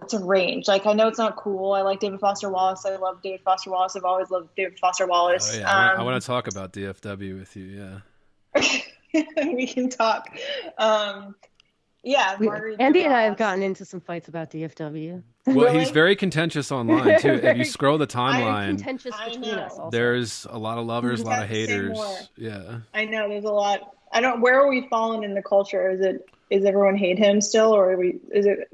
it's a range. Like, I know it's not cool. I like David Foster Wallace. I love David Foster Wallace. I've always loved David Foster Oh Wallace. yeah, I want to talk about DFW with you. Yeah. We can talk. Um, yeah, Marguerite Andy and I have Duras. gotten into some fights about DFW. Well, he's Really? very contentious online too. If you scroll the Very timeline, contentious I between us know. also. there's a lot of lovers, a lot of Say more. haters. Yeah. I know there's a lot. I don't. Where are we fallen in the culture? Is everyone hate him still, or is it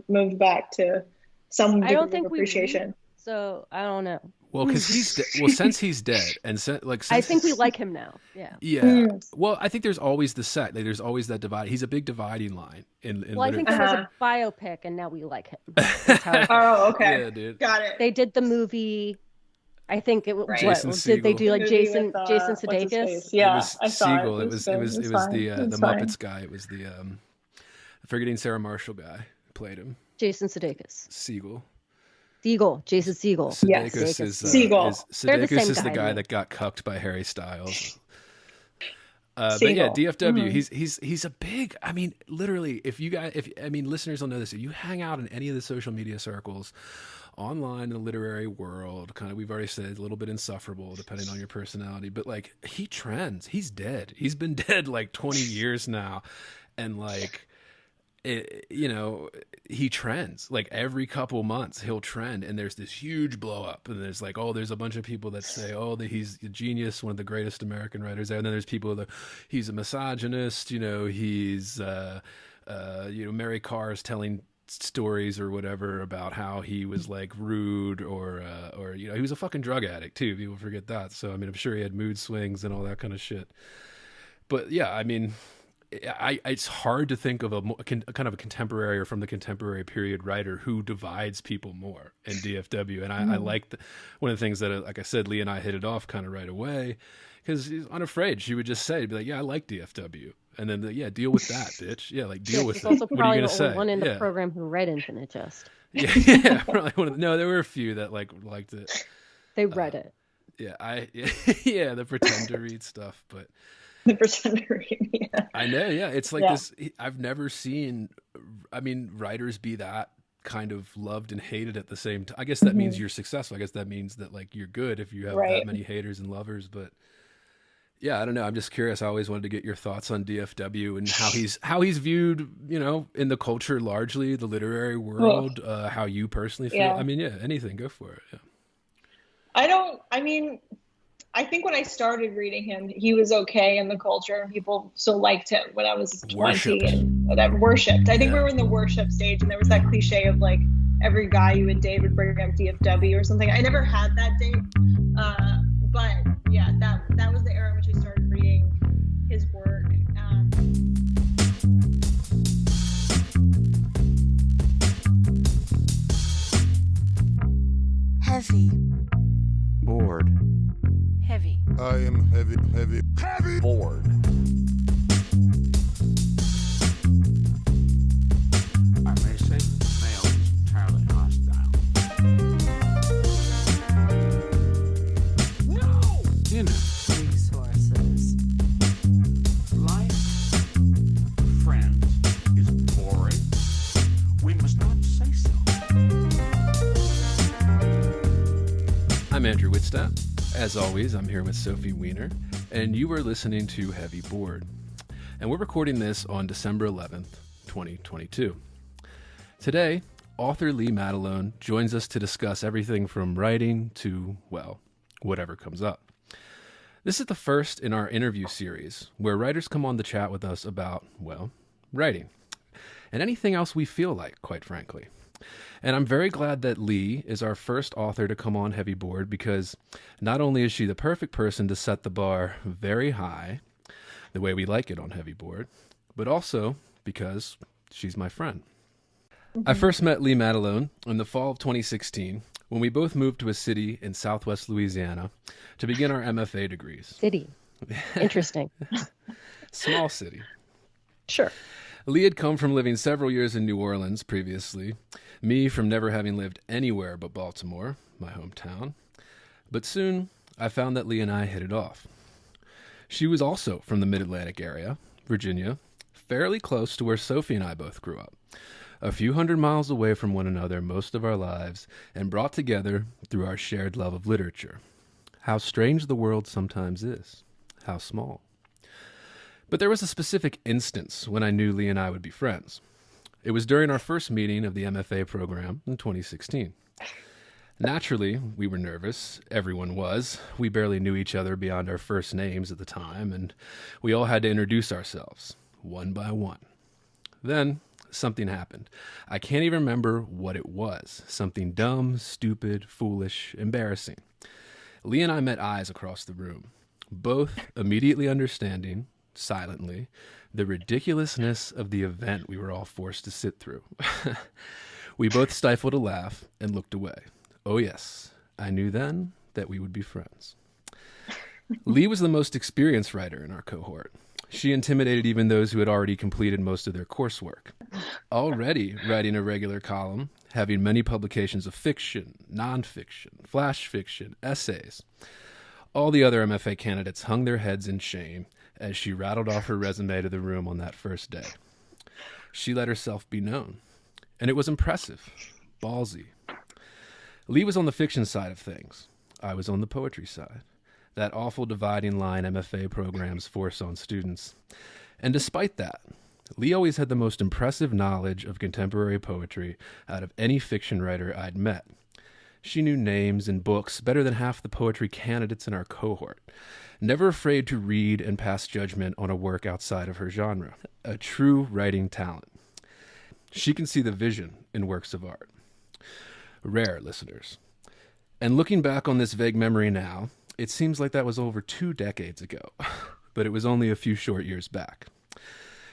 moved back to some I don't degree of think we read, appreciation? so I don't know. Well, because well, since he's dead, and I since think we like him now. Yeah. yeah. Mm. Well, I think there's always the set. Like, there's always that divide. He's a big dividing line in Well, I think there was Uh-huh. a biopic, and now we like him. That's how Oh, okay. Yeah, dude. Got it. they did the movie. I think it was Right. what Jason did they Segel. do? The Like movie Jason with Jason what's his Sudeikis? face? It Yeah, was I saw it. Siegel. It was good. It's the fine. the It's fine. Muppets guy. It was the forgetting Sarah Marshall guy who played him. Jason Sudeikis. Siegel. Segel. Jason Segel. Yes. Sudeikis is Siegel. They're the Sudeikis same is the guy, guy man. that got cucked by Harry Styles. But yeah, Siegel. DFW. Mhm. He's a big. I mean, literally, if I mean, listeners will know this. If you hang out in any of the social media circles, online in the literary world, kind of, we've already said a little bit insufferable depending on your personality. But like, he trends. He's dead. He's been dead like 20 years now, and like, you know, he trends like every couple months. He'll trend, and there's this huge blow up, and there's like, oh, there's a bunch of people that say, oh, that he's a genius, one of the greatest American writers there, and then there's people that he's a misogynist, you know, he's you know, Mary Carr is telling stories or whatever about how he was like rude, or you know, he was a fucking drug addict too. People forget that. So I mean, I'm sure he had mood swings and all that kind of shit. But yeah, I mean, it's hard to think of kind of a contemporary or from the contemporary period writer who divides people more in DFW. And I like one of the things that, like I said, Lee and I hit it off kind of right away, because he's unafraid. She would just say, be like, yeah, I like DFW. And then, yeah, deal with that, bitch. Yeah, like, deal Yeah, with he's it. also What are you probably going the to only say? one in the Yeah. program who read Infinite Jest. Yeah, yeah. Probably no, there were a few that like liked it. They read it. Yeah, yeah, the pretend to read stuff, but The pretender. Yeah. I know, yeah. It's like Yeah. this. I've never seen, I mean, writers be that kind of loved and hated at the same time. I guess that means Mhm. you're successful. I guess that means that like you're good if you have that Right. many haters and lovers. But yeah, I don't know. I'm just curious. I always wanted to get your thoughts on DFW and how he's viewed, you know, in the culture largely, the literary world. How you personally feel. Yeah. I mean, yeah, anything. Go for it. Yeah. I mean, I think when I started reading him, he was okay in the culture. People still liked him when I was 20 Worshipped. and that worshipped. I think Yeah. we were in the worship stage, and there was that cliche of like every guy you would date would bring up DFW or something. I never had that date, but yeah, that was the era in which I started reading his work. Heavy. Bored. Heavy. I am heavy. Bored. I may say that the male is entirely hostile. No! You know, Resources. life, friends, is boring. We must not say so. I'm Andrew Whitstadt. As always, I'm here with Sophie Weiner, and you are listening to Heavy Board. And we're recording this on December 11th, 2022. Today, author Lee Matalone joins us to discuss everything from writing to, well, whatever comes up. This is the first in our interview series where writers come on to chat with us about, well, writing. And anything else we feel like, quite frankly. And I'm very glad that Lee is our first author to come on Heavy Board, because not only is she the perfect person to set the bar very high, the way we like it on Heavy Board, but also because she's my friend. I first met Lee Matalone in the fall of 2016 when we both moved to a city in southwest Louisiana to begin our MFA degrees. City. Interesting. Small city. Sure. Lee had come from living several years in New Orleans previously, me from never having lived anywhere but Baltimore, my hometown. But soon, I found that Lee and I hit it off. She was also from the Mid-Atlantic area, Virginia, fairly close to where Sophie and I both grew up. a few hundred miles away from one another most of our lives, and brought together through our shared love of literature. How strange the world sometimes is. How small. But there was a specific instance when I knew Lee and I would be friends. It was during our first meeting of the MFA program in 2016. Naturally, we were nervous. Everyone was. We barely knew each other beyond our first names at the time, and we all had to introduce ourselves, one by one. Then, something happened. I can't even remember what it was. Something dumb, stupid, foolish, embarrassing. Lee and I met eyes across the room, both immediately understanding, silently, the ridiculousness of the event we were all forced to sit through. We both stifled a laugh and looked away. Oh yes, I knew then that we would be friends. Lee was the most experienced writer in our cohort. She intimidated even those who had already completed most of their coursework. Already writing a regular column, having many publications of fiction, nonfiction, flash fiction, essays. All the other MFA candidates hung their heads in shame as she rattled off her resume to the room on that first day. She let herself be known, and it was impressive, ballsy. Lee was on the fiction side of things. I was on the poetry side. That awful dividing line MFA programs force on students. And despite that, Lee always had the most impressive knowledge of contemporary poetry out of any fiction writer I'd met. She knew names and books better than half the poetry candidates in our cohort, never afraid to read and pass judgment on a work outside of her genre. A true writing talent. She can see the vision in works of art. Rare, listeners. And looking back on this vague memory now, it seems like that was over 2 decades ago, but it was only a few short years back.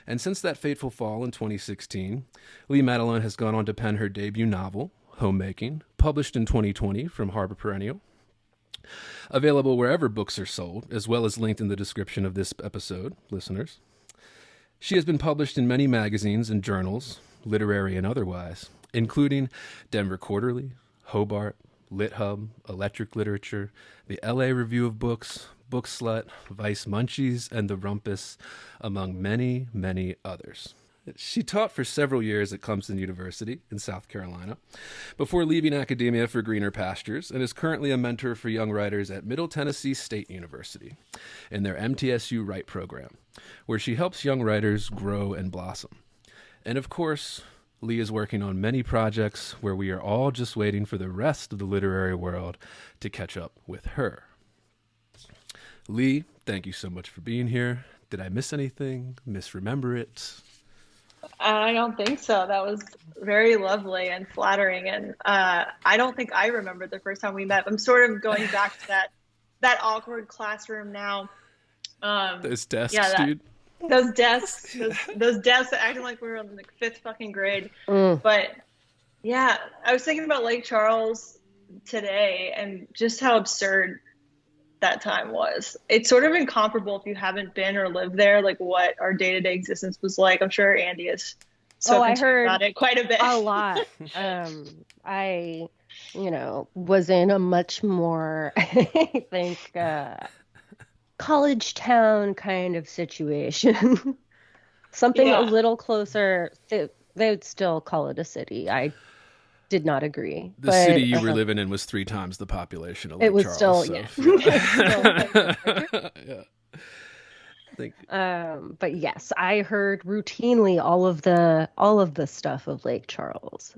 And since that fateful fall in 2016, Lee Matalone has gone on to pen her debut novel, Homemaking, published in 2020 from Harbor Perennial. Available wherever books are sold, as well as linked in the description of this episode, listeners. She has been published in many magazines and journals, literary and otherwise, including Denver Quarterly, Hobart, LitHub, Electric Literature, the LA Review of Books, Book Slut, Vice Munchies, and The Rumpus, among many, many others. She taught for several years at Clemson University in South Carolina before leaving academia for greener pastures, and is currently a mentor for young writers at Middle Tennessee State University in their MTSU Write program, where she helps young writers grow and blossom. And of course, Lee is working on many projects where we are all just waiting for the rest of the literary world to catch up with her. Lee, thank you so much for being here. Did I miss anything? Misremember it? I don't think so. That was very lovely and flattering. And I don't think I remember the first time we met. I'm sort of going back to that awkward classroom now. Those desks, yeah, dude. Those desks, those desks acting like we were in the 5th fucking grade. But yeah, I was thinking about Lake Charles today and just how absurd that time was. It's sort of incomparable if you haven't been or lived there, like what our day-to-day existence was like. I'm sure Andy has spoken about it quite a bit. A lot. I, was in a much more, I think, college town kind of situation. Something a little closer. They would still call it a city. I did not agree. The city you were living in was 3 times the population of Lake it was Charles. Still, Yeah. But yes, I heard routinely all of the stuff of Lake Charles.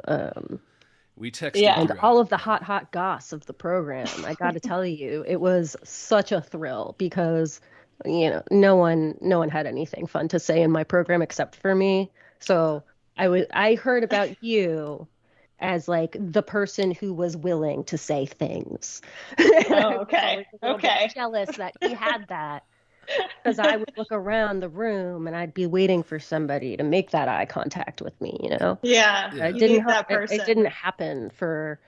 We texted and all of the hot goss of the program. I got to tell you, it was such a thrill because no one had anything fun to say in my program except for me. So I heard about you as like the person who was willing to say things. Oh, okay. I was a little bit jealous that he had that. Because I would look around the room and I'd be waiting for somebody to make that eye contact with me, Yeah, it didn't happen for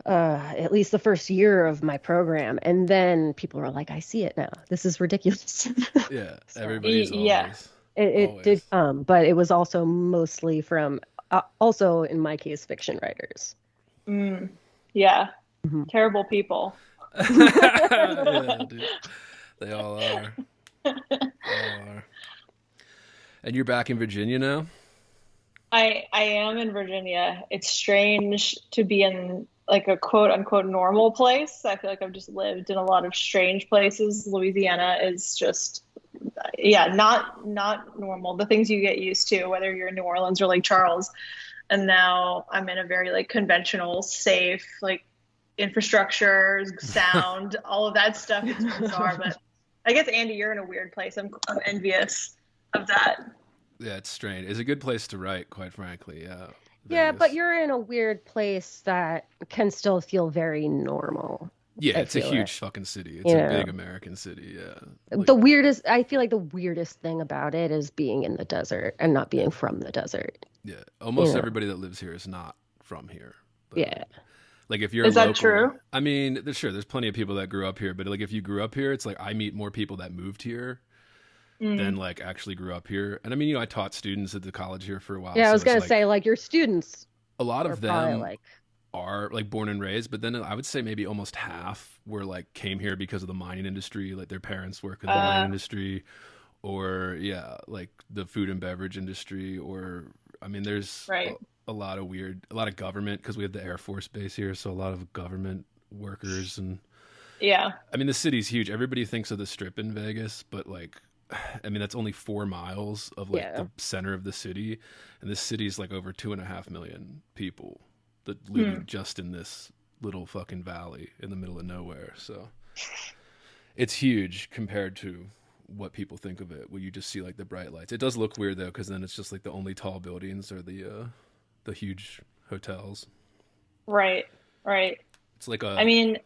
at least the first year of my program, and then people were like, "I see it now. This is ridiculous." Yeah, everybody's always. Yeah. It did come, but it was also mostly from, also in my case, fiction writers. Yeah, terrible people. Yeah, dude. They all are. And you're back in Virginia now? I am in Virginia. It's strange to be in like a quote unquote normal place. I feel like I've just lived in a lot of strange places. Louisiana is just, yeah, not normal. The things you get used to, whether you're in New Orleans or Lake Charles. And now I'm in a very like conventional, safe, like infrastructure, sound, all of that stuff. It's bizarre, but I guess Andy, you're in a weird place. I'm envious of that. Yeah, it's strange. It's a good place to write, quite frankly. Yeah. Yeah, but Vegas. you're in a weird place that can still feel very normal. Yeah, I it's a feel huge it. fucking city. It's You a know, big American city. Yeah. I feel like the weirdest thing about it is being in the desert and not being from the desert. Yeah. You Almost know, everybody that lives here is not from here. But, yeah. like if you're Is that local, true? I mean, sure, there's plenty of people that grew up here, but like if you grew up here, it's like I meet more people that moved here than like actually grew up here. And I mean, I taught students at the college here for a while. Yeah, I so was it's gonna like say like your students a lot are of probably them like, are like born and raised, but then I would say maybe almost half were like came here because of the mining industry, like their parents work in the mining industry, or yeah, like the food and beverage industry, or I mean, there's Right. a lot of government because we have the Air Force base here, so a lot of government workers. And Yeah. I mean, the city's huge. Everybody thinks of the Strip in Vegas, but like, I mean, that's only 4 miles of like Yeah. the center of the city, and this city's like over 2.5 million people that live just in this little fucking valley in the middle of nowhere. So it's huge compared to what people think of it, where you just see like the bright lights. It does look weird though, because then it's just like the only tall buildings are the huge hotels. Right. Right. It's like a I mean,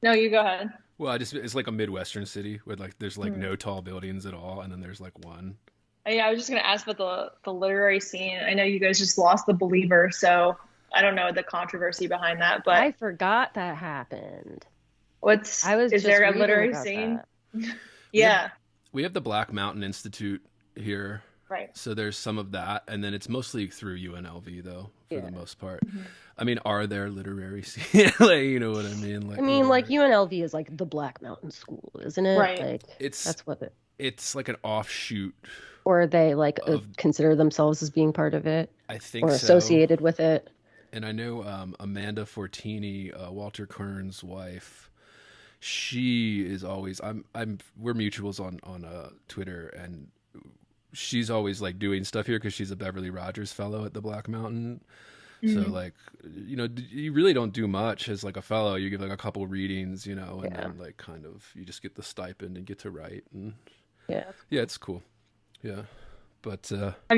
no, you go ahead. well, it's like a Midwestern city where like there's like no tall buildings at all, and then there's like one. Yeah, I was just gonna ask about the literary scene. I know you guys just lost The Believer, so I don't know the controversy behind that, but I forgot that happened. what's I was is just there a reading literary about scene? that. Yeah, We have the Black Mountain Institute here, right. so there's some of that, and then it's mostly through UNLV though, for Yeah. the most part. I mean, are there literary scenes? Like, you know what I mean? Like, I mean, like literary- UNLV is like the Black Mountain School, isn't it? Right. Like It's that's what it. it's like an offshoot. Or they like Of- consider themselves as being part of it I think or so. associated with it. And I know Amanda Fortini, Walter Kern's wife. She is always we're mutuals on Twitter, and she's always like doing stuff here because she's a Beverly Rogers fellow at the Black Mountain. So like, you really don't do much as like a fellow. You give like a couple readings, and then like kind of you just get the stipend and get to write, and Yeah. yeah, it's cool. Yeah, but Have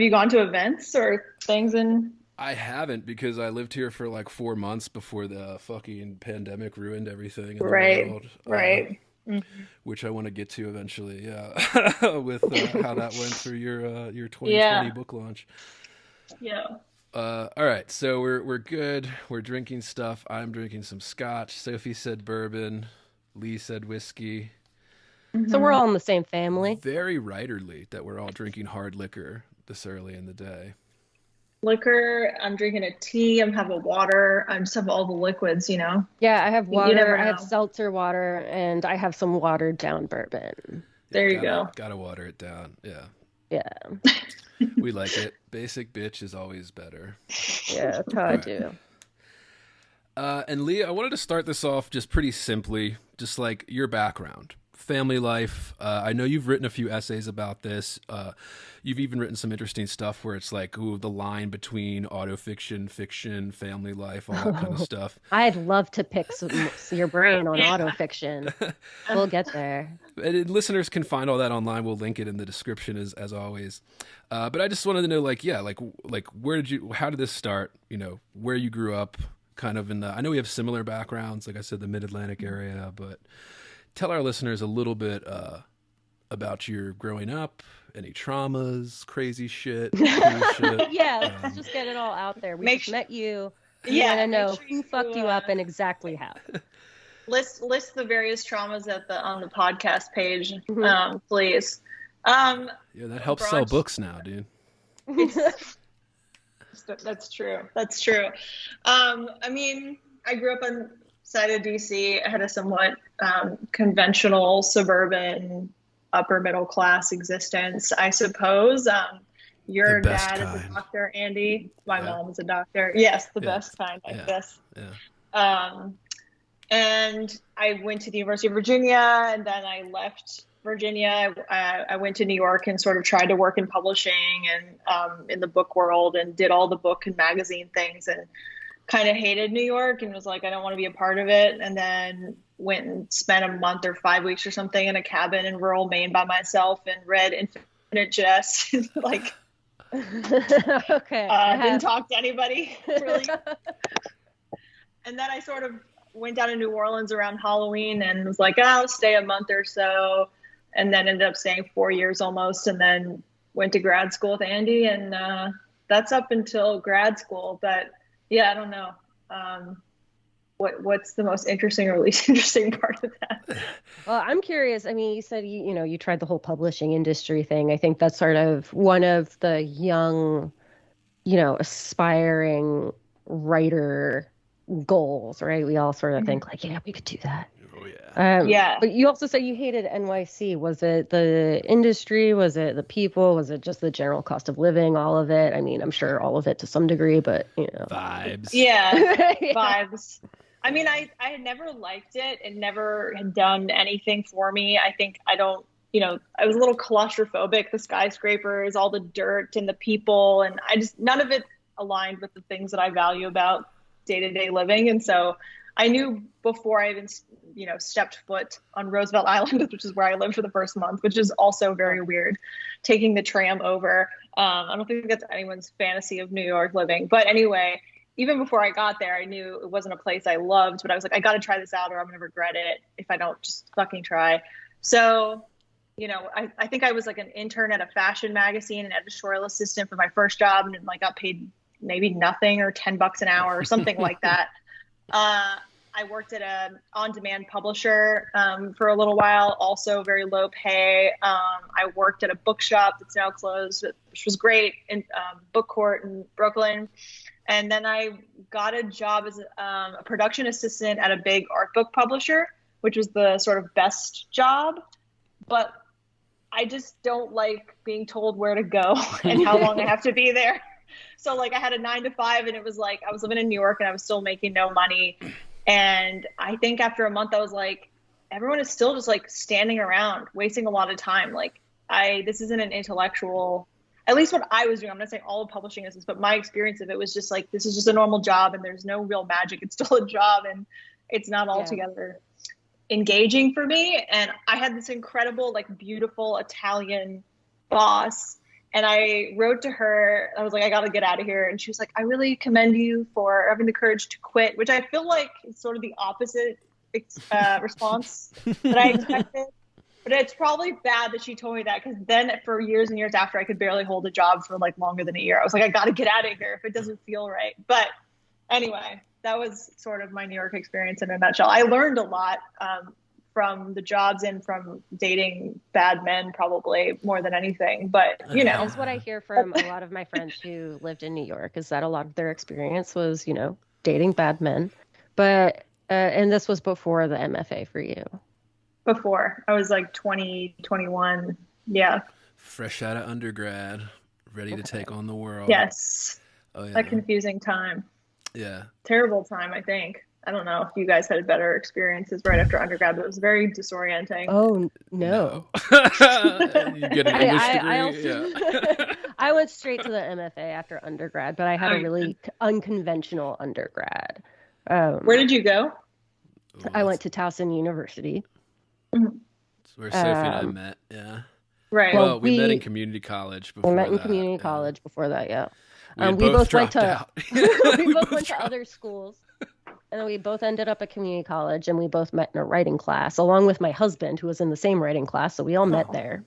you gone to events or things in? I haven't, because I lived here for like 4 months before the fucking pandemic ruined everything in the Right, world. right. Which I want to get to eventually. Yeah, with how that went for your 2020 Yeah. book launch. Yeah. All right, so we're good. We're drinking stuff. I'm drinking some scotch. Sophie said bourbon. Lee said whiskey. So we're all in the same family. Very writerly that we're all drinking hard liquor this early in the day. Liquor. I'm drinking a tea. I'm having water. I just have all the liquids, Yeah, I have You never water. I have know. seltzer water, and I have some watered down bourbon. There you gotta, go. Gotta water it down. Yeah, Yeah, we like it. Basic bitch is always better. yeah, that's how I do. And Leah, I wanted to start this off just pretty simply, just like your background, family life. I know you've written a few essays about this. You've even written some interesting stuff where it's like, ooh, the line between autofiction, fiction, family life, all that kind of stuff. I'd love to pick your brain on autofiction. We'll get there. And listeners can find all that online. We'll link it in the description as always. But I just wanted to know, like how did this start? Where you grew up, kind of I know we have similar backgrounds, like I said, the Mid-Atlantic area, but tell our listeners a little bit about your growing up, any traumas, crazy shit, cool shit. Yeah, let's just get it all out there. We Make just su- met you. We Yeah, want to make know sure who you, fucked you up and exactly how. List the various traumas on the podcast page, Mhm. please. Yeah, that helps sell Broad- books now, dude. That's true. That's true. I mean, I grew up on side of DC. I had a somewhat conventional suburban upper middle class existence, I suppose. Your The best dad is a kind. doctor, Andy. My Yeah. mom is a doctor. Yes, the Yeah. best kind, I Yeah. guess. Yeah. And I went to the University of Virginia, and then I left Virginia. I went to New York and sort of tried to work in publishing and in the book world, and did all the book and magazine things, and kind of hated New York and was like, I don't want to be a part of it. And then went and spent a month or 5 weeks or something in a cabin in rural Maine by myself and read Infinite Jest. Like, Okay. didn't talk to anybody really. And then I sort of went down to New Orleans around Halloween and was like, I'll stay a month or so. And then ended up staying 4 years almost. And then went to grad school with Andy. And that's up until grad school. But yeah, I don't know. What's the most interesting or least interesting part of that? Well, I'm curious. I mean, you said you tried the whole publishing industry thing. I think that's sort of one of the young, aspiring writer goals, right? We all sort of think like, yeah, we could do that. Oh yeah. Yeah. But you also said you hated NYC. Was it the industry? Was it the people? Was it just the general cost of living? All of it? I mean, I'm sure all of it to some degree, but Vibes. Yeah, vibes. I mean, I had never liked it. It never had done anything for me. I think I was a little claustrophobic, the skyscrapers, all the dirt and the people. And none of it aligned with the things that I value about day-to-day living. And so I knew before I even, stepped foot on Roosevelt Island, which is where I lived for the first month, which is also very weird, taking the tram over. I don't think that's anyone's fantasy of New York living. But anyway, even before I got there, I knew it wasn't a place I loved, but I was like, I got to try this out or I'm going to regret it if I don't just fucking try. So, I think I was like an intern at a fashion magazine, an editorial assistant for my first job, and like got paid maybe nothing or $10 an hour or something like that. I worked at an on-demand publisher for a little while, also very low pay. I worked at a bookshop that's now closed, which was great, in Book Court in Brooklyn. And then I got a job as a production assistant at a big art book publisher, which was the sort of best job. But I just don't like being told where to go and how long I have to be there. So like I had a 9 to 5 and it was like I was living in New York and I was still making no money. And I think after a month I was like, everyone is still just like standing around, wasting a lot of time. Like this isn't an intellectual, at least what I was doing. I'm not saying all of publishing is this, but my experience of it was just like, this is just a normal job and there's no real magic. It's still a job and it's not altogether engaging for me. And I had this incredible, like beautiful Italian boss. And I wrote to her, I was like, I got to get out of here. And she was like, I really commend you for having the courage to quit, which I feel like is sort of the opposite response that I expected. But it's probably bad that she told me that, because then for years and years after, I could barely hold a job for like longer than a year. I was like, I got to get out of here if it doesn't feel right. But anyway, that was sort of my New York experience in a nutshell. I learned a lot from the jobs and from dating bad men, probably more than anything. But, That's what I hear from a lot of my friends who lived in New York, is that a lot of their experience was, dating bad men. But, and this was before the MFA for you. Before. I was like 20, 21. Yeah. Fresh out of undergrad, ready to take on the world. Yes. Oh, yeah. A confusing time. Yeah. Terrible time, I think. I don't know if you guys had better experiences right after undergrad, but it was very disorienting. Oh, no. You get an English degree? I went straight to the MFA after undergrad, but I had a really unconventional undergrad. Where did you go? I went to Towson University. That's where Sophie and I met, yeah. Right. Well, we met in community college before We met in that, community college before that, yeah. We both went to out. we both went to other schools, and then we both ended up at community college, and we both met in a writing class, along with my husband, who was in the same writing class. So we all met there.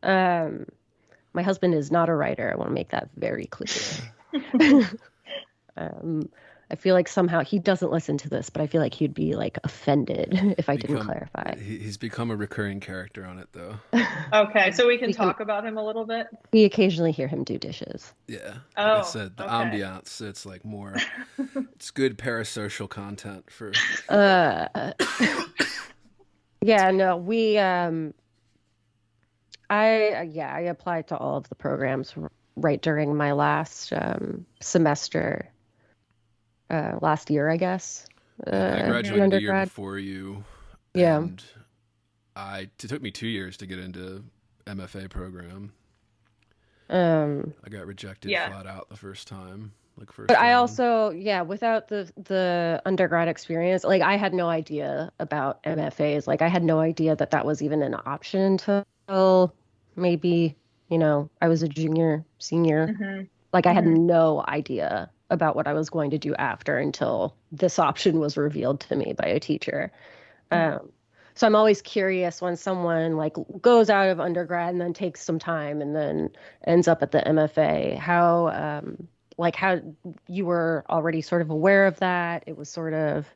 My husband is not a writer. I want to make that very clear. I feel like somehow he doesn't listen to this, but I feel like he'd be like offended if I didn't clarify. He's become a recurring character on it, though. Okay, so we can talk about him a little bit. We occasionally hear him do dishes. Yeah. Like I said, the ambiance, it's like more, it's good parasocial content for. Yeah, no, we, I applied to all of the programs right during my last semester, last year, I guess, I in graduated a year undergrad. before you, Yeah. and it took me 2 years to get into MFA program. Um, I got rejected Yeah. flat out the first time, like but first I round. also, yeah, without the undergrad experience, like I had no idea about MFAs. Like I had no idea that that was even an option until maybe, I was a junior, senior. Hmm. Like I had Hmm. no idea about what I was going to do after until this option was revealed to me by a teacher. Um, so I'm always curious when someone like goes out of undergrad and then takes some time and then ends up at the MFA, how you were already sort of aware of that. It was sort of,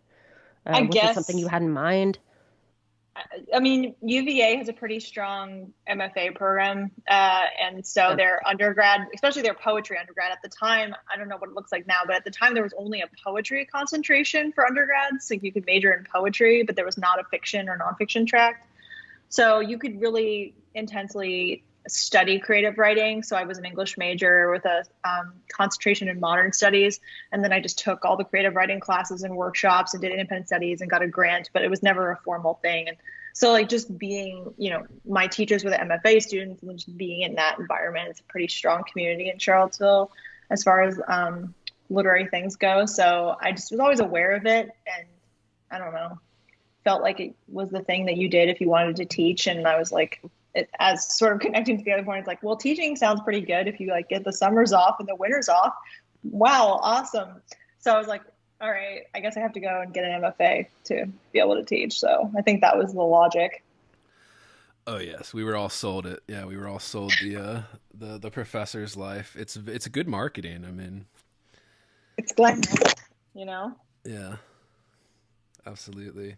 I was it something you guess. had in mind? I mean, UVA has a pretty strong MFA program, and so Yeah. their undergrad, especially their poetry undergrad, at the time, I don't know what it looks like now, but at the time there was only a poetry concentration for undergrads. Like you could major in poetry, but there was not a fiction or nonfiction track. So you could really intensely study creative writing. So I was an English major with a concentration in modern studies. And then I just took all the creative writing classes and workshops and did independent studies and got a grant, but it was never a formal thing. And so like just being, my teachers were the MFA students and just being in that environment, it's a pretty strong community in Charlottesville as far as literary things go. So I just was always aware of it. And I don't know, felt like it was the thing that you did if you wanted to teach. And I was like, as sort of connecting to the other point, it's like, well, teaching sounds pretty good if you like get the summers off and the winters off. Wow, awesome. So I was like, all right, I guess I have to go and get an MFA to be able to teach. So I think that was the logic. Oh yes, we were all sold it. Yeah, we were all sold the professor's life. It's a good marketing. I mean, It's glamorous. yeah, absolutely.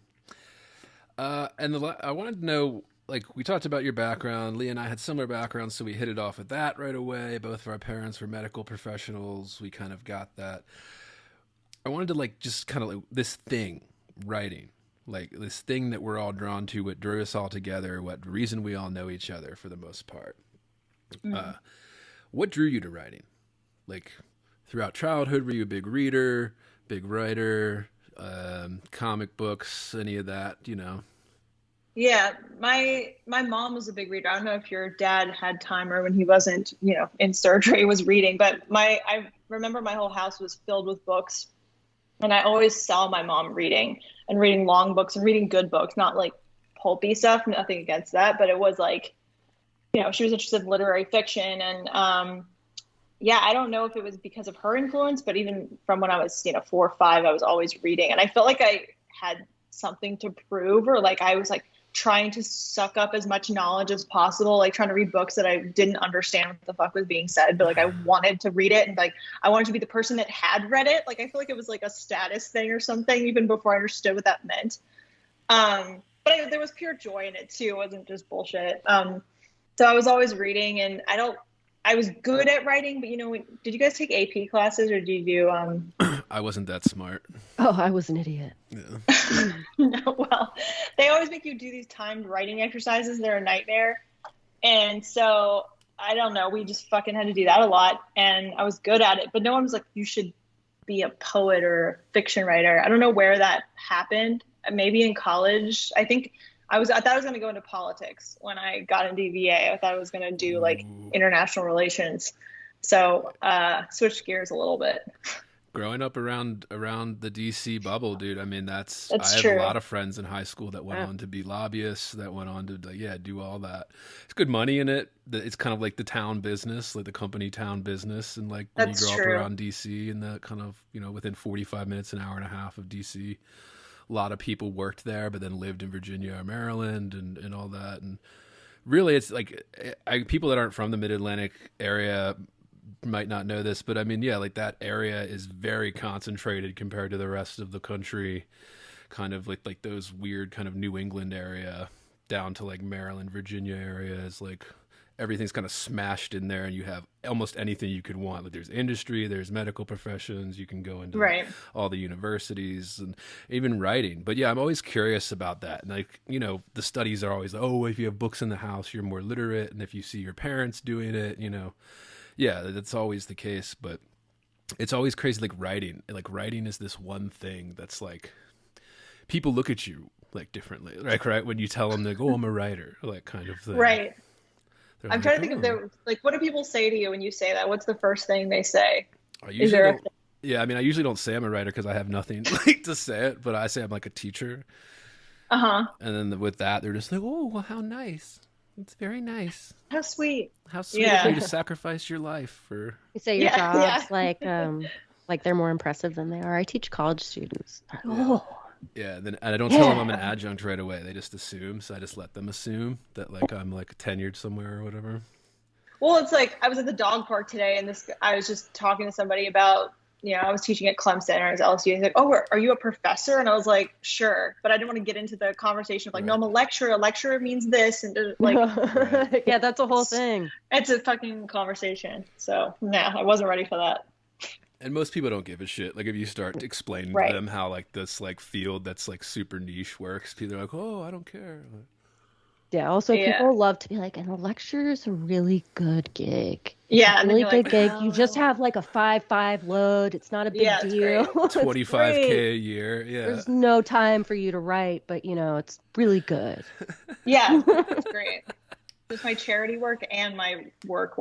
And I wanted to know, like, we talked about your background. Lee and I had similar backgrounds, so we hit it off with that right away. Both of our parents were medical professionals. We kind of got that. I wanted to, like, just kind of like this thing, writing, like this thing that we're all drawn to, what drew us all together, what reason we all know each other for the most part. What drew you to writing? Like, throughout childhood, were you a big reader, big writer, comic books, any of that, Yeah, my mom was a big reader. I don't know if your dad had time or when he wasn't, in surgery was reading, but I remember my whole house was filled with books, and I always saw my mom reading and reading long books and reading good books, not like pulpy stuff, nothing against that, but it was like, she was interested in literary fiction. And yeah, I don't know if it was because of her influence, but even from when I was, 4 or 5, I was always reading, and I felt like I had something to prove, or like I was like trying to suck up as much knowledge as possible, like trying to read books that I didn't understand what the fuck was being said, but like I wanted to read it, and like I wanted to be the person that had read it. Like I feel like it was like a status thing or something, even before I understood what that meant. But there was pure joy in it too. It wasn't just bullshit. So I was always reading, and I was good at writing, but did you guys take AP classes, or did you I wasn't that smart. Oh, I was an idiot. Yeah. no, well, they always make you do these timed writing exercises. They're a nightmare. And so I don't know, we just fucking had to do that a lot, and I was good at it, but no one was like, you should be a poet or a fiction writer. I don't know where that happened. Maybe in college. I thought I was going to go into politics when I got into VA. I thought I was going to do like international relations. So switched gears a little bit. Growing up around the DC bubble, dude. I mean, I have true. a lot of friends in high school that went on to be lobbyists, that went on to do all that. It's good money in it. It's kind of like the town business, like the company town business, and like when That's you grow true. up around DC and that kind of within 45 minutes, an hour and a half of DC. A lot of people worked there, but then lived in Virginia or Maryland and all that. And really, it's like people that aren't from the Mid-Atlantic area might not know this, but I mean, yeah, like that area is very concentrated compared to the rest of the country. Kind of like those weird kind of New England area down to like Maryland, Virginia area is like everything's kind of smashed in there, and you have almost anything you could want. Like there's industry, there's medical professions, you can go into Right. all the universities and even writing. But yeah, I'm always curious about that. And like, the studies are always, oh, if you have books in the house, you're more literate. And if you see your parents doing it, Yeah, that's always the case, but it's always crazy. Like writing, is this one thing that's like people look at you like differently, like right when you tell them like, "Oh, I'm a writer," like kind of thing. Right. They're I'm like, trying to think of "Oh." the like, what do people say to you when you say that? What's the first thing they say? I Is usually there a don't. Yeah, I mean, I usually don't say I'm a writer because I have nothing like to say it, but I say I'm like a teacher, uh-huh. and then with that, they're just like, "Oh, well, how nice! It's very nice. How sweet. How sweet of Yeah. you to sacrifice your life for." You say your Yeah, jobs yeah. like they're more impressive than they are. I teach college students. Yeah. Oh, Yeah, and I don't tell them I'm an yeah. adjunct right away. They just assume, so I just let them assume that like I'm like tenured somewhere or whatever. Well, it's like I was at the dog park today, and I was just talking to somebody about, I was teaching at Clemson or at LSU. He's like, "Oh, are you a professor?" And I was like, "Sure," but I didn't want to get into the conversation of like, "No, Right. I'm a lecturer. A lecturer means this," and like, Right. Yeah, that's a whole thing. it's a fucking conversation. So, no, I wasn't ready for that. And most people don't give a shit. Like if you start explaining to Right. them how like this like field that's like super niche works, people are like, "Oh, I don't care." Yeah, also Yeah. people love to be like, and a lecture is a really good gig. Yeah, It's a and then really you're good like, gig. You just "Oh." have like a 5-5 load. It's not a big Yeah, it's deal. great. It's 25K great. a year. Yeah. There's no time for you to write, but it's really good. Yeah, it's great. It's my charity work and my work.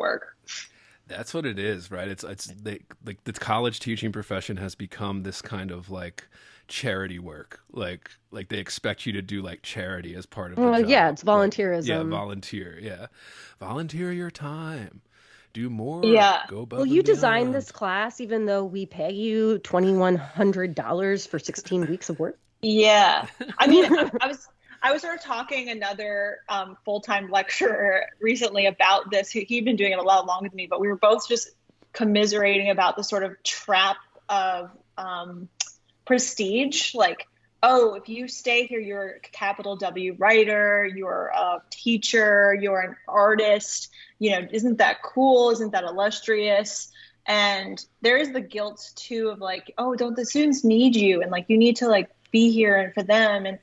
That's what it is, right? Like the college teaching profession has become this kind of like charity work. Like they expect you to do like charity as part of the job. Yeah, it's Like, volunteerism. yeah, volunteer. Yeah. Volunteer your time. Do more. Yeah. Go above Well, and you designed beyond. this class even though we pay you $2,100 for 16 weeks of work. Yeah. I mean, I was sort of talking another full-time lecturer recently about this. He'd been doing it a lot longer than me, but we were both just commiserating about the sort of trap of prestige. Like, oh, if you stay here, you're a capital W writer, you're a teacher, you're an artist. Isn't that cool? Isn't that illustrious? And there is the guilt too of like, oh, don't the students need you? And like, you need to like be here and for them. And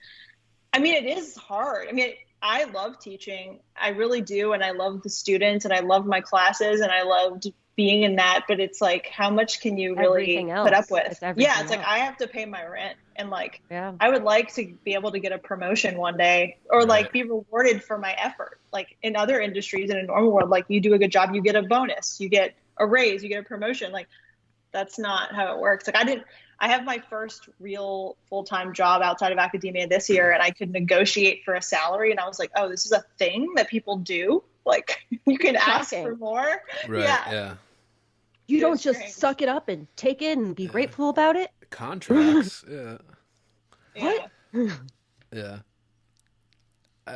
I mean, it is hard. I mean, I love teaching. I really do. And I love the students and I love my classes and I loved being in that. But it's like, how much can you really Everything put up else. with? It's everything Yeah, it's like else. I have to pay my rent. And like, Yeah. I would like to be able to get a promotion one day or Right. like be rewarded for my effort. Like in other industries in a normal world, like you do a good job, you get a bonus, you get a raise, you get a promotion. Like that's not how it works. Like I have my first real full-time job outside of academia this year and I could negotiate for a salary and I was like, oh, this is a thing that people do. Like you can ask Shocking. for more. Right. Yeah. Yeah. You don't It's just strange. suck it up and take it and be grateful about it. Contracts. Yeah. Yeah. Yeah.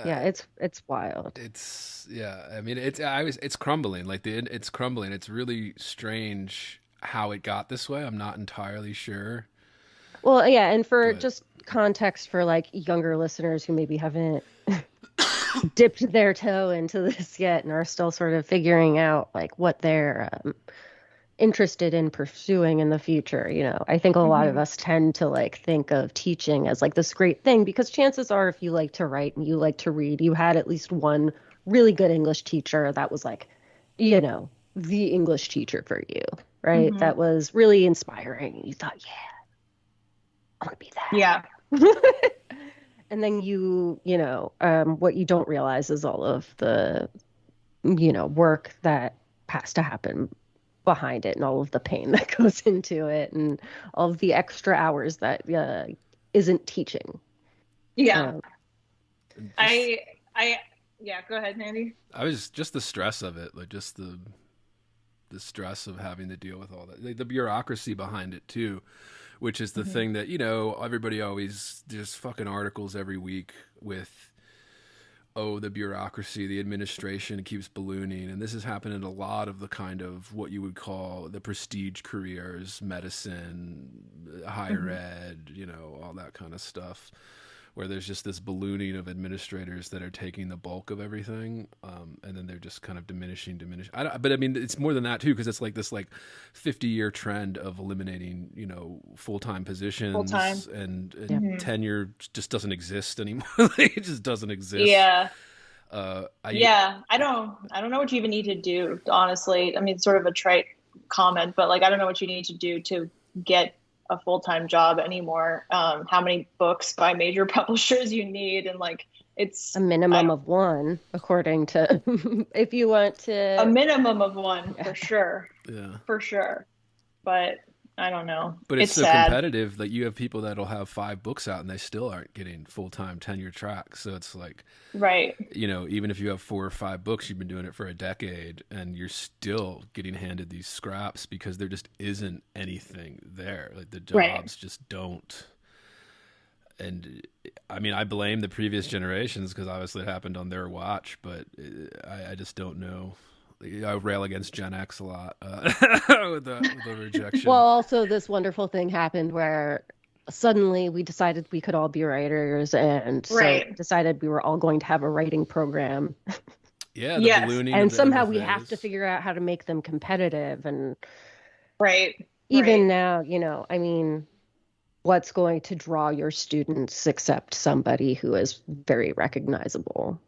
Yeah, it's wild. It's yeah. I mean, it's crumbling. Like it's crumbling. It's really strange how it got this way. I'm not entirely sure. Well, yeah, and for But- just context for like younger listeners who maybe haven't dipped their toe into this yet and are still sort of figuring out like what they're interested in pursuing in the future, I think a lot of us tend to like think of teaching as like this great thing because chances are if you like to write and you like to read, you had at least one really good English teacher that was like, the English teacher for you, right? That was really inspiring. You thought, yeah, I want to be that. Yeah. And then what you don't realize is all of the, work that has to happen behind it and all of the pain that goes into it and all of the extra hours that isn't teaching. Yeah. Yeah, go ahead, Mandy. I was just the stress of it, like just the stress of having to deal with all that, like the bureaucracy behind it too, which is the thing that everybody always just fucking articles every week with. Oh, the bureaucracy, the administration keeps ballooning. And this has happened in a lot of the kind of what you would call the prestige careers, medicine, higher ed, all that kind of stuff, where there's just this ballooning of administrators that are taking the bulk of everything. And then they're just kind of diminishing. But I mean, it's more than that too, because it's like this 50-year trend of eliminating, full-time positions Full-time. and tenure just doesn't exist anymore. It just doesn't exist. Yeah. I don't know what you even need to do, honestly. I mean, it's sort of a trite comment, but like, I don't know what you need to do to get a full-time job anymore. How many books by major publishers you need, and like, it's A minimum of one, according to if you want to. a minimum of one for sure. Yeah. For sure. But I don't know. But it's so sad. competitive that you have people that'll have 5 books out and they still aren't getting full-time tenure track. So it's like, Right. you know, even if you have 4 or 5 books, you've been doing it for a decade and you're still getting handed these scraps because there just isn't anything there. Like the jobs just don't. And I mean, I blame the previous generations because obviously it happened on their watch, but I just don't know. I rail against Gen X a lot with the rejection. Well, also this wonderful thing happened where suddenly we decided we could all be writers, and so decided we were all going to have a writing program. Yeah, the ballooning. And somehow we have to figure out how to make them competitive. And right. even now, you know, I mean, what's going to draw your students except somebody who is very recognizable?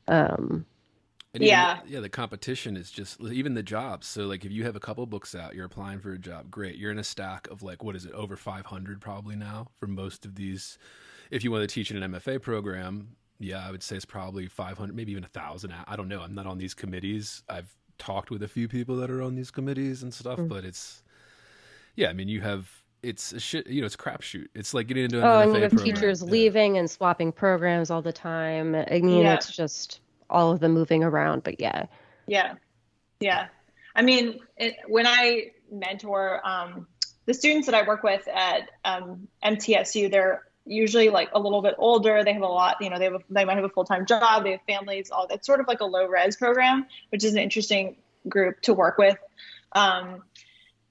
The competition is just even the jobs. So like if you have a couple books out, you're applying for a job, great. You're in a stack of like, what is it, over 500 probably now for most of these. If you want to teach in an MFA program, I would say it's probably 500, maybe even 1,000. I don't know. I'm not on these committees. I've talked with a few people that are on these committees and stuff, but it's, I mean, you have, it's a shit, you know, it's a crapshoot. It's like getting into an MFA and you have program. teachers leaving and swapping programs all the time. I mean, it's just all of them moving around, but yeah. I mean, when I mentor the students that I work with at MTSU, they're usually like a little bit older. They have a lot, you know, they might have a full-time job, they have families, all that's sort of like a low res program, which is an interesting group to work with.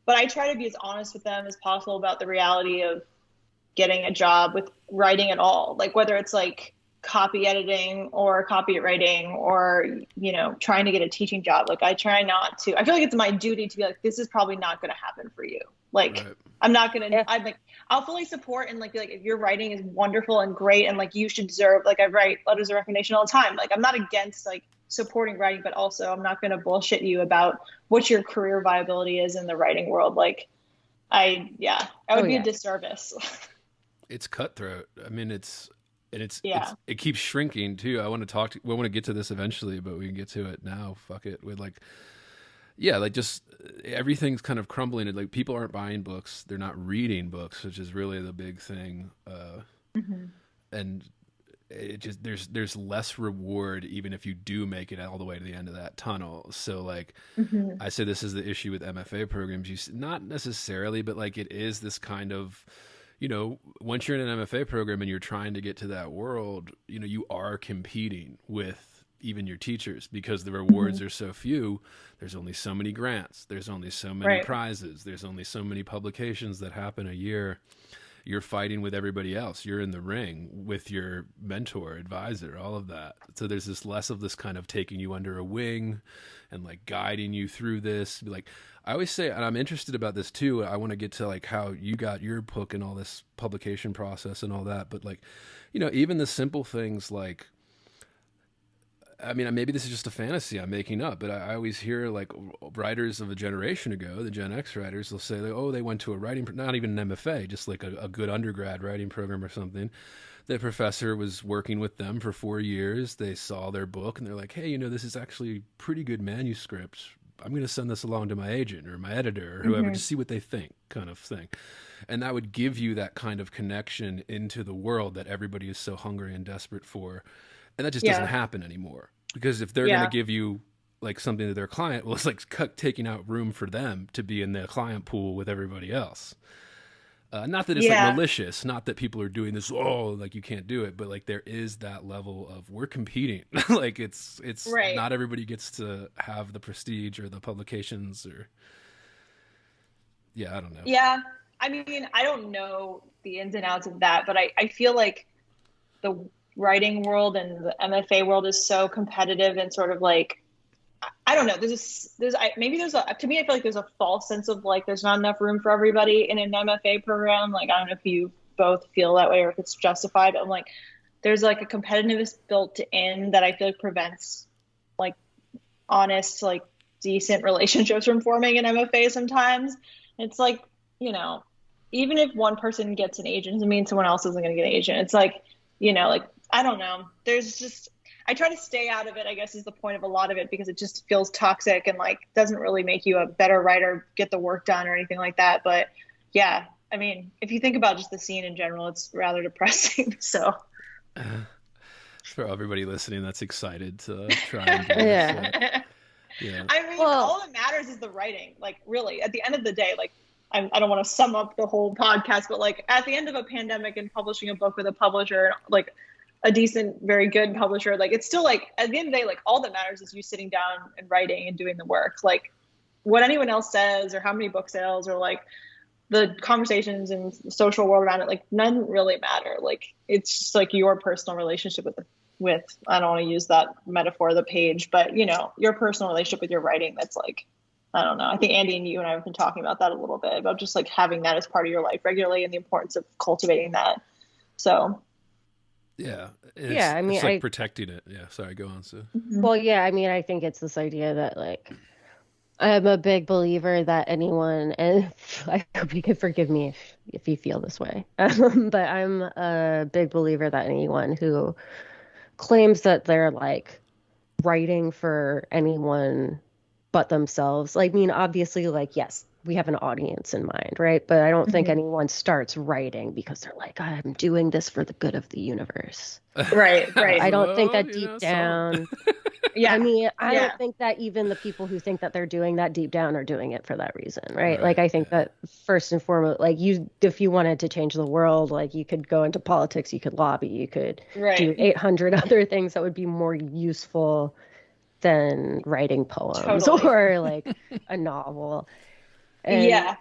But I try to be as honest with them as possible about the reality of getting a job with writing at all, like whether it's like copy editing or copywriting or, you know, trying to get a teaching job. Like I try not to, I feel like it's my duty to be like, this is probably not going to happen for you. Like, I'm not going to, I'm like, I'll fully support and like, be like, if your writing is wonderful and great and like you should deserve, like I write letters of recommendation all the time. Like I'm not against like supporting writing, but also I'm not going to bullshit you about what your career viability is in the writing world. Like I would be a disservice. It's cutthroat. I mean, it keeps shrinking too. I want to get to this eventually, but we can get to it now. Fuck it. With like just everything's kind of crumbling. Like people aren't buying books. They're not reading books, which is really the big thing. And it just, there's less reward even if you do make it all the way to the end of that tunnel. So like, I say this is the issue with MFA programs. Not necessarily, but like it is this kind of, you know, once you're in an MFA program and you're trying to get to that world, you know, you are competing with even your teachers because the rewards are so few. There's only so many grants. There's only so many prizes. There's only so many publications that happen a year. You're fighting with everybody else. You're in the ring with your mentor, advisor, all of that. So there's this less of this kind of taking you under a wing and like guiding you through this. Like I always say, and I'm interested about this too. I want to get to like how you got your book and all this publication process and all that. But like, you know, even the simple things like, I mean, maybe this is just a fantasy I'm making up, but I always hear like writers of a generation ago, the Gen X writers, they'll say, like, oh, they went to a writing, not even an MFA, just like a good undergrad writing program or something. The professor was working with them for 4 years. They saw their book and they're like, hey, you know, this is actually pretty good manuscript. I'm going to send this along to my agent or my editor or whoever to see what they think, kind of thing. And that would give you that kind of connection into the world that everybody is so hungry and desperate for. And that just doesn't happen anymore. Because if they're going to give you like something to their client, well, it's like taking out room for them to be in the client pool with everybody else. Not that it's like malicious, not that people are doing this, like you can't do it, but like there is that level of we're competing. Like it's not everybody gets to have the prestige or the publications or I don't know. Yeah. I mean, I don't know the ins and outs of that, but I feel like the writing world and the MFA world is so competitive and sort of like, I don't know. To me, I feel like there's a false sense of like, there's not enough room for everybody in an MFA program. Like, I don't know if you both feel that way or if it's justified. I'm like, there's like a competitiveness built in that I feel like prevents like honest, like decent relationships from forming in MFA sometimes. It's like, you know, even if one person gets an agent doesn't mean someone else isn't going to get an agent. It's like, you know, like, I don't know. There's just, I try to stay out of it, I guess is the point of a lot of it, because it just feels toxic and like doesn't really make you a better writer, get the work done or anything like that. But yeah, I mean, if you think about just the scene in general, it's rather depressing. So For everybody listening that's excited to try and do Yeah. this. Yeah. I mean, Well- all that matters is the writing. Like, really, at the end of the day, like, I don't want to sum up the whole podcast, but like at the end of a pandemic and publishing a book with a publisher, like a decent, very good publisher, like it's still like at the end of the day, like all that matters is you sitting down and writing and doing the work. Like what anyone else says or how many book sales or like the conversations and social world around it, like none really matter. Like it's just like your personal relationship with I don't want to use that metaphor, the page, but you know, your personal relationship with your writing. That's like, I don't know. I think Andy and you and I have been talking about that a little bit, about just like having that as part of your life regularly and the importance of cultivating that. So Yeah. Yeah, I mean, it's like I- protecting it. Yeah. Sorry, go on, Sue. Well, yeah, I mean, I think it's this idea that like I'm a big believer that anyone, and I hope you can forgive me if you feel this way, but I'm a big believer that anyone who claims that they're like writing for anyone but themselves, like, I mean, obviously, like, yes, we have an audience in mind, right? But I don't think anyone starts writing because they're like, I'm doing this for the good of the universe. right. I don't think that Well, deep some. down. Yeah. I mean, I Yeah. don't think that even the people who think that they're doing that deep down are doing it for that reason, right? Like, Right, I think that first and foremost, like if you wanted to change the world, like you could go into politics, you could lobby, you could do Right. 800 other things that would be more useful than writing poems Totally. or like a novel. And Yeah.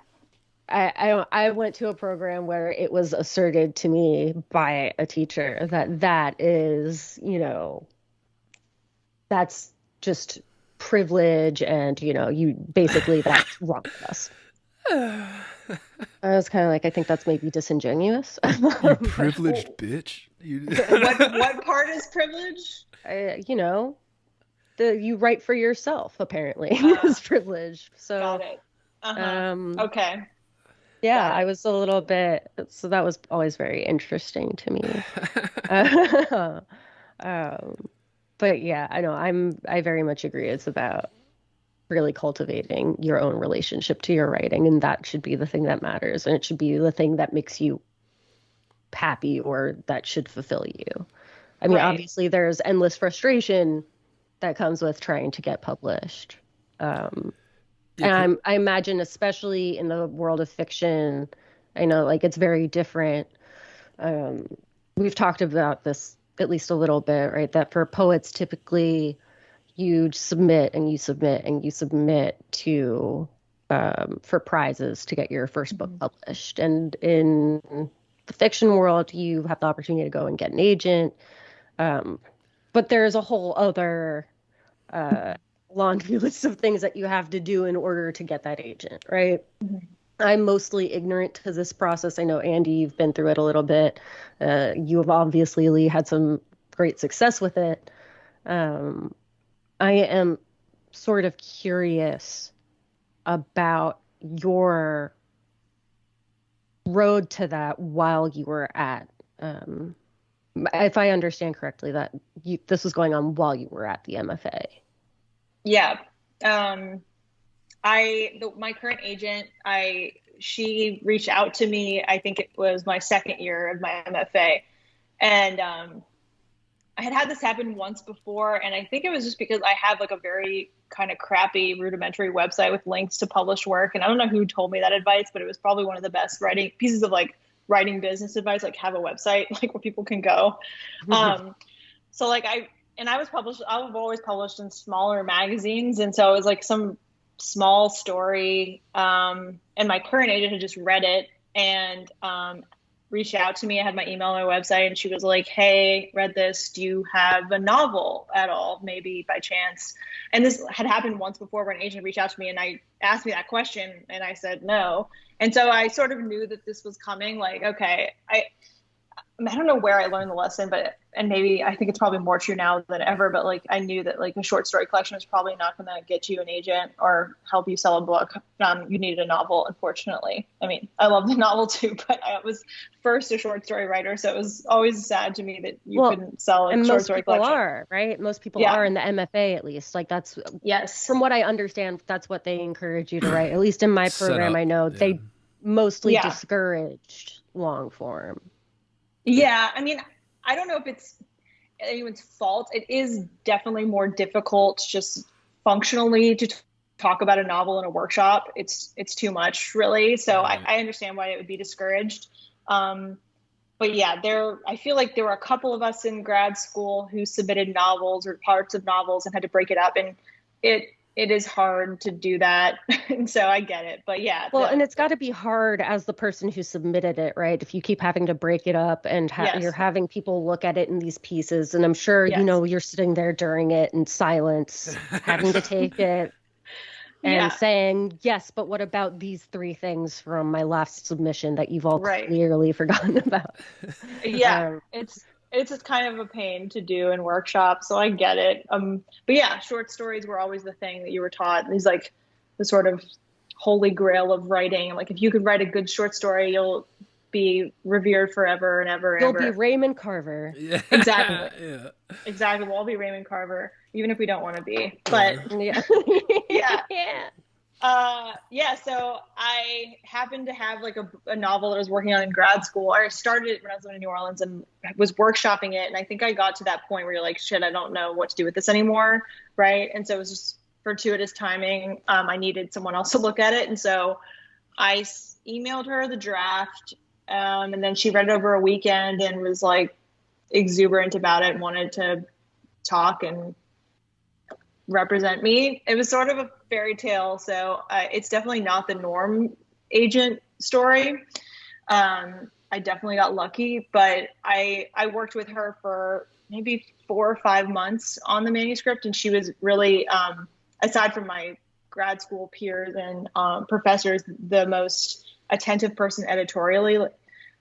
I went to a program where it was asserted to me by a teacher that is, you know, that's just privilege, and you know, you basically that's wrong with us. I was kind of like, I think that's maybe disingenuous. You privileged bitch. You... What part is privilege? You know, you write for yourself apparently is privilege. So Got it. Uh-huh. Okay. yeah, Got it. I was a little bit, so that was always very interesting to me. But yeah, I know I very much agree. It's about really cultivating your own relationship to your writing, and that should be the thing that matters, and it should be the thing that makes you happy or that should fulfill you. I mean, Right. obviously there's endless frustration that comes with trying to get published. And I imagine, especially in the world of fiction, I know like it's very different. We've talked about this at least a little bit, right? That for poets, typically you submit and you submit and you submit to for prizes to get your first book published. And in the fiction world, you have the opportunity to go and get an agent. But there's a whole other laundry list of things that you have to do in order to get that agent, right? I'm mostly ignorant to this process. I know, Andy, you've been through it a little bit. You have obviously had some great success with it. I am sort of curious about your road to that while you were at, if I understand correctly, that this was going on while you were at the MFA. Yeah. My current agent, she reached out to me. I think it was my second year of my MFA, and I had this happen once before, and I think it was just because I have like a very kind of crappy rudimentary website with links to published work, and I don't know who told me that advice, but it was probably one of the best pieces of like writing business advice, like have a website like where people can go. So like I've always published in smaller magazines, and so it was like some small story, and my current agent had just read it and reached out to me. I had my email on my website, and she was like, hey, read this, do you have a novel at all, maybe by chance? And this had happened once before where an agent reached out to me and I asked me that question, and I said no. And so I sort of knew that this was coming, like, okay, I don't know where I learned the lesson, and maybe I think it's probably more true now than ever, but like I knew that like a short story collection was probably not going to get you an agent or help you sell a book. You needed a novel, unfortunately. I mean, I love the novel too, but I was first a short story writer, so it was always sad to me that you couldn't sell a and short most story people collection. are, right? Most people are in the MFA at least. Like that's Yes. from what I understand, that's what they encourage you to write. At least in my program, I know they mostly discouraged long form. Yeah, I mean, I don't know if it's anyone's fault. It is definitely more difficult just functionally to talk about a novel in a workshop. It's too much, really. So I understand why it would be discouraged. But yeah, I feel like there were a couple of us in grad school who submitted novels or parts of novels and had to break it up, and it is hard to do that. And so I get it. But yeah. Well, and it's got to be hard as the person who submitted it, right? If you keep having to break it up and you're having people look at it in these pieces, and I'm sure, you're sitting there during it in silence, having to take it and saying, yes, but what about these 3 things from my last submission that you've all clearly forgotten about? Yeah, it's just kind of a pain to do in workshops, so I get it. But yeah, short stories were always the thing that you were taught. These like the sort of holy grail of writing. Like if you could write a good short story, you'll be revered forever and ever and You'll ever. be Raymond Carver. Yeah. Exactly. Yeah. Exactly. We'll all be Raymond Carver, even if we don't want to be. But so I happened to have like a novel that I was working on in grad school. I started it when I was living in New Orleans and was workshopping it. And I think I got to that point where you're like, shit, I don't know what to do with this anymore. Right. And so it was just fortuitous timing. I needed someone else to look at it. And so I emailed her the draft. And then she read it over a weekend and was like exuberant about it and wanted to talk and represent me. It was sort of a fairy tale, so it's definitely not the norm agent story. I definitely got lucky, but I worked with her for maybe 4 or 5 months on the manuscript, and she was really, aside from my grad school peers and professors, the most attentive person editorially.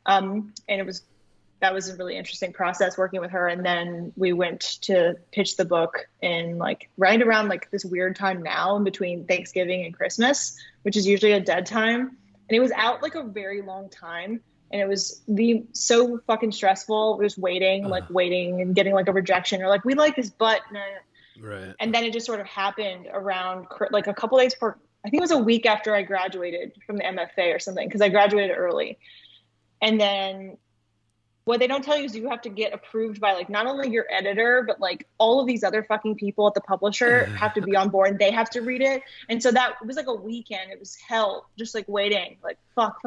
And that was a really interesting process working with her. And then we went to pitch the book in like right around like this weird time now in between Thanksgiving and Christmas, which is usually a dead time. And it was out like a very long time. And it was so fucking stressful. It was waiting and getting like a rejection or like, we like this, but no. Right. And then it just sort of happened around like a couple days before, I think it was a week after I graduated from the MFA or something, because I graduated early. And then what they don't tell you is you have to get approved by like not only your editor, but like all of these other fucking people at the publisher have to be on board and they have to read it. And so that was like a weekend. It was hell, just like waiting, like fuck.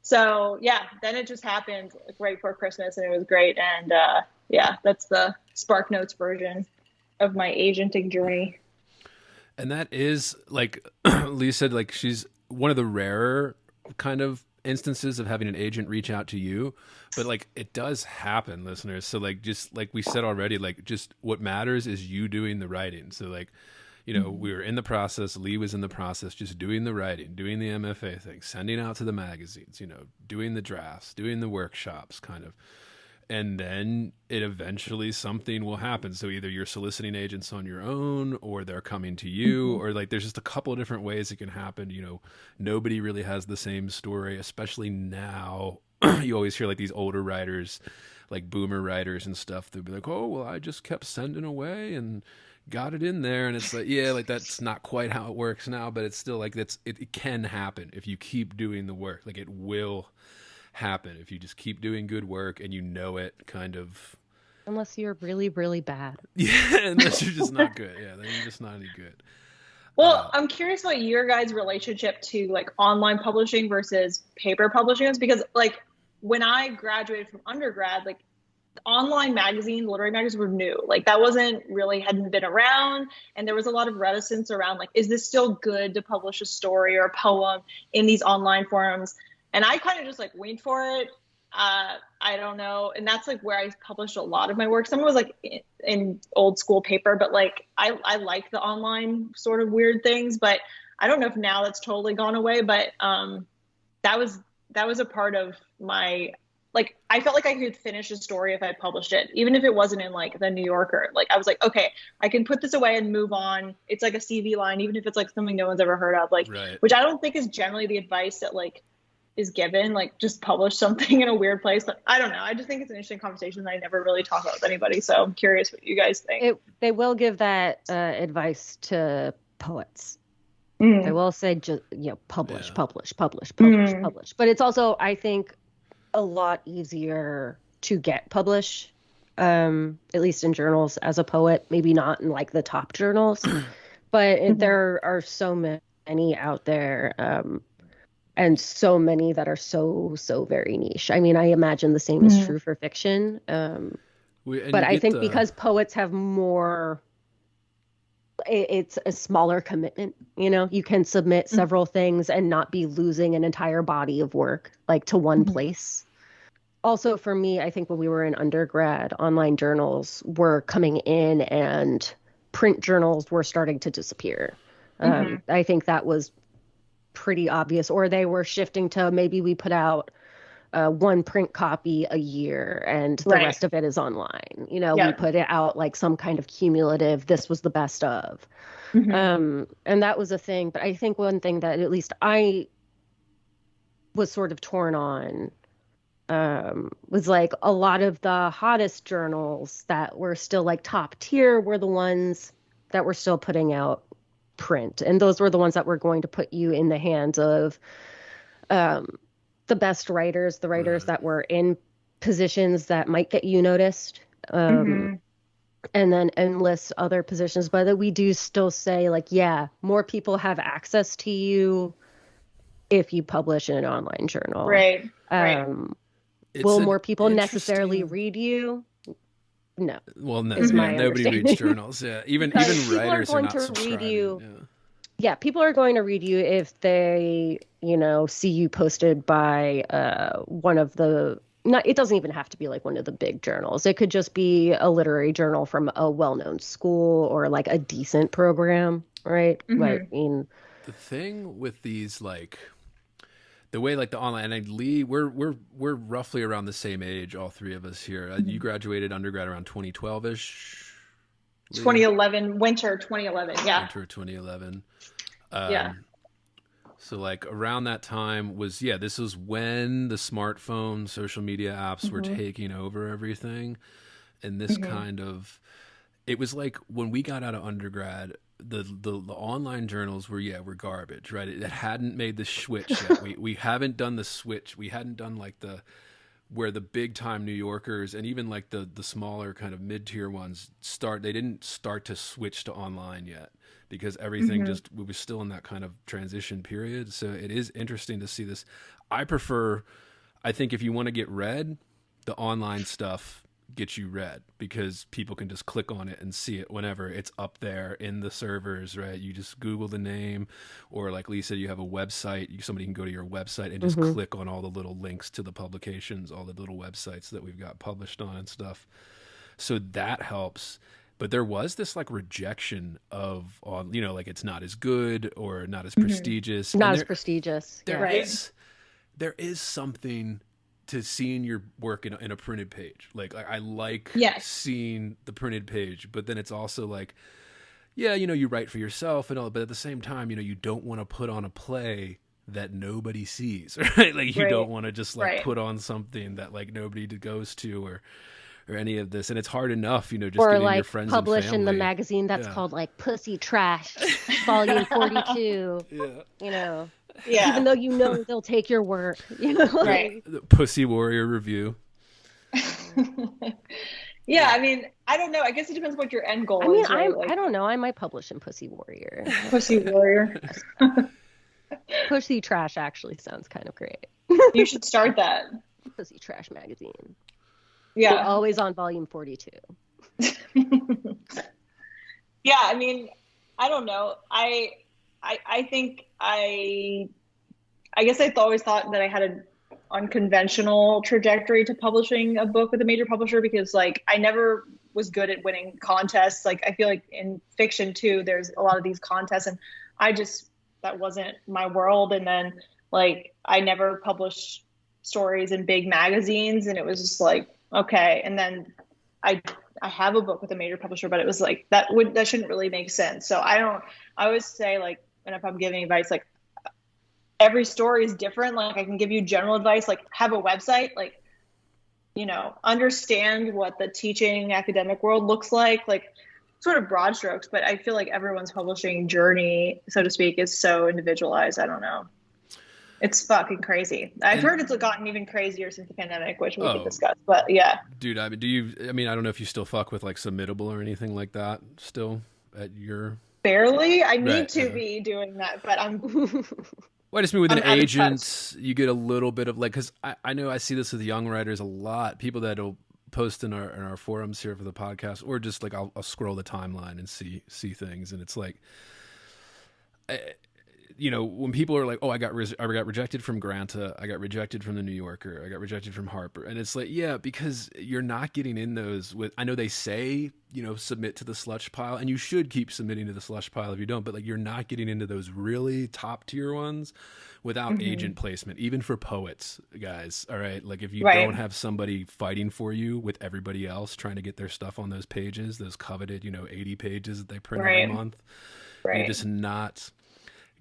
So yeah, then it just happened like right before Christmas and it was great. And that's the Spark Notes version of my agenting journey. And that is like Lee said, like she's one of the rarer kind of instances of having an agent reach out to you, but like it does happen, listeners. So like just like we said already, like just what matters is you doing the writing. So like, we were in the process, Lee was in the process, just doing the writing, doing the MFA thing, sending out to the magazines, doing the drafts, doing the workshops kind of. And then it eventually something will happen. So either you're soliciting agents on your own or they're coming to you or like there's just a couple of different ways it can happen. Nobody really has the same story, especially now. You always hear like these older writers, like boomer writers and stuff. They'll be like, oh, well, I just kept sending away and got it in there. And it's like, yeah, like that's not quite how it works now, but it's still like it can happen if you keep doing the work. Like it will happen if you just keep doing good work and it kind of, unless you're really, really bad. Unless you're just not good. Then you're just not any good. Well, I'm curious about your guys' relationship to like online publishing versus paper publishing is, because like when I graduated from undergrad, like online magazines, literary magazines were new. Like that hadn't been around, and there was a lot of reticence around like, is this still good to publish a story or a poem in these online forums? And I kind of just like went for it. I don't know. And that's like where I published a lot of my work. Some was like in old school paper, but like I like the online sort of weird things, but I don't know if now that's totally gone away, but that was a part of my like I felt like I could finish a story if I published it, even if it wasn't in like the New Yorker. Like I was like, okay, I can put this away and move on. It's like a CV line, even if it's like something no one's ever heard of. Like, Right. which I don't think is generally the advice that like is given. Like, just publish something in a weird place. But I don't know. I just think it's an interesting conversation that I never really talk about with anybody. So I'm curious what you guys think. They will give that advice to poets. Mm. They will say, just, publish, Yeah. publish. Mm. But it's also, I think, a lot easier to get published, at least in journals as a poet. Maybe not in like the top journals, but there are so many out there, and so many that are so very niche. I mean, I imagine the same is true for fiction. But I think because poets have more, it's a smaller commitment, you can submit several things and not be losing an entire body of work like to one place. Also for me, I think when we were in undergrad, online journals were coming in and print journals were starting to disappear. I think that was pretty obvious, or they were shifting to maybe we put out one print copy a year and the rest of it is online. We put it out like some kind of cumulative, this was the best of. And that was a thing. But I think one thing that at least I was sort of torn on was like a lot of the hottest journals that were still like top tier were the ones that were still putting out print. And those were the ones that were going to put you in the hands of the best writers, the writers that were in positions that might get you noticed, and then endless other positions. But that we do still say, like, yeah, more people have access to you if you publish in an online journal. Right. Will more people necessarily read you? No. Well, no, is my nobody reads journals. Yeah, even people writers are going are not to subscribing. read you. Yeah. Yeah, people are going to read you if they, see you posted by one of the, it doesn't even have to be like one of the big journals. It could just be a literary journal from a well-known school or like a decent program, right? But I mean, The thing with these, like, the way like the online, and Lee, we're roughly around the same age, all three of us here. You graduated undergrad around 2012-ish. 2011, winter 2011. Yeah. Winter 2011. Yeah. So like around that time this was when the smartphone social media apps were taking over everything. And this kind of, it was like when we got out of undergrad, the online journals were garbage, right? It hadn't made the switch yet. We haven't done the switch. We hadn't done like where the big time New Yorkers and even like the smaller kind of mid-tier ones they didn't start to switch to online yet, because everything we were still in that kind of transition period. So it is interesting to see this. I think if you want to get read, the online stuff gets you read, because people can just click on it and see it whenever it's up there in the servers, right? You just Google the name, or like Lee said, you have a website, somebody can go to your website and just click on all the little links to the publications, all the little websites that we've got published on and stuff. So that helps. But there was this like rejection of like it's not as good or not as prestigious. Not as prestigious. There is something to seeing your work in a printed page. Like I like seeing the printed page, but then it's also like, you write for yourself and all, but at the same time, you don't want to put on a play that nobody sees, right? Like you don't want to just like put on something that like nobody goes to or any of this. And it's hard enough, just or getting like your friends publish and family. in the magazine that's called like Pussy Trash, volume 42, Yeah. Even though they'll take your work, Right. The Pussy Warrior Review. Yeah, I mean, I don't know. I guess it depends what your end goal I mean, is. Right? I don't know. I might publish in Pussy Warrior. Pussy Warrior. Pussy Trash actually sounds kind of great. You should start that. Pussy Trash magazine. Yeah. We're always on volume 42. Yeah, I mean, I don't know. I think I guess I always thought that I had an unconventional trajectory to publishing a book with a major publisher, because like I never was good at winning contests. Like I feel like in fiction too, there's a lot of these contests, and that wasn't my world. And then like I never published stories in big magazines, and it was just like, okay. And then I have a book with a major publisher, but it was like that shouldn't really make sense. So I always say, like, and if I'm giving advice, like, every story is different. Like, I can give you general advice, like have a website, like, understand what the teaching academic world looks like sort of broad strokes, but I feel like everyone's publishing journey, so to speak, is so individualized. I don't know. It's fucking crazy. I've heard it's gotten even crazier since the pandemic, which we could discuss, but yeah. Dude, I mean, I don't know if you still fuck with like Submittable or anything like that still at your... Barely. I need to be doing that, but I'm... Well, I just mean with an agent, you get a little bit of like, because I know I see this with young writers a lot, people that'll post in our forums here for the podcast, or just like I'll scroll the timeline and see things, and it's like, when people are like, oh, I got rejected from Granta, I got rejected from the New Yorker, I got rejected from Harper, and it's like, yeah, because you're not getting in those with, I know they say, submit to the slush pile, and you should keep submitting to the slush pile if you don't, but like, you're not getting into those really top tier ones without agent placement, even for poets, guys. All right. Like, if you don't have somebody fighting for you with everybody else trying to get their stuff on those pages, those coveted, 80 pages that they print every month, you're just not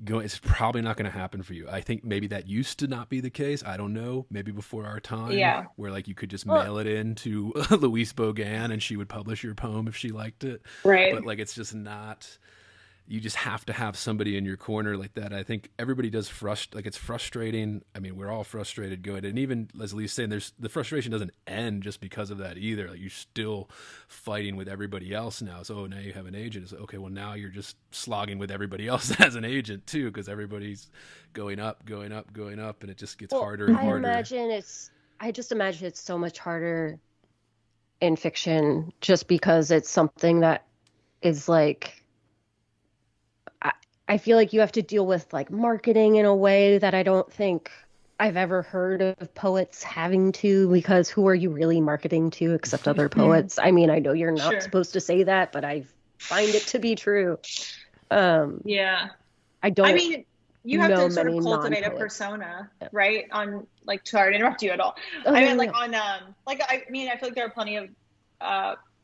going, it's probably not going to happen for you. I think maybe that used to not be the case. I don't know. Maybe before our time, where like you could just mail it in to Louise Bogan and she would publish your poem if she liked it. Right. But like, it's just not, you just have to have somebody in your corner like that. I think everybody does it's frustrating. I mean, we're all frustrated going, and even as Lee's saying, the frustration doesn't end just because of that either. Like, you're still fighting with everybody else now. So now you have an agent. It's like, okay, well now you're just slogging with everybody else that has an agent too, because everybody's going up, and it just gets harder and harder. I just imagine it's so much harder in fiction just because it's something that is like, I feel like you have to deal with like marketing in a way that I don't think I've ever heard of poets having to, because who are you really marketing to except other poets? I mean, I know you're not supposed to say that, but I find it to be true. I mean, you have to sort of cultivate a persona, right? On like, sorry to interrupt you at all. I feel like there are plenty of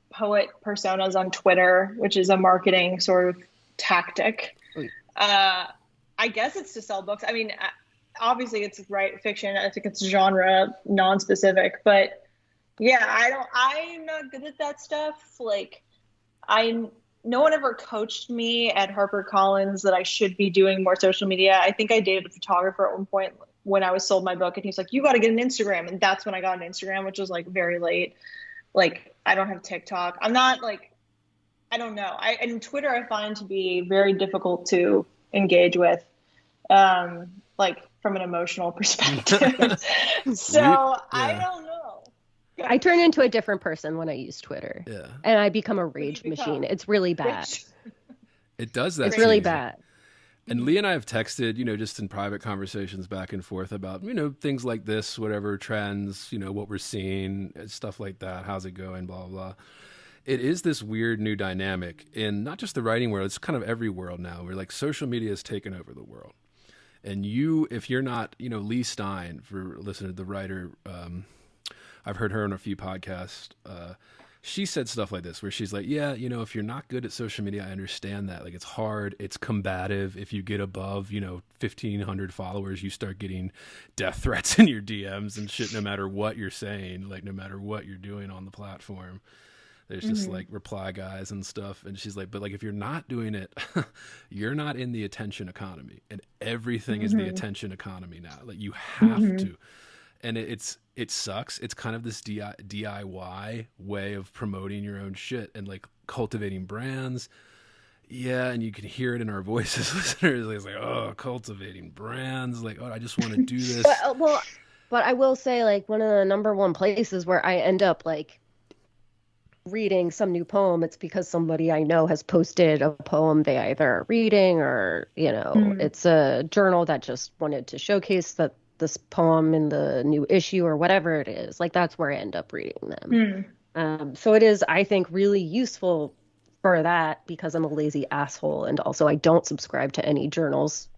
poet personas on Twitter, which is a marketing sort of tactic. I guess it's to sell books. I mean, obviously it's fiction. I think it's genre non-specific, but yeah, I'm not good at that stuff. Like, no one ever coached me at HarperCollins that I should be doing more social media. I think I dated a photographer at one point when I was sold my book, and he's like, you got to get an Instagram. And that's when I got an Instagram, which was like very late. Like, I don't have TikTok. I'm not like, I don't know. And Twitter I find to be very difficult to engage with, like from an emotional perspective. So I don't know. I turn into a different person when I use Twitter. Yeah. And I become a rage machine. It's really bad. It does that. It's really bad. And Lee and I have texted, just in private conversations back and forth about, things like this, whatever trends, what we're seeing, stuff like that. How's it going? Blah, blah, blah. It is this weird new dynamic in not just the writing world, it's kind of every world now, where like social media has taken over the world. And if you're not, Lee Stein, for listening to the writer, I've heard her on a few podcasts, she said stuff like this, where she's like, yeah, if you're not good at social media, I understand that. Like, it's hard, it's combative. If you get above, 1,500 followers, you start getting death threats in your DMs and shit, no matter what you're saying, like no matter what you're doing on the platform. There's just like reply guys and stuff. And she's like, but like, if you're not doing it, you're not in the attention economy, and everything is the attention economy now. Like, you have to, and it sucks. It's kind of this DIY way of promoting your own shit and like cultivating brands. Yeah. And you can hear it in our voices, listeners. It's like, oh, cultivating brands. Like, oh, I just want to do this. But I will say, like, one of the number one places where I end up like reading some new poem, it's because somebody I know has posted a poem they either are reading, or it's a journal that just wanted to showcase that this poem in the new issue or whatever it is. Like, that's where I end up reading them. So it is, I think, really useful for that, because I'm a lazy asshole, and also I don't subscribe to any journals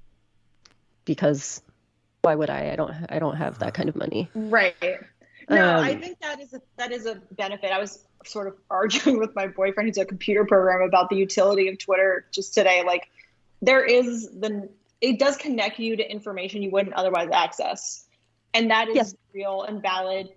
because why would I? I don't have that kind of money. Right. No, I Um, think that is a benefit. I was sort of arguing with my boyfriend who's a computer programmer about the utility of Twitter just today. Like it does connect you to information you wouldn't otherwise access. And that is Yes. real and valid.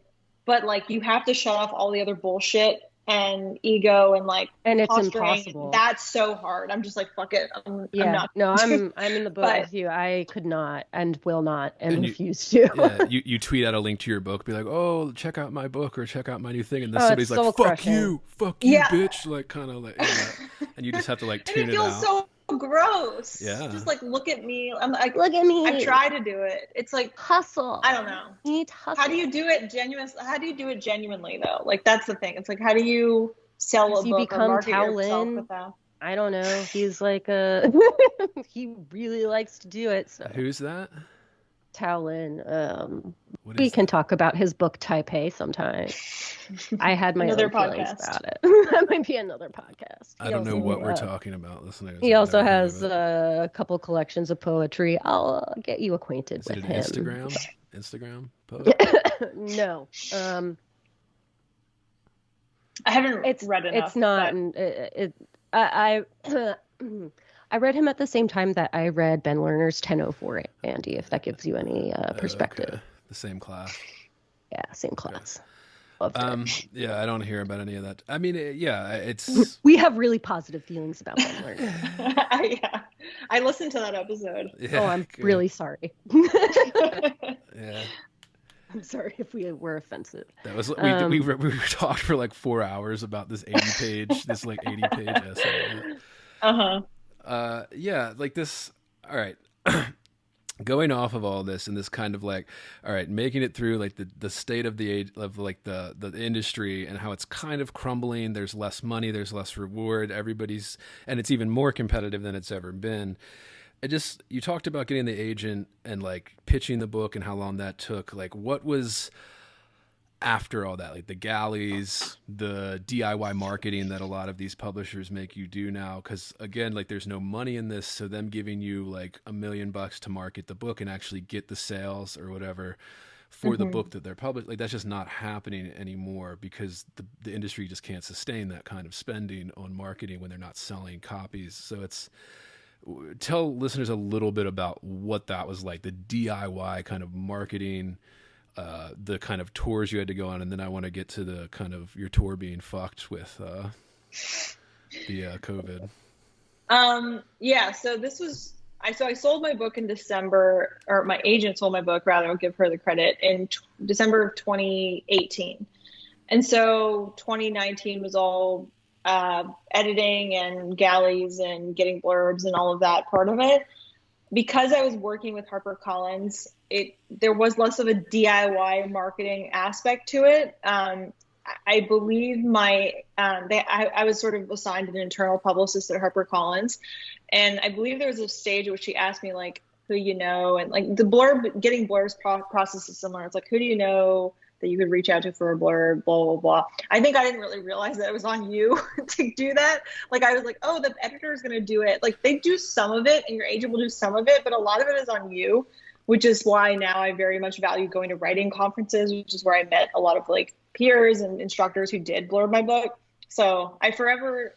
But like you have to shut off all the other bullshit and ego and like and it's posturing. impossible. That's so hard. I'm just like, fuck it. I'm Yeah, not. no, I'm in the boat But- with you. I could not and will not and And you- refuse to. Yeah, you tweet out a link to your book, be like, "Oh, check out my book or check out my new thing," and then Oh, somebody's it's like, soul-crushing. fuck you, Yeah. bitch," like kind of like, and you just have to like And tune it it feels out. so gross. Yeah. Just like look at me. I'm like, Look at me. I've tried to do it. It's like Hustle. I don't know. You need to hustle. How do you do it genuinely though? Like that's the thing. It's like how do you sell Does a he book or become market yourself Matalone? with that? I don't know. He's like he really likes to do it. So Who's that? Talon, What we is can that? talk about his book Taipei sometime. I had my Another own feelings podcast. about it. That might be another podcast. I don't know what we're talking. talking about, listeners. He I've also never heard has of it. a couple collections of poetry. I'll get you acquainted Is it with an him. Instagram post? No, I haven't it's read enough. it's not. but- And I I read him at the same time that I read Ben Lerner's 1004. Andy, if that gives you any perspective. Okay. The same class. Yeah, same class. Loved it. Yeah, I don't hear about any of that. I mean, it's We have really positive feelings about Ben Lerner. Yeah. I listened to that episode. yeah, Oh, I'm good. really sorry. Yeah. I'm sorry if we were offensive. That was we talked for like 4 hours about this 80-page essay. Yeah, like this. All right. Going off of all this and this kind of like, all right, making it through like the state of the age of like the industry and how it's kind of crumbling. There's less money, there's less reward. And it's even more competitive than it's ever been. You talked about getting the agent and like pitching the book and how long that took. Like, what was after all that? Like the galleys, the DIY marketing that a lot of these publishers make you do now. Because again, like there's no money in this, so them giving you like $1 million to market the book and actually get the sales or whatever for the book that they're publishing, like that's just not happening anymore because the industry just can't sustain that kind of spending on marketing when they're not selling copies. So tell listeners a little bit about what that was like, the DIY kind of marketing, the kind of tours you had to go on, and then I want to get to the kind of your tour being fucked with the COVID. Yeah, so I sold my book in December, or my agent sold my book, rather, I'll give her the credit, in December of 2018. And so 2019 was all editing and galleys and getting blurbs and all of that part of it. Because I was working with HarperCollins, there was less of a DIY marketing aspect to it. I believe I was sort of assigned an internal publicist at HarperCollins, and I believe there was a stage at which she asked me like who you know, and like getting blurbs process is similar. It's like who do you know that you could reach out to for a blurb, blah, blah, blah. I think I didn't really realize that it was on you to do that. Like, I was like, oh, the editor is going to do it. Like, they do some of it and your agent will do some of it, but a lot of it is on you, which is why now I very much value going to writing conferences, which is where I met a lot of like peers and instructors who did blurb my book. So I forever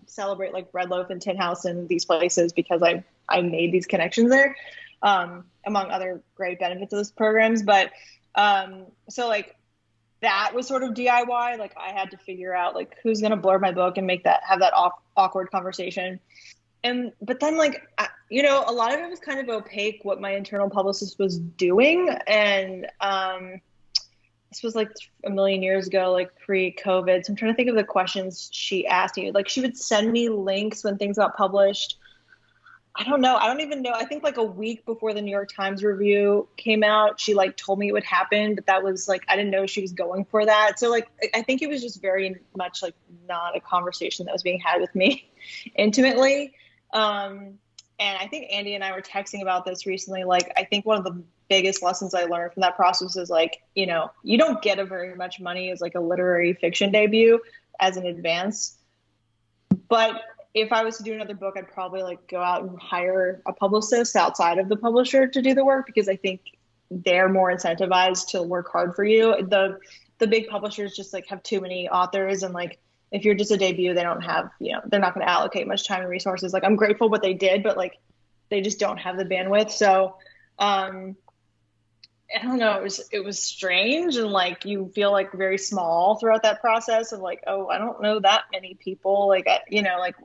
celebrate like Red Loaf and Tin House and these places because I made these connections there, among other great benefits of those programs. But so like that was sort of DIY. Like I had to figure out like who's going to blurb my book and have that awkward conversation. But then like, a lot of it was kind of opaque what my internal publicist was doing. And, this was like a million years ago, like pre-COVID. So I'm trying to think of the questions she asked me. Like she would send me links when things got published. I don't know. I don't even know. I think like a week before the New York Times review came out, she like told me it would happen, but that was like, I didn't know she was going for that. So like, I think it was just very much like not a conversation that was being had with me intimately. And I think Andy and I were texting about this recently. Like, I think one of the biggest lessons I learned from that process is like, you don't get a very much money as like a literary fiction debut as an advance. But if I was to do another book, I'd probably like go out and hire a publicist outside of the publisher to do the work, because I think they're more incentivized to work hard for you. The big publishers just like have too many authors, and like if you're just a debut, they don't have, they're not going to allocate much time and resources. Like I'm grateful what they did, but like they just don't have the bandwidth. So I don't know, it was strange, and like you feel like very small throughout that process of like, oh, I don't know that many people. Like like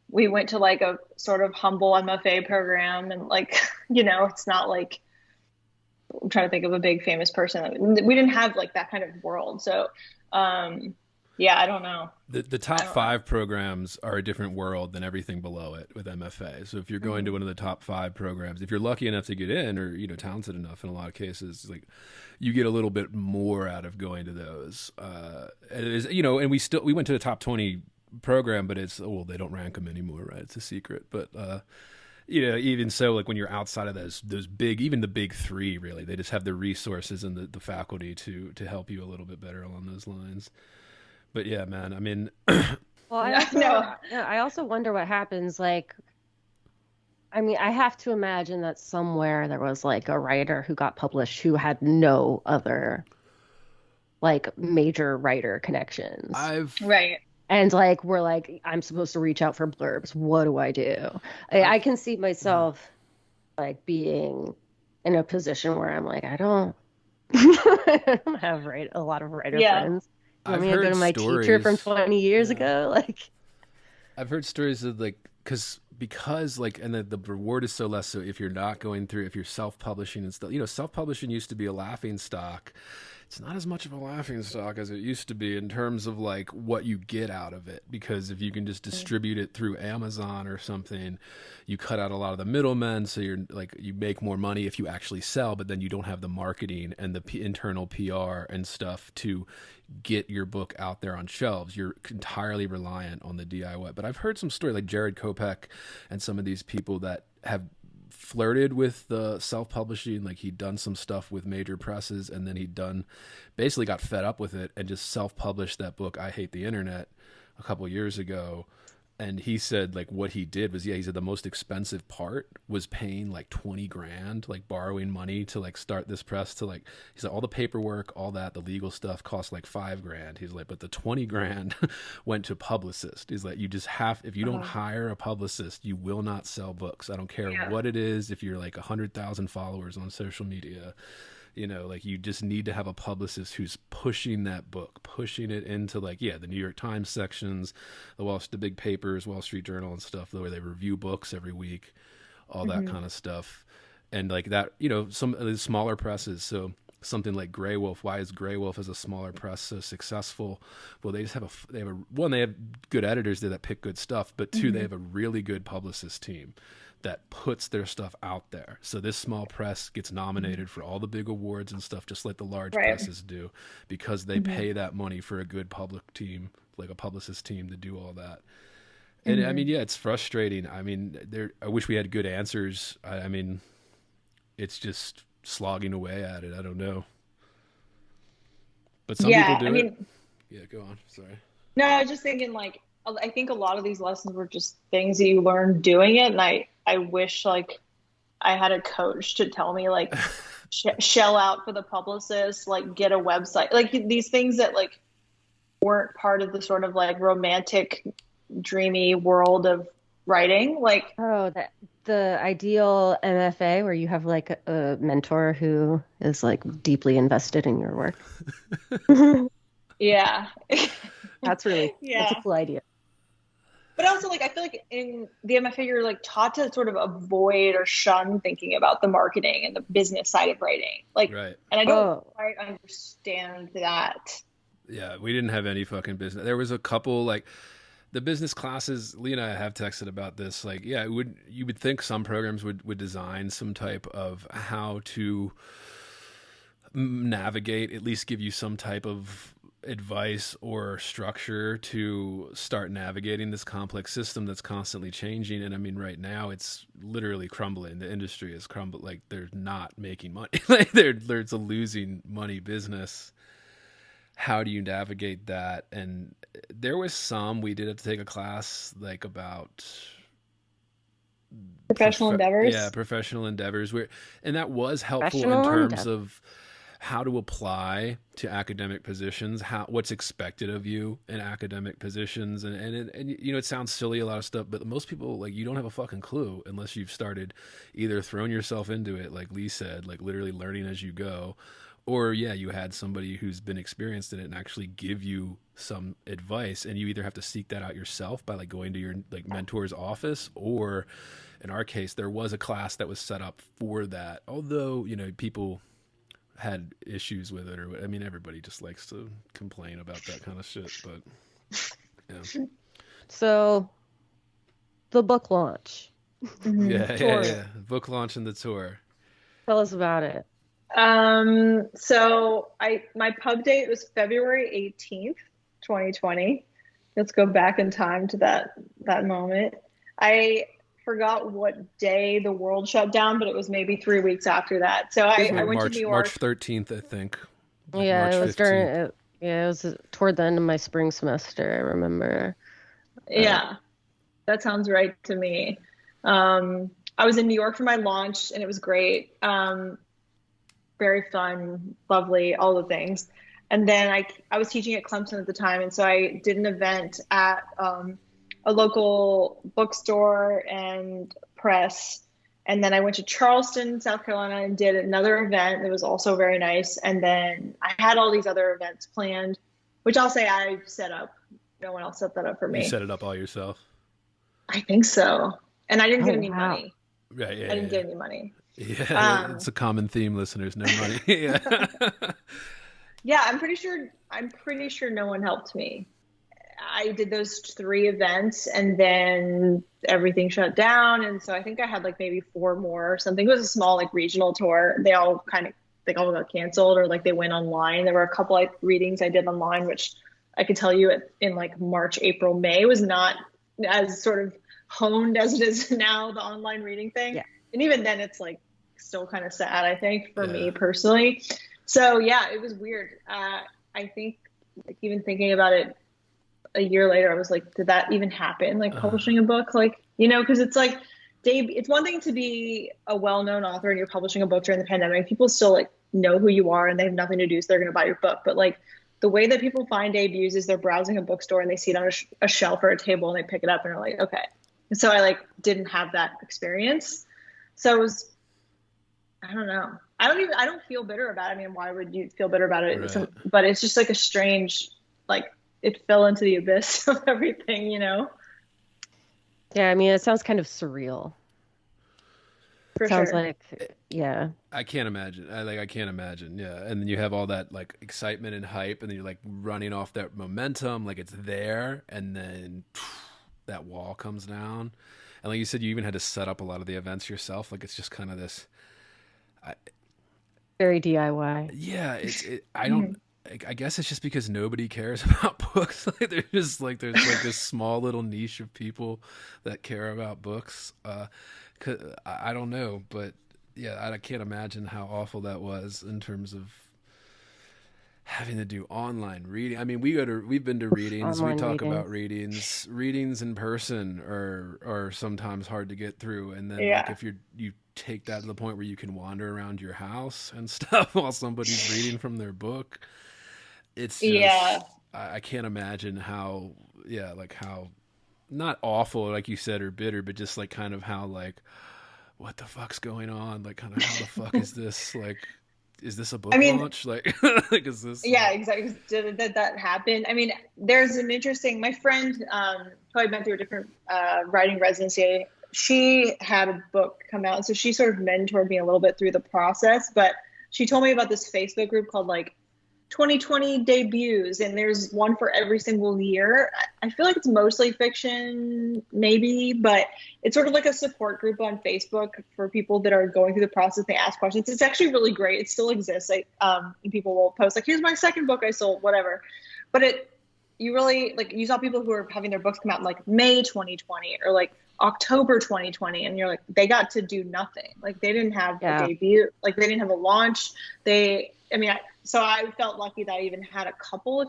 we went to like a sort of humble MFA program, and like it's not like I'm trying to think of a big famous person. We didn't have like that kind of world. So yeah, I don't know. The top five programs are a different world than everything below it with MFA. So if you're going to one of the top five programs, if you're lucky enough to get in, or talented enough in a lot of cases, like you get a little bit more out of going to those. It is, and we went to the top 20 program, but it's, well, they don't rank them anymore, right? It's a secret. But even so, like when you're outside of those big, even the big three, really, they just have the resources and the faculty to help you a little bit better along those lines. But yeah, man, I mean, well, I also wonder what happens. Like, I mean, I have to imagine that somewhere there was like a writer who got published who had no other like major writer connections. Right. And like, we're like, I'm supposed to reach out for blurbs. What do I do? I can see myself like being in a position where I'm like, I don't have a lot of writer friends. Want me to go to my teacher from 20 years ago? Like, I've heard stories of like, because like, and the reward is so less. So if you're not going through, if you're self-publishing and stuff, self-publishing used to be a laughing stock. It's not as much of a laughing stock as it used to be in terms of like what you get out of it, because if you can just distribute it through Amazon or something, you cut out a lot of the middlemen, so you're like, you make more money if you actually sell, but then you don't have the marketing and the internal PR and stuff to get your book out there on shelves. You're entirely reliant on the DIY. But I've heard some story like Jared Kopech and some of these people that have flirted with the self-publishing. Like he'd done some stuff with major presses, and then basically got fed up with it and just self-published that book, I Hate the Internet, a couple years ago. And he said like what he did was, he said the most expensive part was paying like 20 grand, like borrowing money to like start this press, to like, he said all the paperwork, all that, the legal stuff cost like 5 grand. He's like, but the 20 grand went to publicist. He's like, you just have, if you don't hire a publicist, you will not sell books. I don't care what it is. If you're like 100,000 followers on social media, like you just need to have a publicist who's pushing that book, pushing it into like, the New York Times sections, the big papers, Wall Street Journal and stuff, where they review books every week, all that kind of stuff. And like that, some of the smaller presses. So something like Grey Wolf, why is Grey Wolf as a smaller press so successful? Well, they just have they have good editors there that pick good stuff, but two, they have a really good publicist team that puts their stuff out there. So this small press gets nominated for all the big awards and stuff, just like the large presses do, because they pay that money for a good public team, like a publicist team, to do all that. And I mean, it's frustrating. I mean, I wish we had good answers. I mean, it's just slogging away at it. I don't know. But some people do it. Yeah, go on. Sorry. No, I was just thinking like, I think a lot of these lessons were just things that you learn doing it. And I wish like I had a coach to tell me like shell out for the publicist, like get a website, like these things that like weren't part of the sort of like romantic, dreamy world of writing. Like, the ideal MFA where you have like a mentor who is like deeply invested in your work. Yeah. That's that's a cool idea. But also, like, I feel like in the MFA, you're like taught to sort of avoid or shun thinking about the marketing and the business side of writing. Like, and I don't quite understand that. Yeah, we didn't have any fucking business. There was a couple, like, the business classes, Lee and I have texted about this. Like, you would think some programs would design some type of how to navigate, at least give you some type of advice or structure to start navigating this complex system that's constantly changing. And I mean, right now it's literally crumbling. The industry is crumbling. Like, they're not making money. Like, it's a losing money business. How do you navigate that? And there was we did have to take a class like about Professional endeavors. Yeah, professional endeavors. And that was helpful in Professional terms endeavors. of how to apply to academic positions, what's expected of you in academic positions, and you know, it sounds silly, a lot of stuff, but most people, like, you don't have a fucking clue unless you've started either thrown yourself into it, like Lee said, like literally learning as you go, or yeah, you had somebody who's been experienced in it and actually give you some advice, and you either have to seek that out yourself by like going to your like mentor's office, or in our case, there was a class that was set up for that. Although, you know, people had issues with it, or I mean, everybody just likes to complain about that kind of shit. But yeah, So the book launch. yeah. Book launch and the tour. Tell us about it. So my pub date was February 18th, 2020. Let's go back in time to that moment. I forgot what day the world shut down, but it was maybe 3 weeks after that. So I went to New York. March 13th, I think. Like Yeah, March it was 15th. during it was toward the end of my spring semester, I remember. Yeah, that sounds right to me. I was in New York for my launch, and it was great. Very fun, lovely, all the things. And then I was teaching at Clemson at the time, and so I did an event at a local bookstore and press. And then I went to Charleston, South Carolina, and did another event that was also very nice. And then I had all these other events planned, which I'll say I set up. No one else set that up for me. You set it up all yourself? I think so. And I didn't get any wow. money. Right, yeah. I didn't get any money. Yeah, it's a common theme, listeners. No money. Yeah. Yeah, I'm pretty sure no one helped me. I did those 3 events, and then everything shut down, and so I think I had like maybe 4 more or something. It was a small like regional tour. They all got canceled, or like they went online. There were a couple like readings I did online, which I could tell you in like March, April, May was not as sort of honed as it is now, the online reading thing. Yeah. And even then it's like still kind of sad, I think, for me personally. So yeah, it was weird. I think like even thinking about it a year later, I was like, did that even happen? Like publishing a book, like, you know, because it's like, it's one thing to be a well-known author and you're publishing a book during the pandemic. People still like know who you are and they have nothing to do, so they're going to buy your book. But like the way that people find debuts is they're browsing a bookstore and they see it on a shelf or a table and they pick it up and are like, okay. And so I like didn't have that experience. So it was, I don't know. I don't feel bitter about it. I mean, why would you feel bitter about it? Right. But it's just like a strange, like it fell into the abyss of everything, you know? Yeah, I mean, it sounds kind of surreal. For Sounds sure. like, yeah. I can't imagine. I can't imagine. Yeah. And then you have all that like excitement and hype, and then you're like running off that momentum, like it's there, and then that wall comes down. And like you said, you even had to set up a lot of the events yourself. Like it's just kind of this. Very DIY. Yeah, I don't. I guess it's just because nobody cares about books. Like there's like this small little niche of people that care about books. I don't know, but yeah, I can't imagine how awful that was in terms of having to do online reading. I mean, we've been to readings. Online we talk readings. about readings. Readings in person are sometimes hard to get through, and then Yeah. like if you take that to the point where you can wander around your house and stuff while somebody's reading from their book, it's just, Yeah. I can't imagine how not awful like you said or bitter, but just like kind of how like what the fuck's going on, like kind of how the fuck is this, like is this a book launch, like like is this Yeah, exactly. Did that happen? I mean, there's an interesting, my friend who I've been through a different writing residency, she had a book come out, so she sort of mentored me a little bit through the process, but she told me about this Facebook group called like 2020 debuts, and there's one for every single year. I feel like it's mostly fiction, maybe, but it's sort of like a support group on Facebook for people that are going through the process. They ask questions. It's actually really great. It still exists. And people will post like, here's my second book I sold, whatever. But you really like, you saw people who are having their books come out in like May 2020 or like October 2020, and you're like, they got to do nothing. Like they didn't have a debut, like they didn't have a launch. So I felt lucky that I even had a couple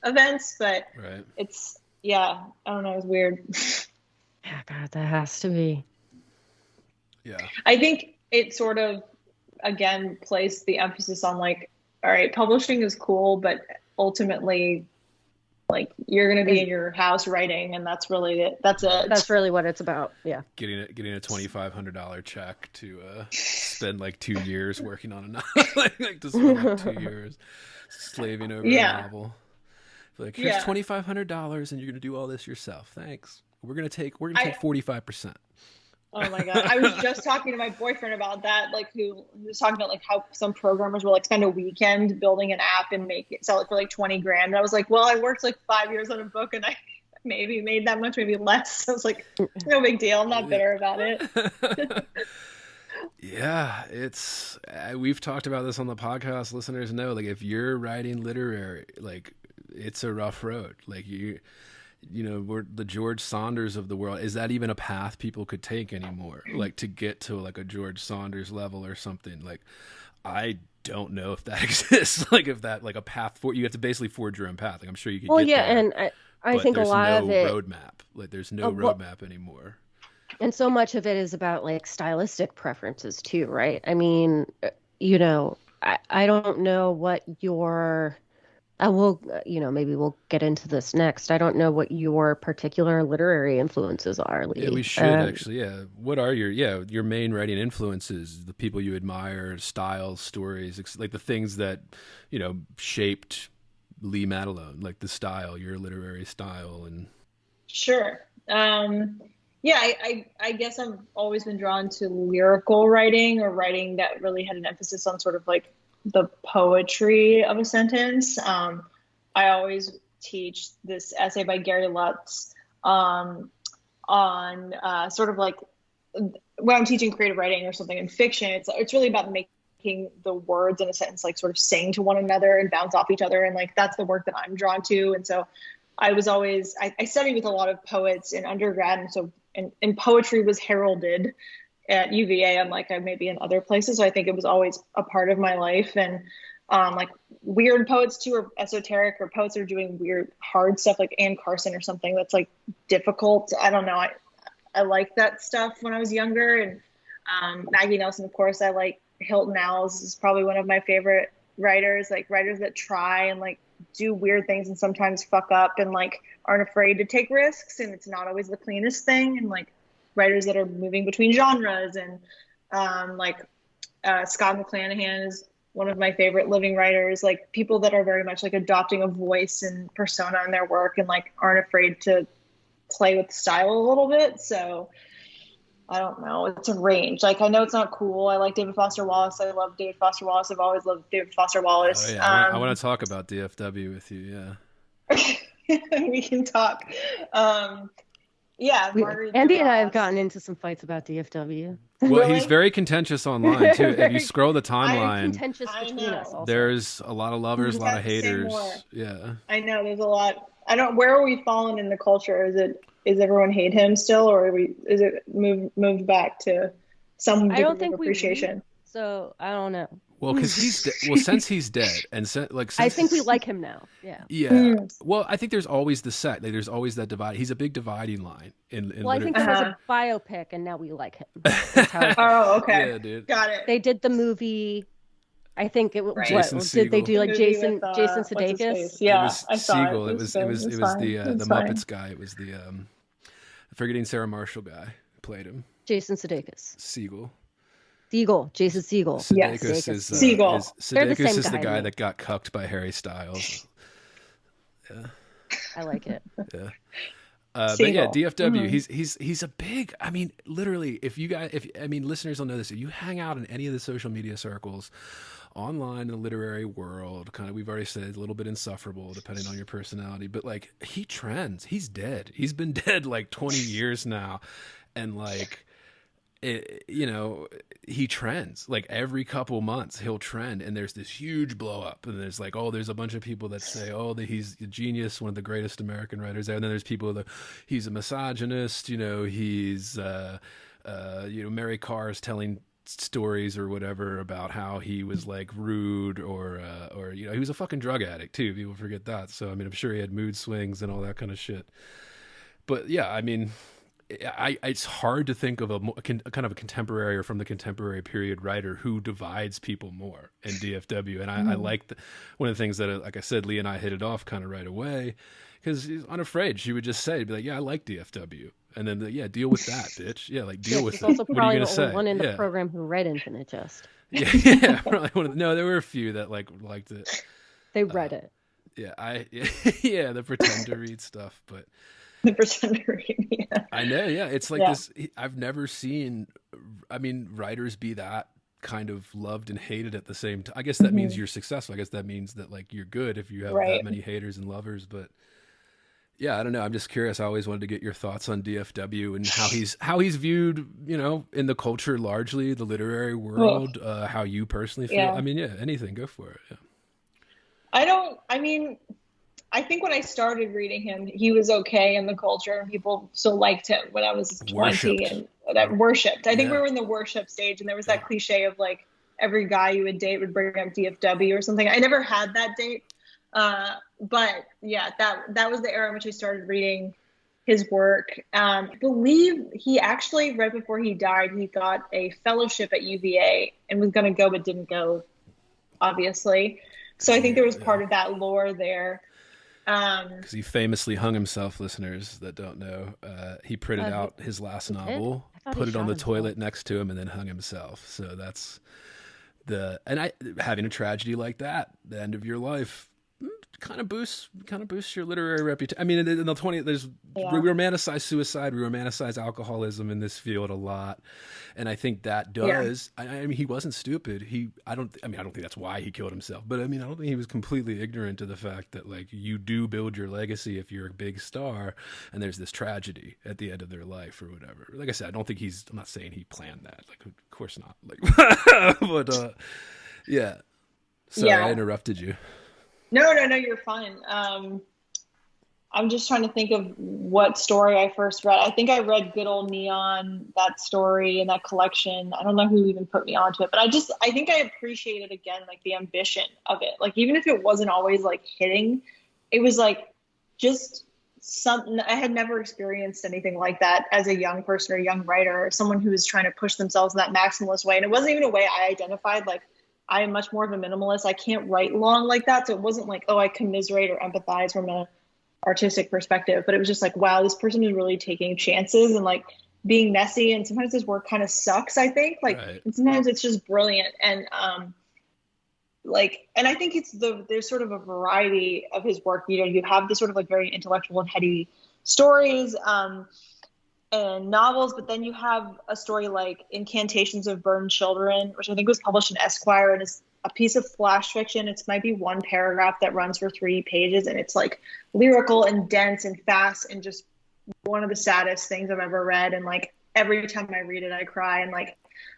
events, but right. I don't know, it was weird. Yeah, God, that has to be. Yeah. I think it sort of, again, placed the emphasis on like, all right, publishing is cool, but ultimately, like, you're going to be in your house writing, and that's really it. That's it. That's really what it's about. Yeah. Getting a $2,500 check to spend like 2 years working on a novel, like to spend like 2 years slaving over a novel. Like, here's $2,500 and you're gonna do all this yourself. Thanks. We're gonna take 45%. Oh my God. I was just talking to my boyfriend about that, like who was talking about like how some programmers will like spend a weekend building an app and sell it for like 20 grand. And I was like, well, I worked like 5 years on a book and I maybe made that much, maybe less. So I was like, no big deal. I'm not bitter about it. Yeah, we've talked about this on the podcast. Listeners know, like, if you're writing literary, like, it's a rough road. Like, we're the George Saunders of the world. Is that even a path people could take anymore? Like, to get to like a George Saunders level or something? Like, I don't know if that exists. Like, if that, like, a path you have to basically forge your own path. Like, I'm sure you could get there, and I think a lot of it, roadmap. Like, there's no roadmap anymore. And so much of it is about like stylistic preferences too, right? I mean, I don't know what your I will, maybe we'll get into this next. I don't know what your particular literary influences are, Lee. Yeah, we should actually. Yeah, what are your main writing influences? The people you admire, styles, stories, like the things that shaped Lee Matalone, like the style, your literary style, and. Sure. Yeah, I guess I've always been drawn to lyrical writing, or writing that really had an emphasis on sort of like the poetry of a sentence. I always teach this essay by Gary Lutz on sort of like when I'm teaching creative writing or something in fiction, it's really about making the words in a sentence like sort of sing to one another and bounce off each other, and like that's the work that I'm drawn to. And so I was always I studied with a lot of poets in undergrad, and so and poetry was heralded at UVA, unlike maybe in other places. So I think it was always a part of my life. And like weird poets too, or esoteric, or poets that are doing weird, hard stuff like Anne Carson or something that's like difficult. I don't know. I liked that stuff when I was younger. And Maggie Nelson, of course, I like. Hilton Als is probably one of my favorite writers, like writers that try and like do weird things and sometimes fuck up and like aren't afraid to take risks, and it's not always the cleanest thing, and like writers that are moving between genres. And Scott McClanahan is one of my favorite living writers, like people that are very much like adopting a voice and persona in their work and like aren't afraid to play with style a little bit. So I don't know, it's a range. Like, I know it's not cool. I like David Foster Wallace. I love David Foster Wallace. I've always loved David Foster Wallace. Oh, yeah. I want to talk about DFW with you. Yeah. We can talk. Marguerite Andy Duras. and I have gotten into some fights about DFW. Well, Really? he's very contentious online too. If you scroll the timeline, Contentious between us also. There's a lot of lovers, a lot of Say haters. more. Yeah. I know there's a lot. Where are we falling in the culture? Is everyone hate him still, or is it moved back to some degree of appreciation? So I don't know. Well, because since he's dead, and I think we like him now. Yeah. Yeah. Well, I think there's always there's always that divide. He's a big dividing line in I think there was a biopic, and now we like him. Oh, okay. Yeah, dude. Got it. They did the movie. I think it was Right. Jason did they do like The Jason movie with, Sudeikis? what's his face? Yeah, It was I saw Siegel. it. It was fine. the fine. Muppets guy. It was the forgetting Sarah Marshall guy who played him. Jason Sudeikis. Jason Siegel. Yes. Sudeikis is Siegel. They're the Sudeikis same is the guy to guy me. that got cucked by Harry Styles. Yeah. I like it. Yeah. But yeah, DFW, he's a big, I mean, literally, if listeners will know this, if you hang out in any of the social media circles, online in the literary world, kind of, we've already said, a little bit insufferable depending on your personality, but like, he trends. He's dead. He's been dead like 20 years now. And like, he trends like every couple months. He'll trend, and there's this huge blow up, and there's like, there's a bunch of people that say, that he's a genius, one of the greatest American writers there. And then there's people that he's a misogynist, he's Mary Carr's telling stories or whatever about how he was like rude, or he was a fucking drug addict too. People forget that. So I mean, I'm sure he had mood swings and all that kind of shit. But yeah, I mean, it's hard to think of a kind of a contemporary or from the contemporary period writer who divides people more in DFW. And I like one of the things that, like I said, Lee and I hit it off kind of right away because she's unafraid. She would just say, be like, yeah, I like DFW. And then, yeah, deal with that, bitch. Yeah, like deal with she's it. also What are you probably going the to say? only one in the program who read Infinite Jest. Yeah, probably no, there were a few that liked it. They read it. Yeah, yeah, they pretend to read stuff, but The pretend to read. Yeah. I know, yeah, it's like this. I've never seen, I mean, writers be that kind of loved and hated at the same time. I guess that means you're successful. I guess that means that like you're good if you have that many haters and lovers. But yeah, I don't know. I'm just curious. I always wanted to get your thoughts on DFW and how he's viewed, you know, in the culture largely, the literary world. How you personally feel. I mean, yeah, anything. Go for it. Yeah. I think when I started reading him, he was okay in the culture and people still liked him when I was 20 and that worshipped. I think we were in the worship stage and there was that cliche of like every guy you would date would bring up DFW or something. I never had that date. But yeah, that was the era in which I started reading his work. I believe he actually, right before he died, he got a fellowship at UVA and was going to go, but didn't go, obviously. So I think there was part of that lore there. Because he famously hung himself, listeners that don't know. He printed out his last novel, put it on the toilet next to him, and then hung himself. So that's having a tragedy like that, the end of your life, kind of boosts your literary reputation. I mean, in the 20s, we romanticize suicide, we romanticize alcoholism in this field a lot, and I think that does. I mean, he wasn't stupid. I don't think that's why he killed himself, but I mean, I don't think he was completely ignorant to the fact that like you do build your legacy if you're a big star, and there's this tragedy at the end of their life or whatever. Like I said, I don't think I'm not saying he planned that. Like, of course not. Like, but yeah. Sorry, I interrupted you. No, you're fine. I'm just trying to think of what story I first read. I think I read Good Old Neon, that story and that collection. I don't know who even put me onto it, but I think I appreciated again, like the ambition of it. Like, even if it wasn't always like hitting, it was like just something. I had never experienced anything like that as a young person or a young writer or someone who was trying to push themselves in that maximalist way. And it wasn't even a way I identified. Like, I am much more of a minimalist. I can't write long like that. So it wasn't like, oh, I commiserate or empathize from an artistic perspective, but it was just like, wow, this person is really taking chances and like being messy. And sometimes this work kind of sucks, I think. Like, and sometimes it's just brilliant. And and I think there's sort of a variety of his work. You know, you have this sort of like very intellectual and heady stories, and novels, but then you have a story like Incantations of Burned Children, which I think was published in Esquire and is a piece of flash fiction. It's might be one paragraph that runs for 3 pages, and it's like lyrical and dense and fast and just one of the saddest things I've ever read. And like every time I read it, I cry. And like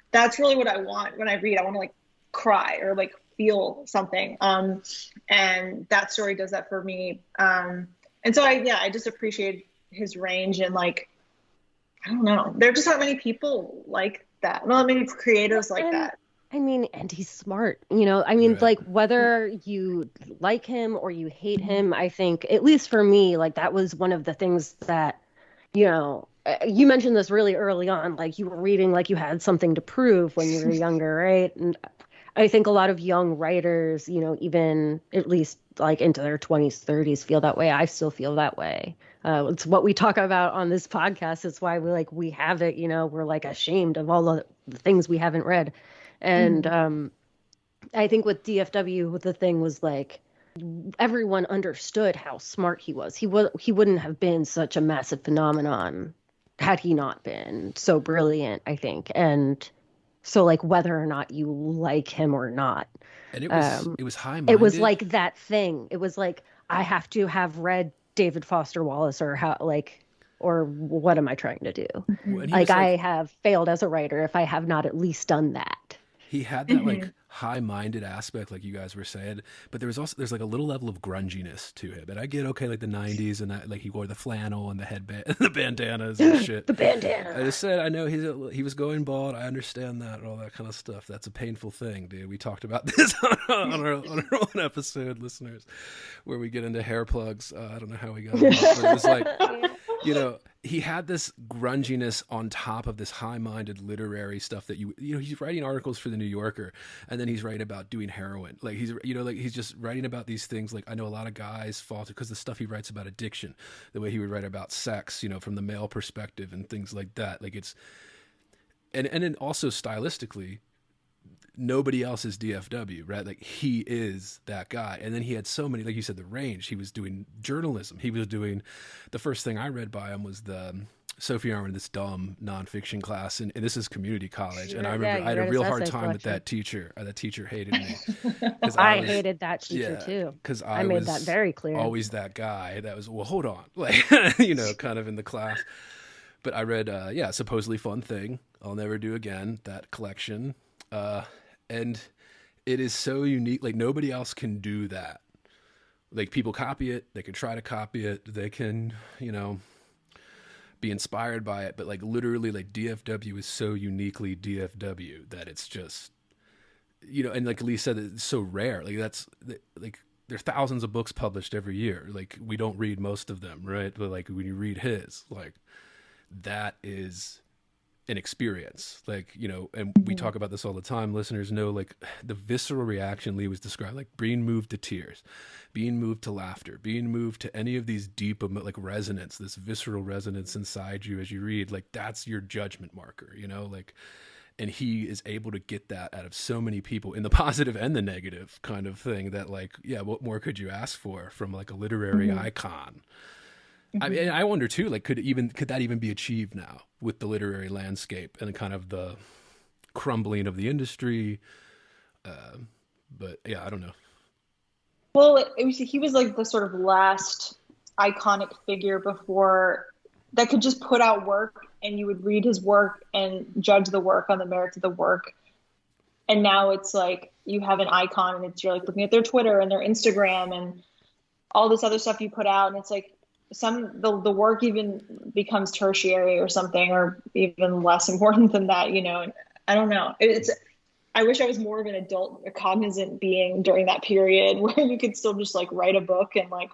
that's really what I want when I read. I want to like cry or like feel something. And that story does that for me. And so I just appreciate his range and like, I don't know. There are just not many people like that. Not many creatives like that. I mean, and he's smart, you know, I mean, like whether you like him or you hate him, I think, at least for me, like that was one of the things that, you know, you mentioned this really early on, like you were reading like you had something to prove when you were younger, right? And I think a lot of young writers, you know, even at least like into their 20s, 30s feel that way. I still feel that way. It's what we talk about on this podcast. It's why we have it, you know, we're like ashamed of all the things we haven't read. And I think with DFW, the thing was like everyone understood how smart he was. He wouldn't have been such a massive phenomenon had he not been so brilliant, I think. And so like whether or not you like him or not. And it was high-minded. It was like that thing. It was like, I have to have read David Foster Wallace or what am I trying to do? Like I have failed as a writer if I have not at least done that. He had that like high-minded aspect, like you guys were saying, but there's like a little level of grunginess to him. And I get okay, like the '90s, and like he wore the flannel and the headband, the bandanas and shit. The bandana. I just said, I know he was going bald. I understand that and all that kind of stuff. That's a painful thing, dude. We talked about this on our own episode, listeners, where we get into hair plugs. I don't know how we got on that, but it was like. you know, he had this grunginess on top of this high-minded literary stuff that he's writing articles for the New Yorker, and then he's writing about doing heroin. Like he's just writing about these things. Like I know a lot of guys fall to, because the stuff he writes about addiction, the way he would write about sex, from the male perspective and things like that. Like it's, and then also stylistically, nobody else is DFW, right? Like he is that guy. And then he had so many, like you said, the range. He was doing journalism. He was doing, the first thing I read by him was the Sophie Armin, this dumb nonfiction class, and this is community college. And I remember I had a real hard time with that teacher. That teacher hated me. I hated that teacher too. Because I made that very clear. Always that guy that was, well, hold on, like kind of in the class. But I read, Supposedly Fun Thing, I'll Never Do Again, that collection. And it is so unique. Like nobody else can do that. Like people copy it. They can try to copy it. They can, be inspired by it. But like literally like DFW is so uniquely DFW that it's just, and like Lee said, it's so rare. Like like there's thousands of books published every year. Like we don't read most of them, right? But like when you read his, like that is an experience, like, and we talk about this all the time. Listeners know, like, the visceral reaction Lee was describing, like being moved to tears, being moved to laughter, being moved to any of these deep, like, resonance, this visceral resonance inside you as you read, like, that's your judgment marker, like, and he is able to get that out of so many people in the positive and the negative kind of thing that, like, yeah, what more could you ask for from, like, a literary icon? I mean, I wonder too, like, could that even be achieved now with the literary landscape and kind of the crumbling of the industry? But yeah, I don't know. Well, he was like the sort of last iconic figure before that could just put out work and you would read his work and judge the work on the merits of the work. And now it's like you have an icon and you're like looking at their Twitter and their Instagram and all this other stuff you put out, and it's like the work even becomes tertiary or something, or even less important than that, and I don't know. I wish I was more of an adult, a cognizant being during that period where you could still just like write a book and like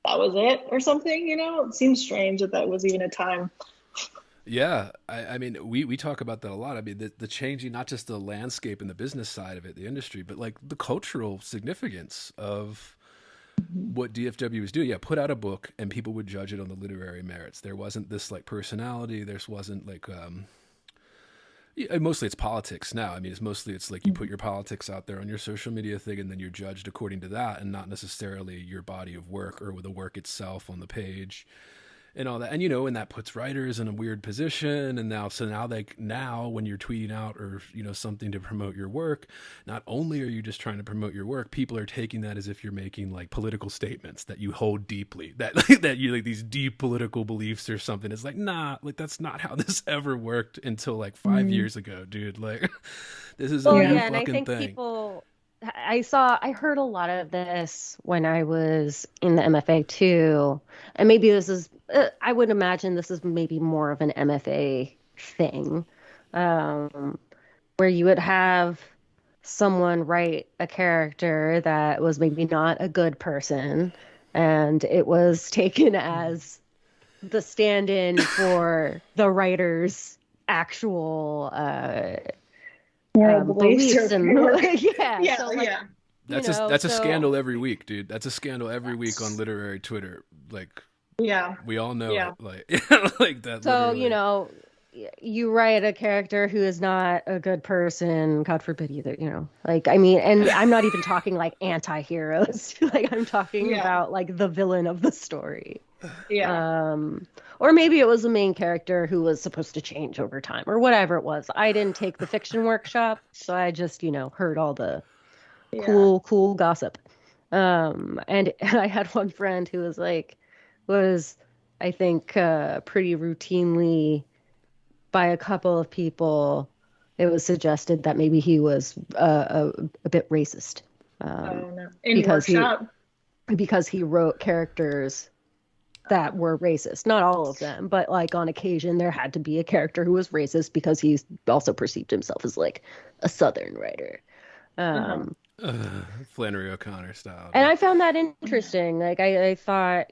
that was it or something, It seems strange that was even a time. Yeah, I mean, we talk about that a lot. I mean, the changing, not just the landscape and the business side of it, the industry, but like the cultural significance of what DFW was doing. Yeah, put out a book and people would judge it on the literary merits. There wasn't this like personality. There wasn't like, mostly it's politics now. I mean, it's like you put your politics out there on your social media thing and then you're judged according to that and not necessarily your body of work or the work itself on the page and all that. And, and that puts writers in a weird position. And now when you're tweeting out or, something to promote your work, not only are you just trying to promote your work, people are taking that as if you're making like political statements that you hold deeply, that you like these deep political beliefs or something. It's like, nah, like that's not how this ever worked until like 5 years ago, dude. Like this is a new and I fucking think thing. I heard a lot of this when I was in the MFA too. And maybe this is, I would imagine this is maybe more of an MFA thing, where you would have someone write a character that was maybe not a good person, and it was taken as the stand-in for the writer's actual beliefs and that's a scandal every week, dude. That's a scandal every week on literary Twitter. Like, we all know it. Like, like that. So literally. You write a character who is not a good person, God forbid either. Like, I mean, and I'm not even talking like anti-heroes. Like, I'm talking about like the villain of the story. Yeah. Or maybe it was a main character who was supposed to change over time or whatever it was. I didn't take the fiction workshop, so I just, heard all the cool gossip. And I had one friend who was I think, pretty routinely by a couple of people, it was suggested that maybe he was a bit racist. Because he wrote characters that were racist. Not all of them, but like on occasion there had to be a character who was racist because he also perceived himself as like a Southern writer. Flannery O'Connor style. And I found that interesting. Like I thought,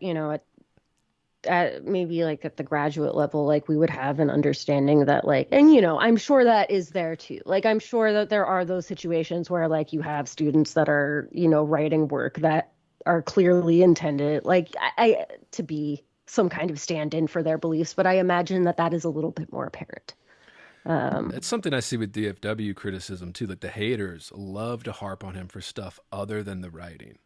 maybe like at the graduate level, like we would have an understanding that like, and I'm sure that is there too. Like I'm sure that there are those situations where like you have students that are, writing work that are clearly intended like I to be some kind of stand-in for their beliefs, but I imagine that is a little bit more apparent. It's something I see with DFW criticism too. Like the haters love to harp on him for stuff other than the writing,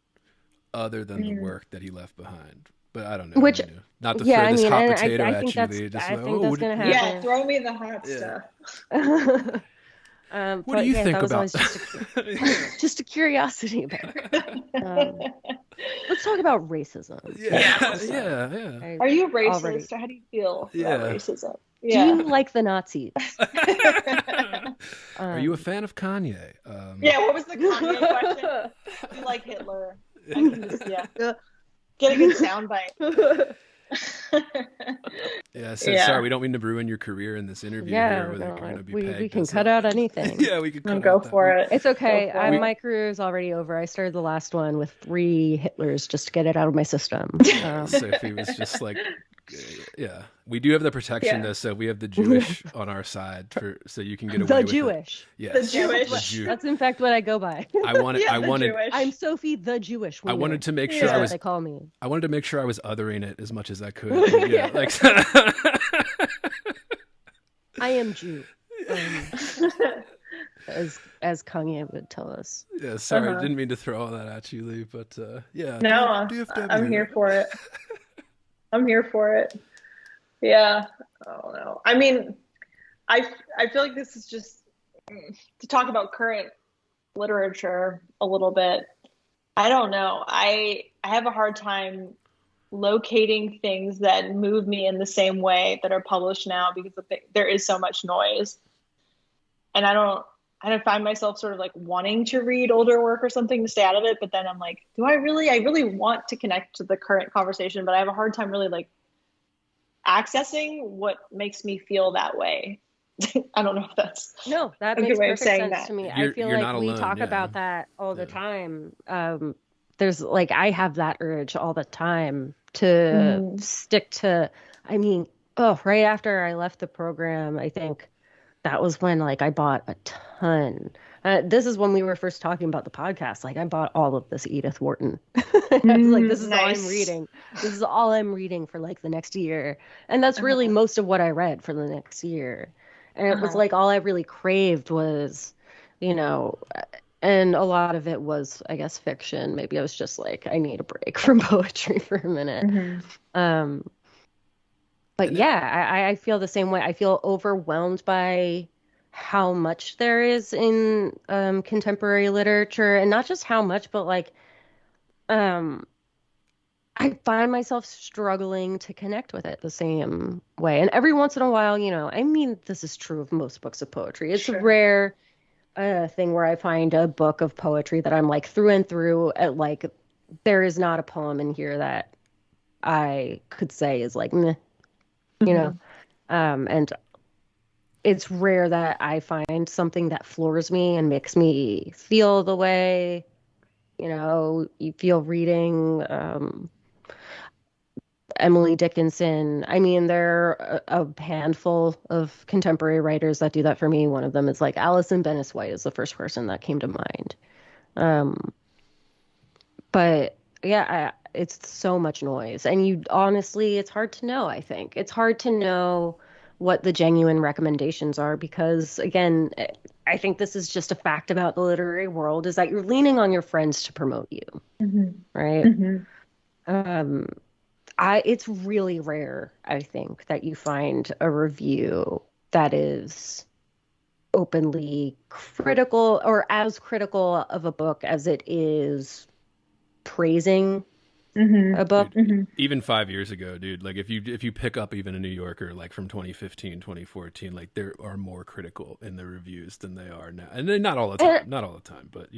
other than the work that he left behind. But I don't know. Which, not to yeah, throw this hot and potato I at think you, that's Lee. Just I like, think that's gonna happen. Yeah, throw me the hot stuff. What do you think that was about? always just a curiosity about it. Let's talk about racism. Yeah. Are you racist? Already. Or how do you feel about racism? Do you like the Nazis? Are you a fan of Kanye? Yeah, what was the Kanye question? Do you like Hitler? I can just, get a good soundbite. Sorry, we don't mean to ruin your career in this interview here. Where you're going to be we can cut out anything. Yeah, we can cut go out for it. It's okay. My career is already over. I started the last one with 3 Hitlers just to get it out of my system. Sophie was just like, yeah. We do have the protection though, so we have the Jewish on our side so you can get away with Jewish. it. Yes. The Jewish. That's in fact what I go by. I wanted. Jewish. I'm Sophie the Jewish woman. I wanted to make sure That's what they call me. I wanted to make sure I was othering it as much as I could. Like. I am Jew. As Kanye would tell us. Yeah, sorry, didn't mean to throw all that at you, Lee, but No, I'm here for it. I'm here for it. Yeah. I don't know. I mean, I feel like this is just to talk about current literature a little bit. I don't know. I have a hard time locating things that move me in the same way that are published now because there is so much noise. And I don't find myself sort of like wanting to read older work or something to stay out of it. But then I'm like, I really want to connect to the current conversation, but I have a hard time really like accessing what makes me feel that way. I don't know if that's that a makes good way of perfect saying sense that. to me. You're I feel not like we alone, talk about that all the time. There's like I have that urge all the time to stick to. I mean, right after I left the program, I think that was when like I bought a ton. This is when we were first talking about the podcast. Like I bought all of this Edith Wharton. I was like, this is all I'm reading. This is all I'm reading for like the next year. And that's really most of what I read for the next year. And it was like all I really craved was, and a lot of it was, I guess, fiction. Maybe I was just like, I need a break from poetry for a minute. But I feel the same way. I feel overwhelmed by how much there is in contemporary literature, and not just how much, but like I find myself struggling to connect with it the same way. And every once in a while, I mean, this is true of most books of poetry. It's a rare thing where I find a book of poetry that I'm like through and through at like, there is not a poem in here that I could say is like, meh, and it's rare that I find something that floors me and makes me feel the way, you feel reading Emily Dickinson. I mean, there are a handful of contemporary writers that do that for me. One of them is like Alison Bennis White is the first person that came to mind. But yeah, it's so much noise. And honestly, it's hard to know, I think. It's hard to know what the genuine recommendations are because, again, I think this is just a fact about the literary world is that you're leaning on your friends to promote you, right? It's really rare, I think, that you find a review that is openly critical or as critical of a book as it is praising a book. Dude, even 5 years ago, dude, like if you pick up even a New Yorker like from 2015, 2014, like there are more critical in the reviews than they are now. And not all the time, but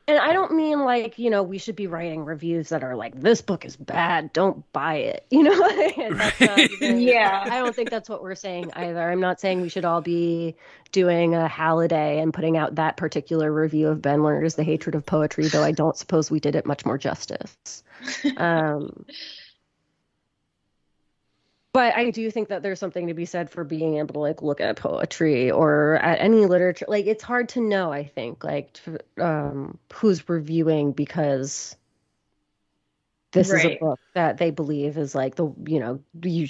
And I don't mean like, we should be writing reviews that are like, this book is bad, don't buy it. That's not even, I don't think that's what we're saying either. I'm not saying we should all be doing a Halliday and putting out that particular review of Ben Lerner's The Hatred of Poetry, though I don't suppose we did it much more justice. But I do think that there's something to be said for being able to like look at poetry or at any literature. Like it's hard to know, I think, like who's reviewing because this is a Right. book that they believe is like you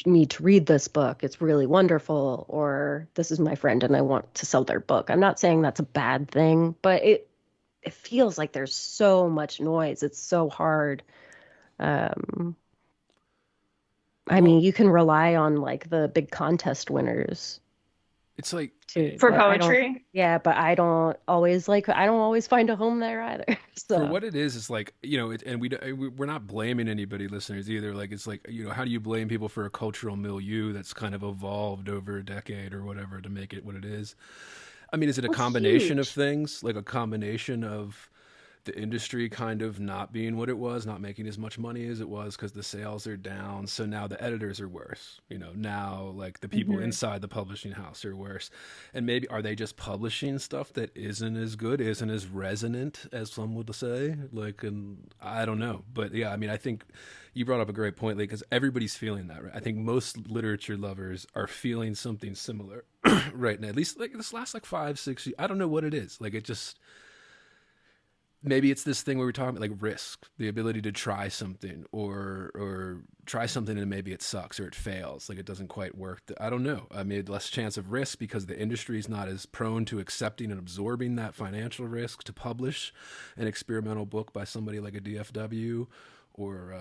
need to read this book. It's really wonderful, or this is my friend and I want to sell their book. I'm not saying that's a bad thing, but it feels like there's so much noise. It's so hard. Um, I Well, mean, you can rely on like the big contest winners it's like too, For but poetry. but I don't always find a home there either. for So, what it is, it's like, you know, and we're not blaming anybody, listeners, either. Like, it's like, you know, how do you blame people for a cultural milieu that's kind of evolved over a decade or whatever to make it what it is? I mean, is it a it's combination of huge. things, like a combination of the industry kind of not being what it was, not making as much money as it was because the sales are down. So now the editors are worse. You know, now like the people Hmm. inside the publishing house are worse. And maybe are they just publishing stuff that isn't as good, isn't as resonant as some would say? Like, and I don't know. But yeah, I mean, I think you brought up a great point, like, because everybody's feeling that, right? I think most literature lovers are feeling something similar right now. At least like this last like 5, 6 years. I don't know what it is. Like, it just maybe it's this thing where we're talking about like risk, the ability to try something or try something and maybe it sucks or it fails, like it doesn't quite work. I don't know. I mean, less chance of risk because the industry is not as prone to accepting and absorbing that financial risk to publish an experimental book by somebody like a DFW or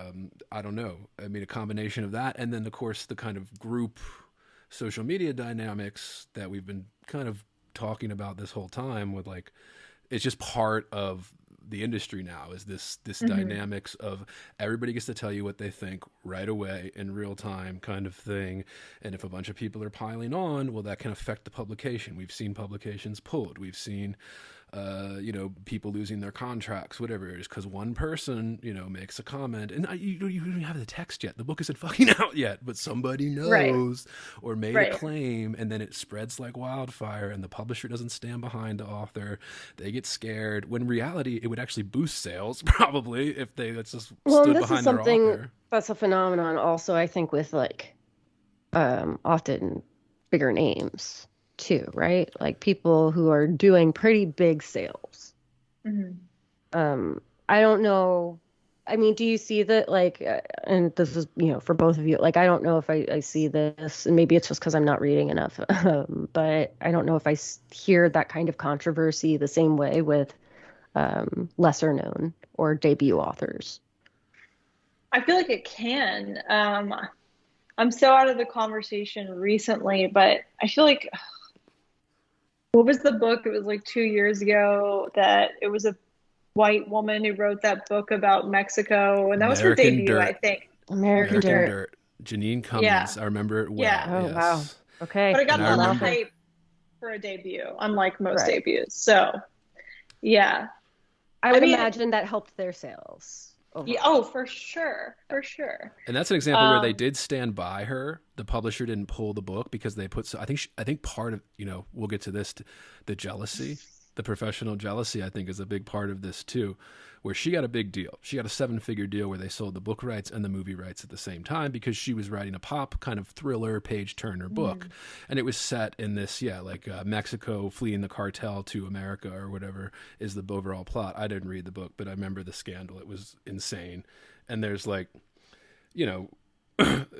I don't know. I mean, a combination of that and then of course the kind of group social media dynamics that we've been kind of talking about this whole time with like it's just part of the industry now is this Hmm. dynamics of everybody gets to tell you what they think right away in real time kind of thing, and if a bunch of people are piling on, well, that can affect the publication. We've seen publications pulled, we've seen you know, people losing their contracts, whatever it is, because one person, you know, makes a comment, and you don't even have the text yet. The book isn't fucking out yet, but somebody Right. knows or made a Right. claim, and then it spreads like wildfire, and the publisher doesn't stand behind the author. They get scared. When in reality, it would actually boost sales probably if they just Well, and stood this is behind their something author. that's a phenomenon also, I think, with like often bigger names too, right? Like people who are doing pretty big sales. Hmm. I don't know. I mean, do you see that like, and this is, for both of you, like, I don't know if I see this, and maybe it's just because I'm not reading enough, but I don't know if hear that kind of controversy the same way with lesser known or debut authors. I feel like it can. I'm so out of the conversation recently, but I feel like what was the book? It was like 2 years ago that it was a white woman who wrote that book about Mexico, and that was her American debut, I Dirt. think. American American American Dirt. Dirt. Dirt. Janine Yeah, Cummins. I remember it yeah. well. Oh, wow. Yes. Okay. But I got And a I lot of remember hype for a debut, unlike most Right. debuts. So, yeah. I I would mean, imagine that helped their sales yeah, overall. oh, for sure, for sure. And that's an example where they Um, did stand by her. The publisher didn't pull the book because they put. So I think part of, you know, we'll get to this. The jealousy, the professional jealousy, I think is a big part of this too. Where she got a big deal. She got a 7-figure deal where they sold the book rights and the movie rights at the same time because she was writing a pop kind of thriller page turner book, mhm. and it was set in this like Mexico fleeing the cartel to America or whatever is the overall plot. I didn't read the book, but I remember the scandal. It was insane, and there's like, you know,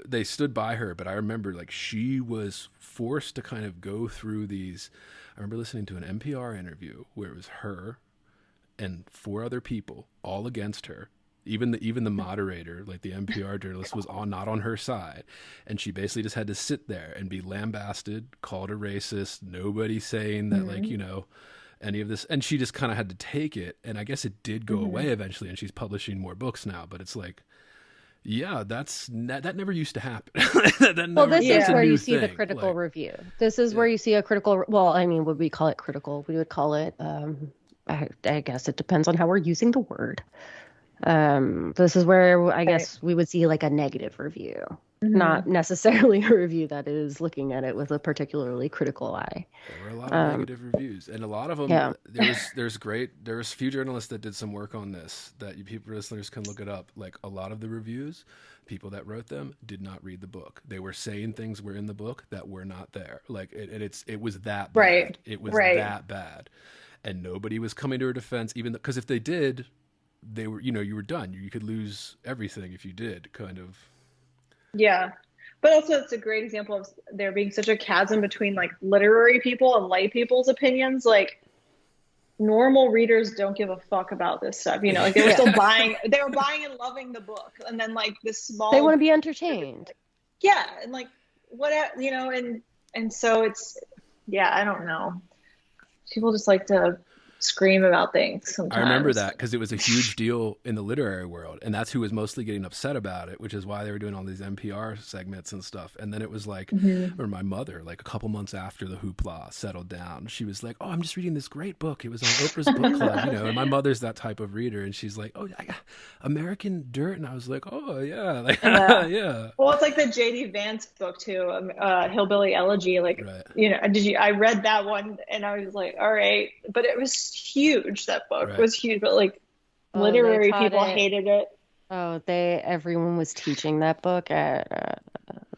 they stood by her, but I remember like she was forced to kind of go through these. I remember listening to an NPR interview where it was her and 4 other people all against her. Even the moderator, like the NPR journalist, was not on her side, and she basically just had to sit there and be lambasted, called a racist. Nobody saying that, like, you Mhm. know, any of this, and she just kind of had to take it. And I guess it did go away Mhm. eventually, and she's publishing more books now. But it's like, yeah, that never used to happen. that Well, never. this is That's a Yeah. where new you see the thing. critical Like, review. This is where yeah, you see a critical, well, I mean, would we call it critical? We would call it, I guess it depends on how we're using the word. This is where I guess we would see like a negative review, not necessarily a review that is looking at it with a particularly critical eye. There were a lot of negative reviews, and a lot of them. Yeah. There's a few journalists that did some work on this that you people listeners can look it up. Like a lot of the reviews, people that wrote them did not read the book. They were saying things were in the book that were not there. Like it was that bad. Right. It was Right. that bad, and nobody was coming to her defense. Even because if they did, they were you were done. You could lose everything if you did. Kind of. Yeah. But also it's a great example of there being such a chasm between like literary people and lay people's opinions. Like normal readers don't give a fuck about this stuff. Like they were still buying and loving the book. And then like this small They want to be entertained. Yeah, and like what and so it's I don't know. People just like to scream about things sometimes. I remember that because it was a huge deal in the literary world, and that's who was mostly getting upset about it, which is why they were doing all these NPR segments and stuff. And then it was like, or my mother, like a couple months after the hoopla settled down, she was like, "Oh, I'm just reading this great book. It was on Oprah's book club, And my mother's that type of reader, and she's like, "Oh, I got American Dirt," and I was like, "Oh yeah, like yeah." Well, it's like the J.D. Vance book too, Hillbilly Elegy. Like, right. I read that one, and I was like, all right, but it was huge. That book was huge, but like literary people hated it. Oh, everyone was teaching that book at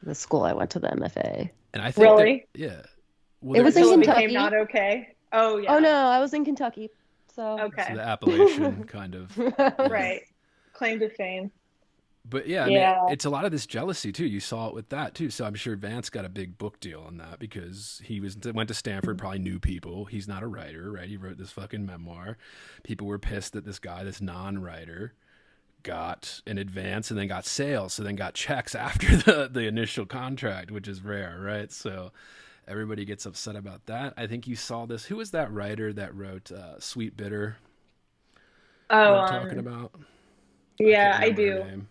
the school I went to, the MFA. And I think really, Well, it was in Kentucky. Became not okay. Oh yeah. Oh no, I was in Kentucky. So okay, so the Appalachian kind of right, claim to fame. But I mean, it's a lot of this jealousy too. You saw it with that too. So I'm sure Vance got a big book deal on that because he went to Stanford, probably knew people. He's not a writer, right? He wrote this fucking memoir. People were pissed that this guy, this non-writer, got an advance and then got sales, so then got checks after the initial contract, which is rare, right? So everybody gets upset about that. I think you saw this. Who was that writer that wrote Sweet Bitter? Oh, what I'm talking about? Yeah, I do.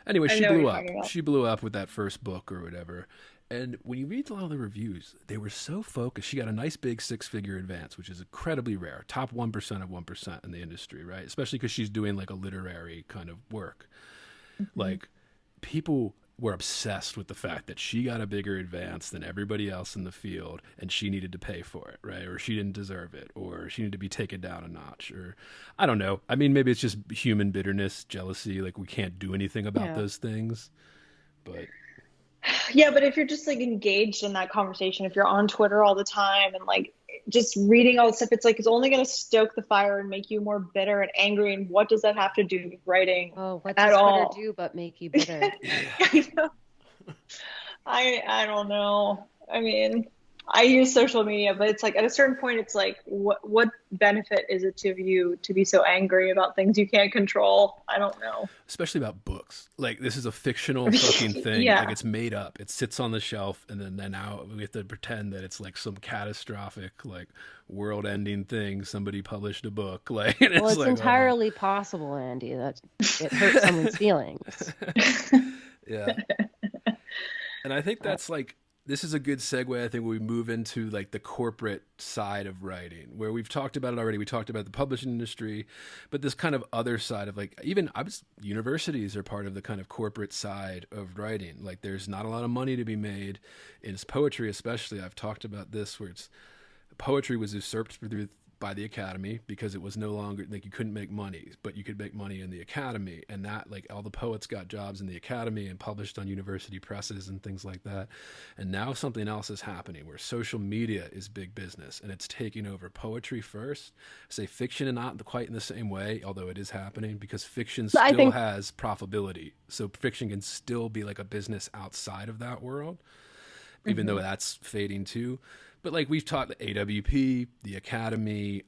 Anyway, she blew up. She blew up with that first book or whatever. And when you read a lot of the reviews, they were so focused. She got a nice big 6-figure advance, which is incredibly rare. Top 1% of 1% in the industry, right? Especially because she's doing like a literary kind of work. Like people were obsessed with the fact that she got a bigger advance than everybody else in the field and she needed to pay for it, right? Or she didn't deserve it, or she needed to be taken down a notch, or I don't know. I mean, maybe it's just human bitterness, jealousy, like we can't do anything about those things. But yeah, but if you're just like engaged in that conversation, if you're on Twitter all the time and like just reading all this stuff, it's like it's only going to stoke the fire and make you more bitter and angry. And what does that have to do with writing? Oh, what does Twitter do but make you bitter? I don't know. I mean, I use social media, but it's like at a certain point, it's like, what benefit is it to you to be so angry about things you can't control? I don't know. Especially about books. Like this is a fictional fucking thing. Like it's made up. It sits on the shelf, and then now we have to pretend that it's like some catastrophic, like world-ending thing. Somebody published a book. Like, it's like, entirely possible, Andy, that it hurts someone's feelings. Yeah. And I think that's like. This is a good segue, I think, when we move into like the corporate side of writing, where we've talked about it already. We talked about the publishing industry, but this kind of other side of like, even universities are part of the kind of corporate side of writing. Like there's not a lot of money to be made in poetry, especially. I've talked about this where poetry was usurped by the academy because it was no longer like you couldn't make money, but you could make money in the academy, and that like all the poets got jobs in the academy and published on university presses and things like that. And now something else is happening where social media is big business and it's taking over poetry first. Say fiction and not quite in the same way, although it is happening because fiction still has profitability. So fiction can still be like a business outside of that world, even though that's fading too. But like we've taught the AWP, the Academy,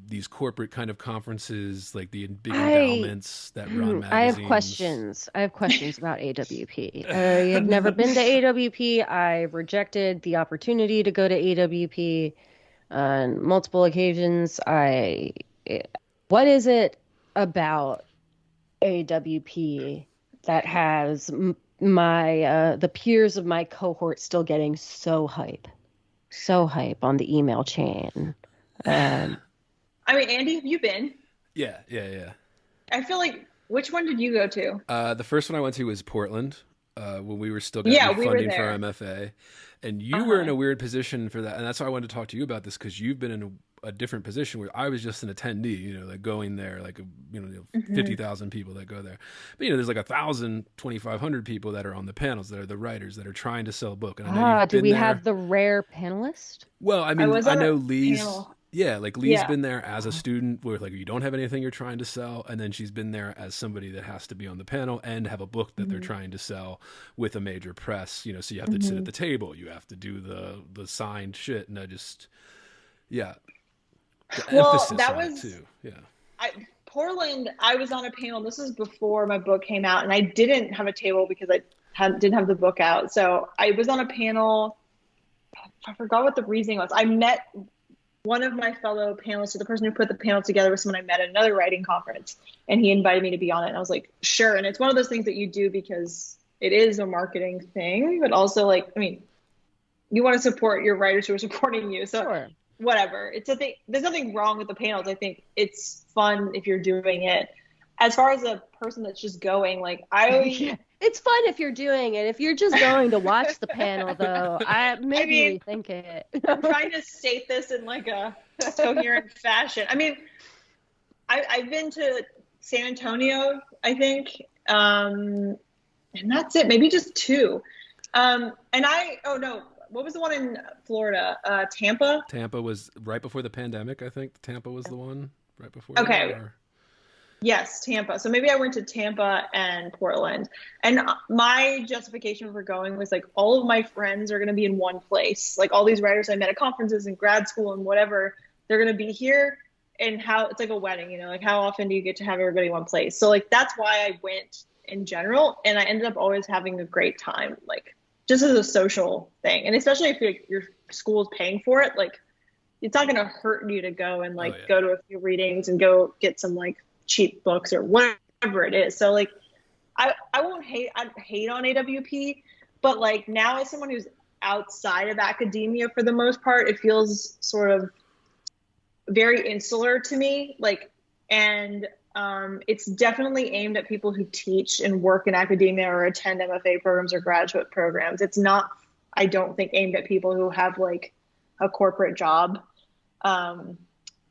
these corporate kind of conferences, like the big endowments that run magazines. I have questions about AWP. I have never been to AWP. I rejected the opportunity to go to AWP on multiple occasions. What is it about AWP that has the peers of my cohort still getting so hype on the email chain? I mean, Andy, have you been? Yeah. I feel like Which one did you go to? The first one I went to was Portland, when we were still Yeah, getting we were funding for our there. MFA, and you were in Uh-huh. a weird position for that, and that's why I wanted to talk to you about this because you've been in a different position where I was just an attendee, like going there, like 50,000 people that go there, but there's like 1,000, 2,500 people that are on the panels that are the writers that are trying to sell a book, and I know Ah, you've do been we there. have the rare panelist? Well, I I mean, was I on know a Lee's. panel. Yeah, like Lee's Yeah. been there as a student where like you don't have anything you're trying to sell, and then she's been there as somebody that has to be on the panel and have a book that they're Mhm. trying to sell with a major press. So you have to sit at Mhm. the table, you have to do the signed shit, and I just yeah, the Well, emphasis that on it was too. Yeah. Portland. I was on a panel. This was before my book came out, and I didn't have a table because didn't have the book out. So I was on a panel. I forgot what the reasoning was. I met one of my fellow panelists, or the person who put the panel together, was someone I met at another writing conference, and he invited me to be on it. And I was like, sure. And it's one of those things that you do because it is a marketing thing, but also like, I mean, you want to support your writers who are supporting you. So Sure. whatever. It's a thing. There's nothing wrong with the panels. I think it's fun if you're doing it. As far as a person that's just going, like Yeah. It's fun if you're doing it. If you're just going to watch the panel, though, maybe mean, rethink it. I'm trying to state this in like a coherent fashion. I mean, I've been to San Antonio, I think, and that's it. Maybe just two. Oh no, what was the one in Florida? Tampa. Tampa was right before the pandemic, I think. Tampa was the one right before Okay. that, or... Yes, Tampa. So maybe I went to Tampa and Portland. And my justification for going was like all of my friends are going to be in one place. Like all these writers I met at conferences and grad school and whatever, they're going to be here. And how it's like a wedding, like how often do you get to have everybody in one place? So like that's why I went in general. And I ended up always having a great time, like just as a social thing. And especially if your school is paying for it, like it's not going to hurt you to go and like go to a few readings and go get some like cheap books or whatever it is. So like I hate on AWP, but like now as someone who's outside of academia for the most part, it feels sort of very insular to me. Like, and it's definitely aimed at people who teach and work in academia or attend MFA programs or graduate programs. It's not, I don't think, aimed at people who have like a corporate job.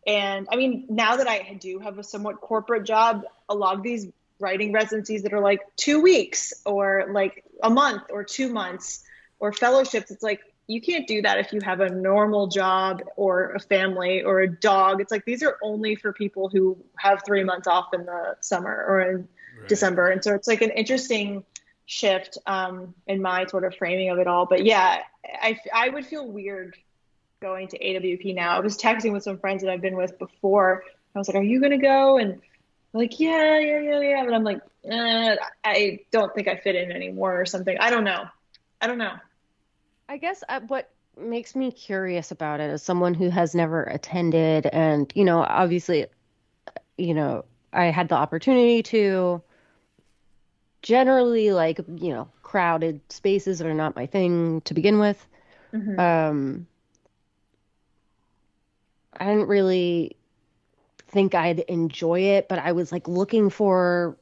And I mean, now that I do have a somewhat corporate job, a lot of these writing residencies that are like 2 weeks or like a month or 2 months or fellowships, it's like, you can't do that if you have a normal job or a family or a dog. It's like, these are only for people who have 3 months off in the summer or in December. And so it's like an interesting shift in my sort of framing of it all. But yeah, I would feel weird going to AWP now. I was texting with some friends that I've been with before. I was like, are you going to go? And they're like, yeah. But I'm like, I don't think I fit in anymore or something. I don't know. I guess what makes me curious about it as someone who has never attended and, obviously, I had the opportunity to. Generally, like, crowded spaces are not my thing to begin with. Mm-hmm. I didn't really think I'd enjoy it, but I was like looking for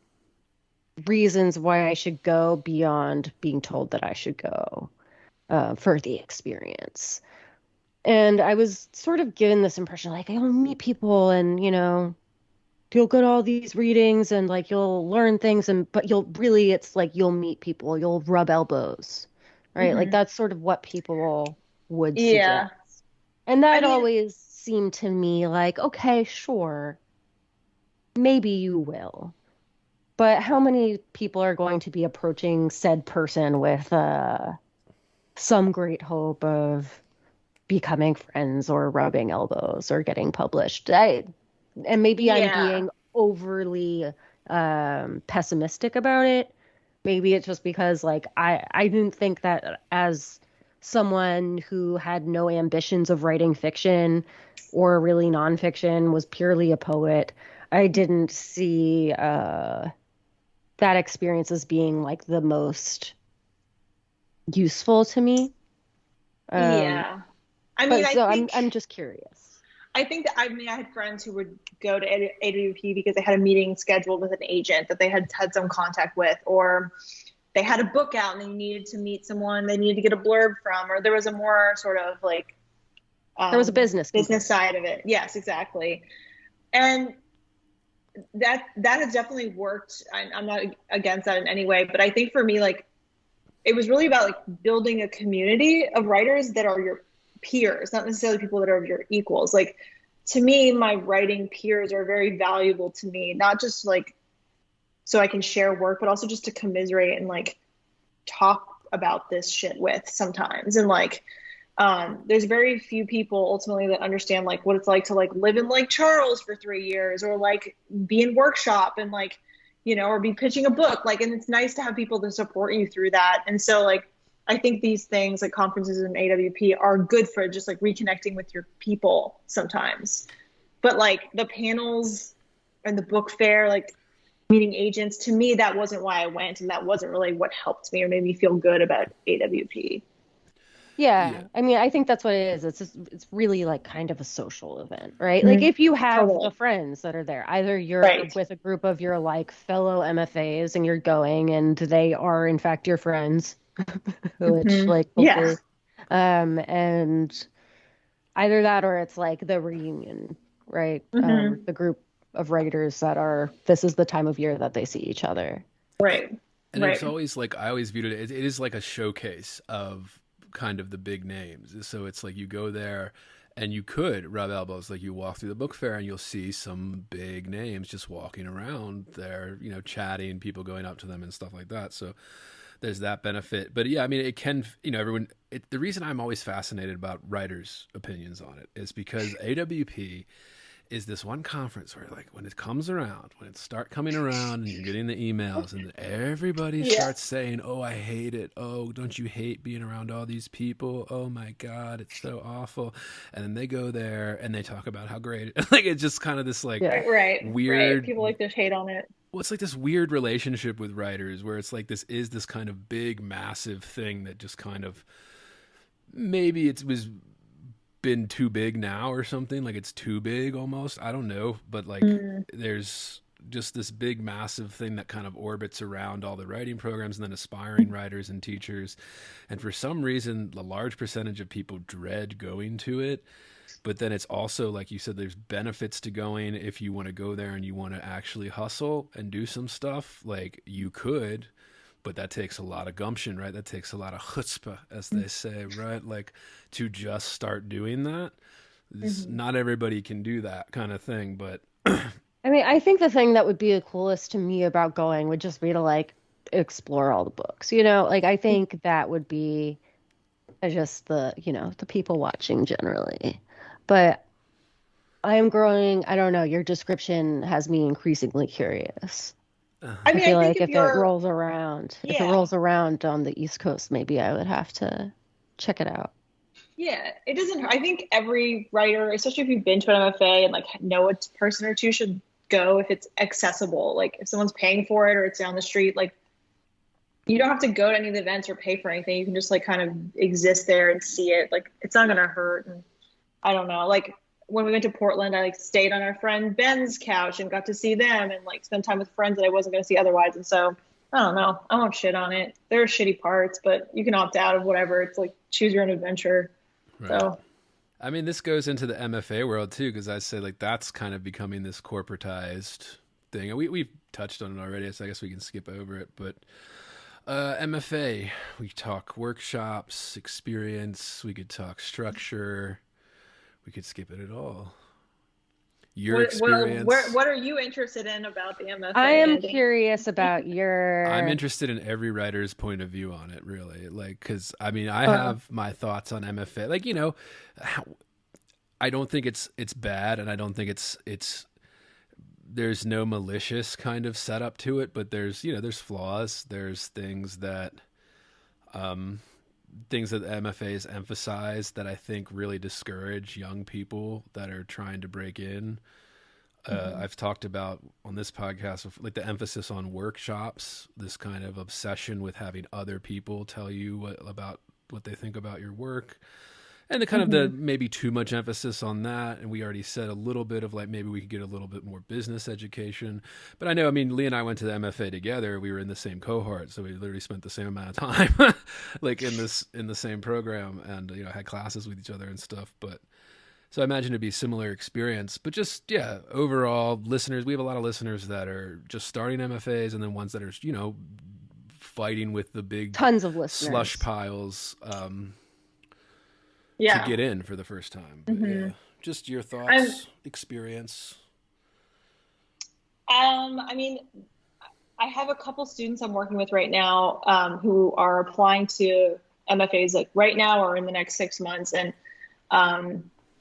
reasons why I should go beyond being told that I should go for the experience. And I was sort of given this impression like I'll meet people and, you'll go to all these readings and like you'll learn things but it's like you'll meet people, you'll rub elbows, right? Mm-hmm. Like that's sort of what people would Yeah. suggest. And that I mean, always seemed to me like, okay, sure, maybe you will. But how many people are going to be approaching said person with some great hope of becoming friends or rubbing elbows or getting published? And maybe I'm being overly pessimistic about it. Maybe it's just because like I didn't think that as someone who had no ambitions of writing fiction or really nonfiction, was purely a poet, I didn't see that experience as being like the most useful to me. Yeah. I mean, I'm just curious. I think that I mean I had friends who would go to AWP because they had a meeting scheduled with an agent that they had some contact with, or they had a book out and they needed to meet someone they needed to get a blurb from, or there was a more sort of like There was a business side of it. Yes, exactly. And that has definitely worked. I'm not against that in any way, but I think for me, like, it was really about like building a community of writers that are your peers, not necessarily people that are your equals. Like, to me, my writing peers are very valuable to me, not just like so I can share work, but also just to commiserate and like talk about this shit with sometimes. And like, there's very few people ultimately that understand like what it's like to like live in Lake Charles for 3 years, or like be in workshop and like, you know, or be pitching a book. Like, and it's nice to have people to support you through that. And so like, I think these things like conferences and AWP are good for just like reconnecting with your people sometimes. But like the panels and the book fair, like meeting agents, to me, that wasn't why I went. And that wasn't really what helped me or made me feel good about AWP. Yeah. I mean, I think that's what it is. It's really like kind of a social event, right? Like if you have the friends that are there, either you're with a group of your like fellow MFAs and you're going and they are in fact your friends, which like hopefully, and either that or it's like the reunion, right? The group of writers that this is the time of year that they see each other. Right. And it's always like, I always viewed it is like a showcase of kind of the big names. So it's like you go there and you could rub elbows, like you walk through the book fair and you'll see some big names just walking around there, you know, chatting, people going up to them and stuff like that. So there's that benefit. But yeah, I mean, it can, you know, the reason I'm always fascinated about writers' opinions on it is because AWP is this one conference where like when it comes around, when it start coming around and you're getting the emails and everybody starts saying, oh, I hate it. Oh, don't you hate being around all these people? Oh my God, it's so awful. And then they go there and they talk about how great it, like it's just kind of this like weird people like to hate on it. Well, it's like this weird relationship with writers where it's like this kind of big, massive thing that just kind of maybe it was been too big now or something, like it's too big almost, I don't know, but like there's just this big massive thing that kind of orbits around all the writing programs and then aspiring writers and teachers, and for some reason a large percentage of people dread going to it. But then it's also like you said, there's benefits to going if you want to go there and you want to actually hustle and do some stuff, like you could. But that takes a lot of gumption, right? That takes a lot of chutzpah, as they say, right? Like to just start doing that. Not everybody can do that kind of thing, but I mean, I think the thing that would be the coolest to me about going would just be to like explore all the books, you know? Like I think that would be just the, you know, the people watching generally. But I am growing, I don't know, your description has me increasingly curious. I mean, I feel like if it rolls around, on the East Coast, maybe I would have to check it out. Yeah, it doesn't hurt. I think every writer, especially if you've been to an MFA and like know a person or two, should go if it's accessible. Like if someone's paying for it or it's down the street, like you don't have to go to any of the events or pay for anything. You can just like kind of exist there and see it. Like it's not gonna hurt. And I don't know, like when we went to Portland, I like stayed on our friend Ben's couch and got to see them and like spend time with friends that I wasn't going to see otherwise. And so I don't know, I won't shit on it. There are shitty parts, but you can opt out of whatever. It's like choose your own adventure. Right. So I mean, this goes into the MFA world too, because I say like that's kind of becoming this corporatized thing. And we've touched on it already, so I guess we can skip over it. But MFA, we talk workshops, experience, we could talk structure. We could skip it at all. Your experience. What are you interested in about the MFA? I am curious about your... I'm interested in every writer's point of view on it, really. Like, because, I mean, I have my thoughts on MFA. Like, you know, I don't think it's bad, and I don't think it's there's no malicious kind of setup to it, but there's flaws. There's things that... things that the MFAs emphasize that I think really discourage young people that are trying to break in. I've talked about on this podcast, like the emphasis on workshops, this kind of obsession with having other people tell you about what they think about your work. And the kind of the maybe too much emphasis on that, and we already said a little bit of like maybe we could get a little bit more business education. But I know, I mean, Lee and I went to the MFA together. We were in the same cohort, so we literally spent the same amount of time, like in the same program, and had classes with each other and stuff. But so I imagine it'd be a similar experience. But just overall, listeners, we have a lot of listeners that are just starting MFAs, and then ones that are fighting with the big Tons of listeners. slush piles. Yeah. To get in for the first time. But just your thoughts, experience. I mean, I have a couple students I'm working with right now who are applying to MFAs like right now or in the next 6 months, and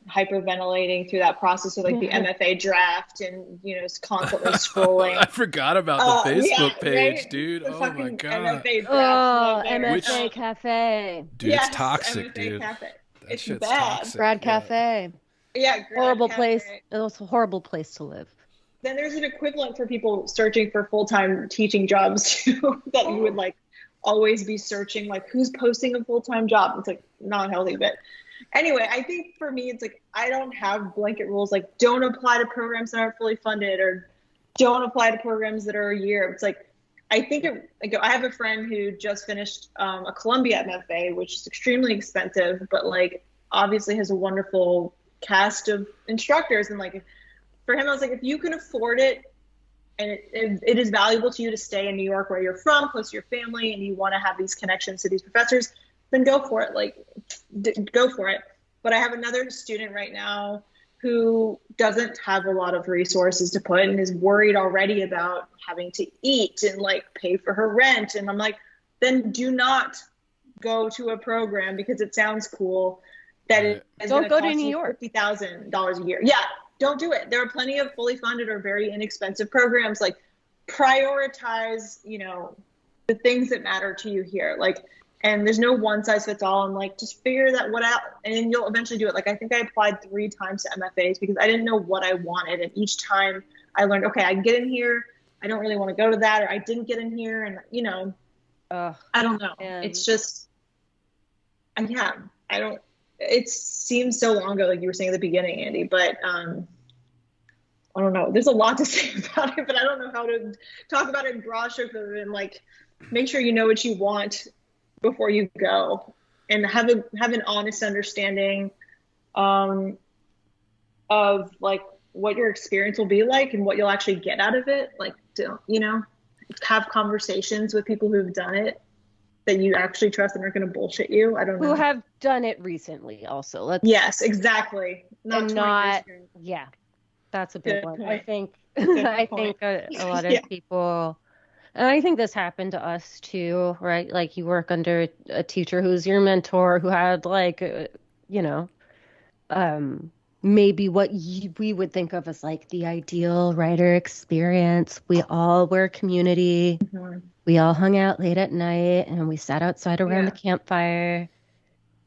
hyperventilating through that process of like the MFA draft and constantly scrolling. I forgot about the Facebook page, right? dude. The Oh my god. MFA draft MFA Cafe. Dude, yes, it's toxic, MFA dude. Cafe. That It's shit's bad. toxic. Grad Cafe. Yeah, Grad Horrible Cafe. place. It was a horrible place to live. Then there's an equivalent for people searching for full-time teaching jobs too, that you would like always be searching, like who's posting a full-time job. It's like not healthy, but anyway, I think for me, it's like, I don't have blanket rules, like don't apply to programs that aren't fully funded or don't apply to programs that are a year. It's like, I think I have a friend who just finished a Columbia MFA, which is extremely expensive, but like obviously has a wonderful cast of instructors. And like, for him, I was like, if you can afford it and it is valuable to you to stay in New York where you're from, close to your family, and you want to have these connections to these professors, then go for it. Like, go for it. But I have another student right now who doesn't have a lot of resources to put and is worried already about having to eat and like pay for her rent. And I'm like, then do not go to a program because it sounds cool that it is Don't go to cost New you York. $50,000 a year. Yeah, don't do it. There are plenty of fully funded or very inexpensive programs. Like, prioritize, the things that matter to you here. Like, and there's no one size fits all, and like just figure that what out, and then you'll eventually do it. Like, I think I applied 3 times to MFAs because I didn't know what I wanted, and each time I learned, okay, I can get in here, I don't really want to go to that, or I didn't get in here, and I don't know. It's just, I don't. It seems so long ago, like you were saying at the beginning, Andy, but I don't know. There's a lot to say about it, but I don't know how to talk about it in broad strokes and like make sure you know what you want before you go, and have an honest understanding of like what your experience will be like and what you'll actually get out of it. Like, have conversations with people who've done it that you actually trust and aren't going to bullshit you. I don't know. Who have done it recently also. Yes, exactly. Not yeah, that's a big Good one. point. I think Good I point. think a lot of Yeah. people, and I think this happened to us too, right? Like, you work under a teacher who's your mentor, who had like, maybe what we would think of as like the ideal writer experience. We all were community. Mhm. We all hung out late at night and we sat outside around Yeah. the campfire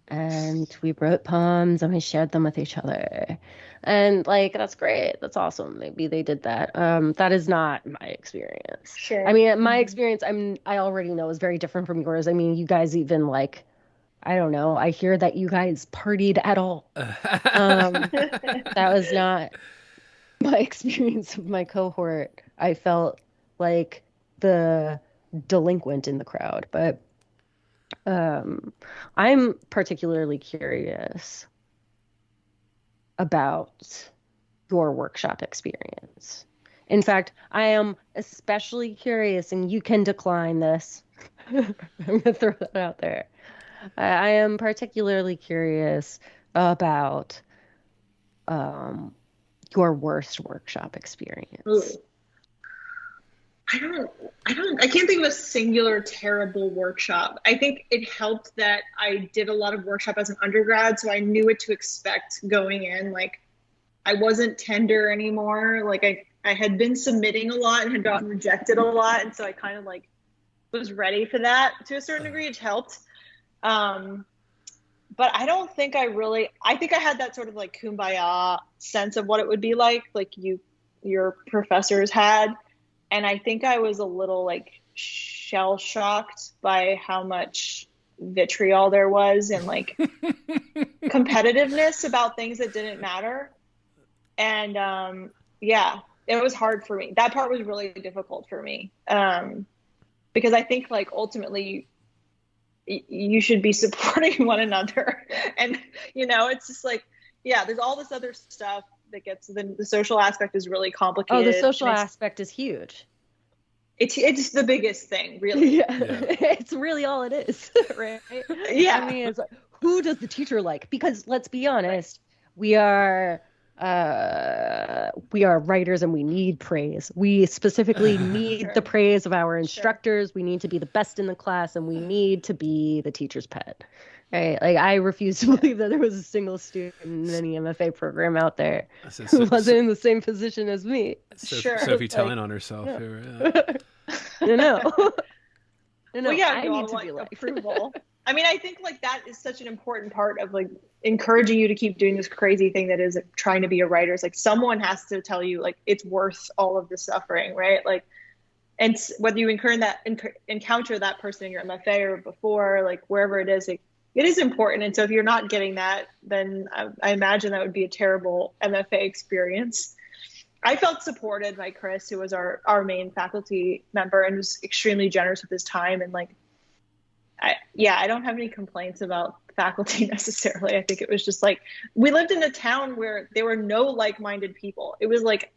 and we wrote poems and we shared them with each other. And like, that's great. That's awesome. Maybe they did that. That is not my experience. Sure. I mean, my experience, I already know, is very different from yours. I mean, you guys even like, I don't know. I hear that you guys partied at all. That was not my experience of my cohort. I felt like the delinquent in the crowd, but I'm particularly curious about your workshop experience. In fact, I am especially curious, and you can decline this. I'm going to throw that out there. I am particularly curious about your worst workshop experience. Ooh. I can't think of a singular terrible workshop. I think it helped that I did a lot of workshop as an undergrad, so I knew what to expect going in. Like, I wasn't tender anymore. Like, I had been submitting a lot and had gotten rejected a lot, and so I kind of like was ready for that to a certain degree. It helped. But I don't think I think I had that sort of like kumbaya sense of what it would be like your professors had. And I think I was a little like shell shocked by how much vitriol there was, and like competitiveness about things that didn't matter. And yeah, it was hard for me. That part was really difficult for me, because I think like ultimately you should be supporting one another. And it's just like, yeah, there's all this other stuff that gets the social aspect is really complicated. Oh, the social aspect is huge. It's the biggest thing, really. Yeah. It's really all it is, right? Yeah. I mean, it's like, who does the teacher like? Because let's be honest, we are writers and we need praise. We specifically need the praise of our instructors. We need to be the best in the class, and we need to be the teacher's pet. Right? Like, I refuse to believe that there was a single student in any MFA program out there who wasn't in the same position as me. Sophie telling on herself here. No. Well, yeah, I need to be like approval. I mean, I think like that is such an important part of like encouraging you to keep doing this crazy thing that is like, trying to be a writer. It's like someone has to tell you like it's worth all of the suffering, right? Like, and whether you encounter that person in your MFA or before, like wherever it is, like, it is important. And so if you're not getting that, then I imagine that would be a terrible MFA experience. I felt supported by Chris, who was our main faculty member and was extremely generous with his time. And like, I don't have any complaints about faculty necessarily. I think it was just like, we lived in a town where there were no like-minded people. It was like,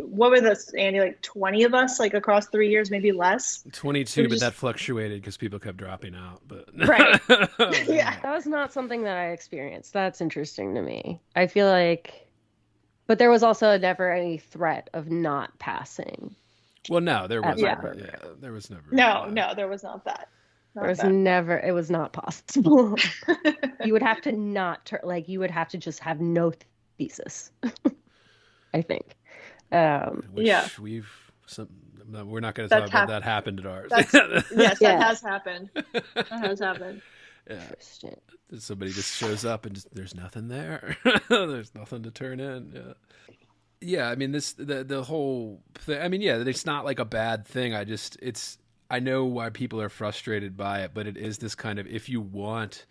what was this, Andy, like 20 of us, like across 3 years, maybe less? 22, but that fluctuated because people kept dropping out. But right. Yeah. That was not something that I experienced. That's interesting to me. I feel like, but there was also never any threat of not passing. Well, no, there was never. Yeah, there was never. No, there was not that. It was not possible. You would have to you would have to just have no thesis, I think. We're not going to talk about that happened at ours. Yes, that has happened. That has happened. Yeah. Somebody just shows up and there's nothing there. There's nothing to turn in. Yeah. I mean, the whole thing, I mean, yeah, it's not like a bad thing. I know why people are frustrated by it, but it is this kind of, if you want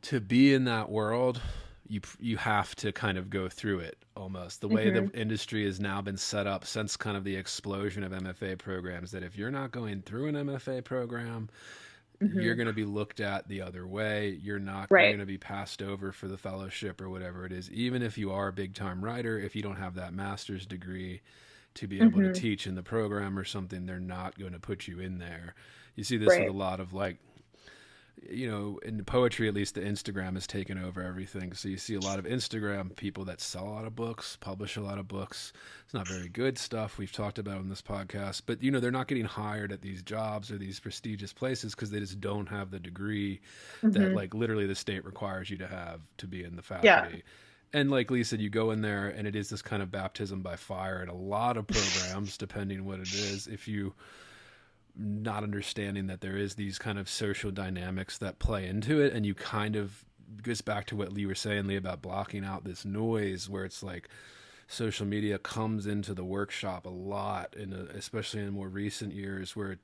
to be in that world, you have to kind of go through it almost. The way the industry has now been set up since kind of the explosion of MFA programs, that if you're not going through an MFA program, you're going to be looked at the other way. You're not going to be passed over for the fellowship or whatever it is. Even if you are a big time writer, if you don't have that master's degree to be able to teach in the program or something, they're not going to put you in there. You see this with a lot of like, in poetry, at least the Instagram has taken over everything. So you see a lot of Instagram people that sell a lot of books, publish a lot of books. It's not very good stuff. We've talked about on this podcast, but they're not getting hired at these jobs or these prestigious places because they just don't have the degree that like literally the state requires you to have to be in the faculty. Yeah. And like Lee said, you go in there and it is this kind of baptism by fire in a lot of programs, depending what it is. If you not understanding that there is these kind of social dynamics that play into it, and you kind of goes back to what Lee was saying, Lee, about blocking out this noise where it's like social media comes into the workshop a lot, especially in more recent years, where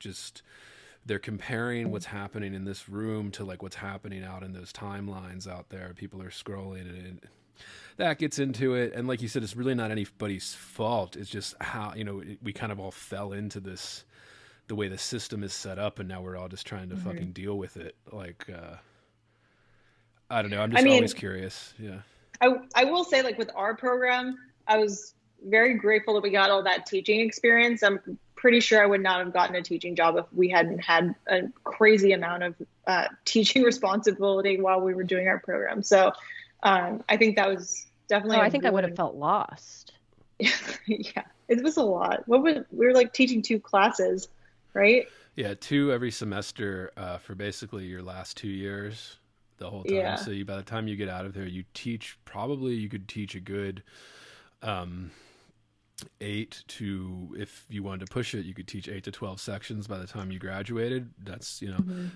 they're comparing what's happening in this room to like what's happening out in those timelines out there. People are scrolling and that gets into it. And like you said, it's really not anybody's fault. It's just how, we kind of all fell into this, the way the system is set up, and now we're all just trying to fucking deal with it. Like, I don't know. I'm just always curious. Yeah. I will say, like with our program, I was very grateful that we got all that teaching experience. I'm pretty sure I would not have gotten a teaching job if we hadn't had a crazy amount of teaching responsibility while we were doing our program. So I think that was definitely. I think I would have felt lost. Yeah, it was a lot. We were like teaching 2 classes. Right? Yeah, 2 every semester for basically your last 2 years, the whole time. Yeah. So by the time you get out of there, you could teach a good 8 to, if you wanted to push it, you could teach 8 to 12 sections by the time you graduated. That's,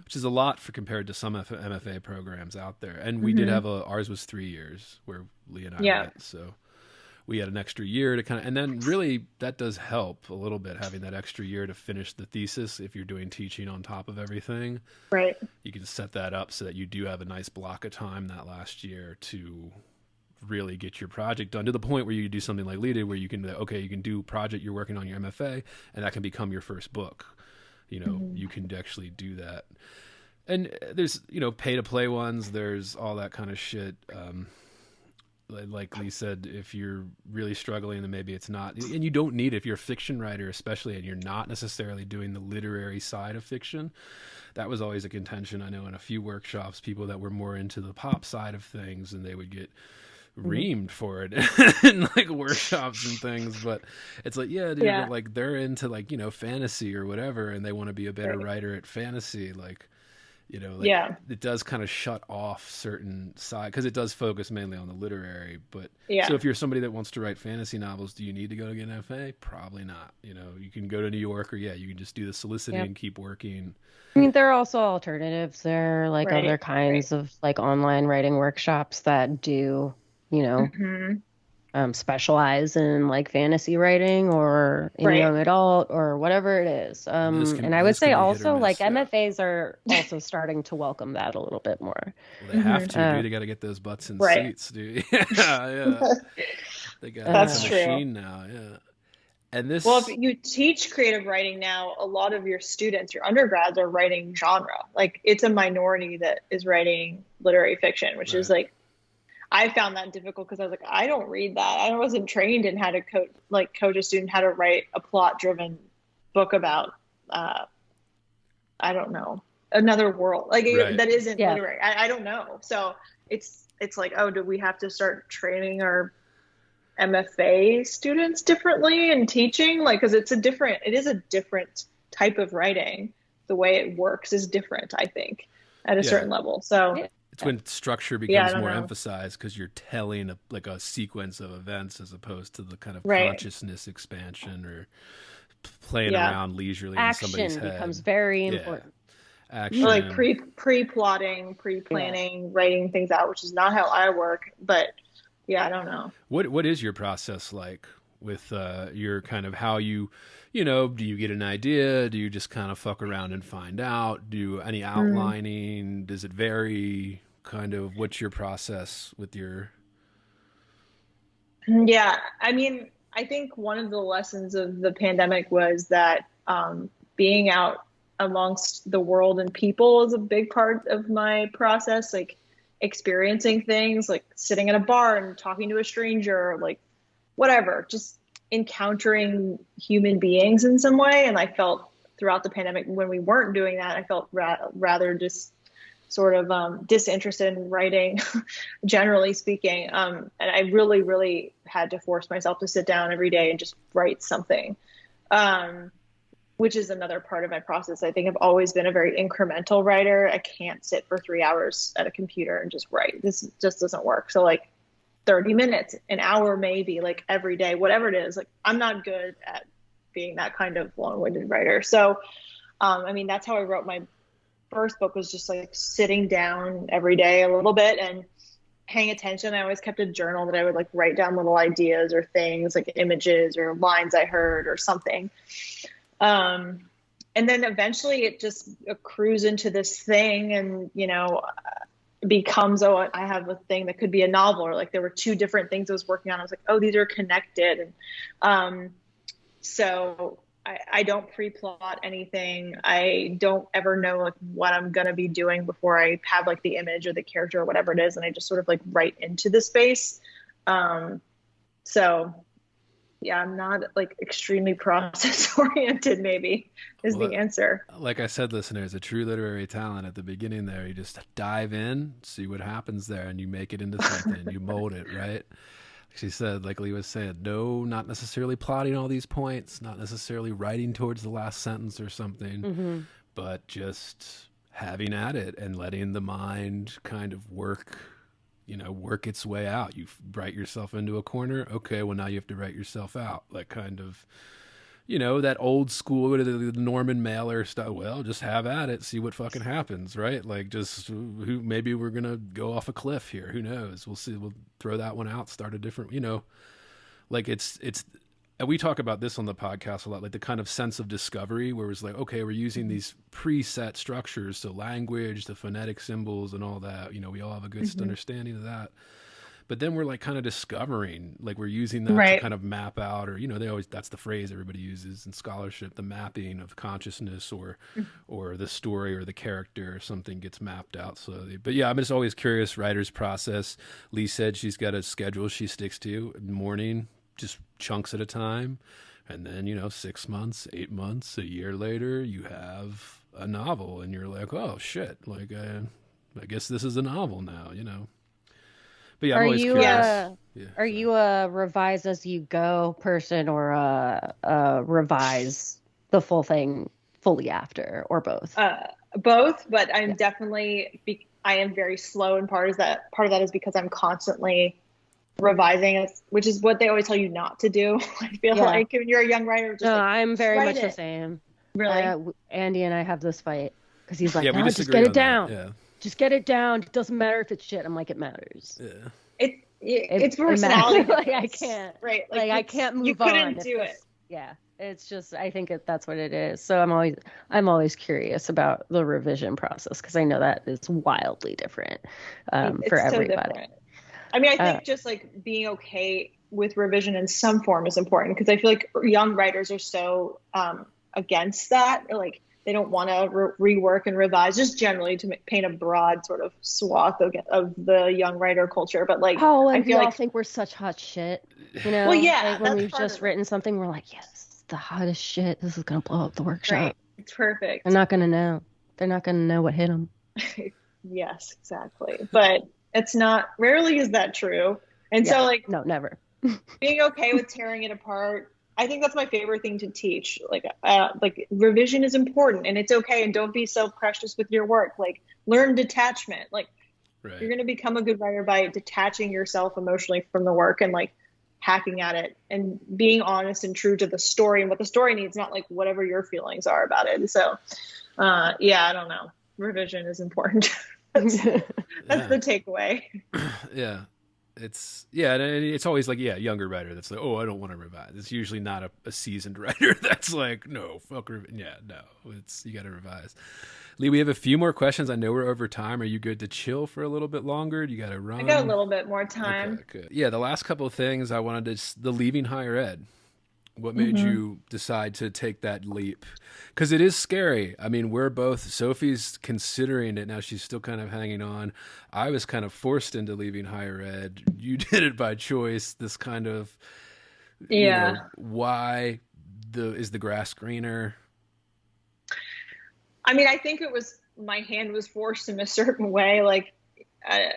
which is a lot compared to some MFA programs out there. And we did have ours was 3 years where Lee and I went. So we had an extra year to kind of, and then really that does help a little bit, having that extra year to finish the thesis. If you're doing teaching on top of everything, Right. you can set that up so that you do have a nice block of time that last year to really get your project done, to the point where you do something like Lee did, where you can, okay, you can do a project you're working on your MFA, and that can become your first book. You know, you can actually do that. And there's, you know, pay to play ones, there's all that kind of shit. Like Lee said, if you're really struggling, then maybe it's not, and you don't need it if you're a fiction writer, especially, and you're not necessarily doing the literary side of fiction. That was always a contention. I know in a few workshops, people that were more into the pop side of things, and they would get reamed for it in like workshops and things. But it's like, yeah, dude, but like they're into like, you know, fantasy or whatever, and they want to be a better writer at fantasy. Like, you know, like it does kind of shut off certain side, because it does focus mainly on the literary. But so if you're somebody that wants to write fantasy novels, do you need to go to get an FA? Probably not. You know, you can go to New York, or you can just do the soliciting and keep working. I mean, there are also alternatives. There are like other kinds of like online writing workshops that do, you know, specialize in like fantasy writing or in young adult or whatever it is. And I would say also like MFAs are also starting to welcome that a little bit more. Well, they have to, dude. They got to get those butts in seats, dude. yeah. They got That's a machine now, And this, well, if you teach creative writing now, a lot of your students, your undergrads, are writing genre. Like, it's a minority that is writing literary fiction, which is like, I found that difficult because I was like, I don't read that. I wasn't trained in how to coach a student how to write a plot-driven book about, I don't know, another world. Like that isn't literary. I don't know. So it's like, oh, do we have to start training our MFA students differently in teaching? Like, because it is a different type of writing. The way it works is different, I think, at a certain level. So it's when structure becomes more emphasized, because you're telling a sequence of events as opposed to the kind of consciousness expansion or playing around leisurely in somebody's head. Action becomes very important. Action. Like pre-plotting, pre-planning, writing things out, which is not how I work, but I don't know. What is your process like with your kind of how you know, do you get an idea? Do you just kind of fuck around and find out? Do any outlining? Does it vary? Kind of, what's your process with your... Yeah, I mean, I think one of the lessons of the pandemic was that being out amongst the world and people is a big part of my process. Like, experiencing things, like sitting at a bar and talking to a stranger, like whatever, just encountering human beings in some way. And I felt throughout the pandemic, when we weren't doing that, I felt rather just sort of disinterested in writing, generally speaking. And I really, really had to force myself to sit down every day and just write something, which is another part of my process. I think I've always been a very incremental writer. I can't sit for 3 hours at a computer and just write. This just doesn't work. So like 30 minutes, an hour, maybe, like every day, whatever it is. Like, I'm not good at being that kind of long-winded writer. So, I mean, that's how I wrote my first book, was just like sitting down every day a little bit and paying attention. I always kept a journal that I would like write down little ideas or things, like images or lines I heard or something. And then eventually it just accrues into this thing, and, you know, becomes, oh, I have a thing that could be a novel, or like there were two different things I was working on. I was like, oh, these are connected. And so I don't pre-plot anything. I don't ever know like what I'm going to be doing before I have like the image or the character or whatever it is. And I just sort of like write into the space. So yeah, I'm not like extremely process oriented, maybe is the answer. Like I said, listeners, a true literary talent at the beginning there, you just dive in, see what happens there, and you make it into something, you mold it, right? She said, like Lee was saying, no, not necessarily plotting all these points, not necessarily writing towards the last sentence or something, but just having at it and letting the mind kind of work its way out. You write yourself into a corner. Okay, well, now you have to write yourself out. Like kind of, that old school, the Norman Mailer stuff. Well, just have at it, see what fucking happens, right? Like just maybe we're going to go off a cliff here. Who knows? We'll see. We'll throw that one out, start a different, like it's and we talk about this on the podcast a lot, like the kind of sense of discovery where it's like, okay, we're using these preset structures, so language, the phonetic symbols and all that, you know, we all have a good understanding of that. But then we're like kind of discovering, like we're using that to kind of map out, or, you know, they always, that's the phrase everybody uses in scholarship, the mapping of consciousness or the story or the character or something gets mapped out slowly. But yeah, I'm just always curious, writer's process. Lee said she's got a schedule she sticks to, morning, just chunks at a time. And then, you know, 6 months, 8 months, a year later, you have a novel and you're like, oh shit, like, I guess this is a novel now, you know? But yeah, I'm always curious. Are you a revise as you go person, or a revise the full thing fully after, or both? Both, but I'm definitely, I am very slow, and part of that is because I'm constantly revising, which is what they always tell you not to do. I feel like when you're a young writer, just I'm very much the same. Really? Andy and I have this fight because he's like, no, just get it down. Yeah. Just get it down. It doesn't matter if it's shit. I'm like, it matters. Yeah. It's personality. Like I can't. Right. Like I can't move on. You couldn't do it. Yeah. It's just, I think that's what it is. So I'm always curious about the revision process, because I know that is wildly different for everybody. So I mean, I think just like being okay with revision in some form is important, because I feel like young writers are so against that. Like they don't want to rework and revise, just generally to paint a broad sort of swath of the young writer culture. But like, I feel like think we're such hot shit, you know? Well, yeah. Like when we've just written something, we're like, yes, the hottest shit. This is gonna blow up the workshop. Right. It's perfect. They're not gonna know. They're not gonna know what hit them. Yes, exactly. But it's not. Rarely is that true. And so, like, no, never. Being okay with tearing it apart. I think that's my favorite thing to teach. Like revision is important, and it's okay. And don't be so precious with your work. Like, learn detachment. Like, you're going to become a good writer by detaching yourself emotionally from the work and like hacking at it and being honest and true to the story and what the story needs, not like whatever your feelings are about it. So, I don't know. Revision is important. That's the takeaway. Yeah. It's always like, younger writer that's like, oh, I don't want to revise. It's usually not a seasoned writer that's like, no, fuck, you got to revise. Lee, we have a few more questions. I know we're over time. Are you good to chill for a little bit longer? Do you got to run? I got a little bit more time. Okay, good. Yeah, the last couple of things I wanted to, the leaving higher ed. What made you decide to take that leap? Because it is scary. I mean, Sophie's considering it now. She's still kind of hanging on. I was kind of forced into leaving higher ed. You did it by choice. This kind of, why is the grass greener? I mean, I think it was, my hand was forced in a certain way. Like, I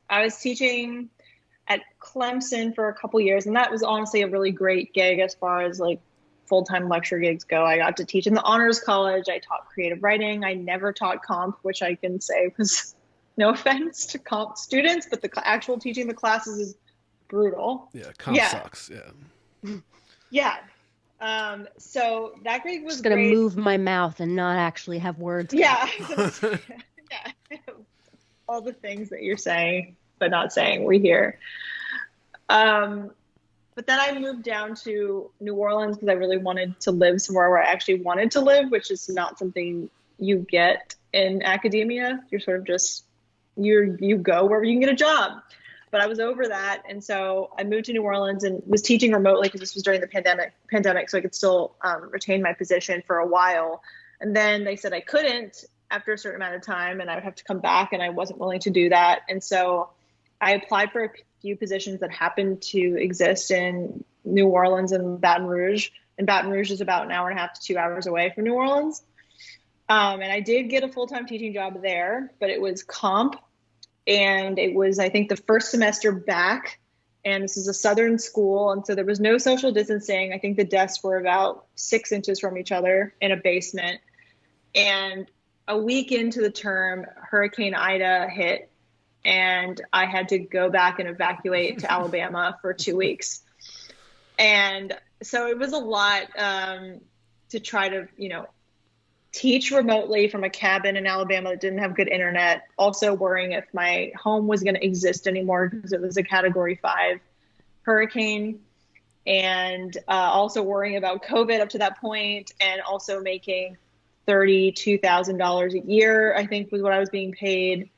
was teaching at Clemson for a couple years, and that was honestly a really great gig as far as like full-time lecture gigs go. I got to teach in the honors college. I taught creative writing. I never taught comp, which I can say was, no offense to comp students, but the actual teaching the classes is brutal. Yeah, comp sucks. Yeah. So that gig was just gonna move my mouth and not actually have words. Yeah. All the things that you're saying but not saying, we hear. But then I moved down to New Orleans because I really wanted to live somewhere where I actually wanted to live, which is not something you get in academia. You're sort of just, you go wherever you can get a job. But I was over that. And so I moved to New Orleans and was teaching remotely because this was during the pandemic, so I could still retain my position for a while. And then they said I couldn't after a certain amount of time, and I would have to come back, and I wasn't willing to do that. And so I applied for a few positions that happened to exist in New Orleans and Baton Rouge. And Baton Rouge is about an hour and a half to 2 hours away from New Orleans. And I did get a full-time teaching job there, but it was comp. And it was, I think, the first semester back. And this is a Southern school. And so there was no social distancing. I think the desks were about 6 inches from each other in a basement. And a week into the term, Hurricane Ida hit. And I had to go back and evacuate to Alabama for 2 weeks. And so it was a lot to try to, teach remotely from a cabin in Alabama that didn't have good internet. Also worrying if my home was going to exist anymore because it was a Category 5 hurricane, and also worrying about COVID up to that point, and also making $32,000 a year, I think was what I was being paid.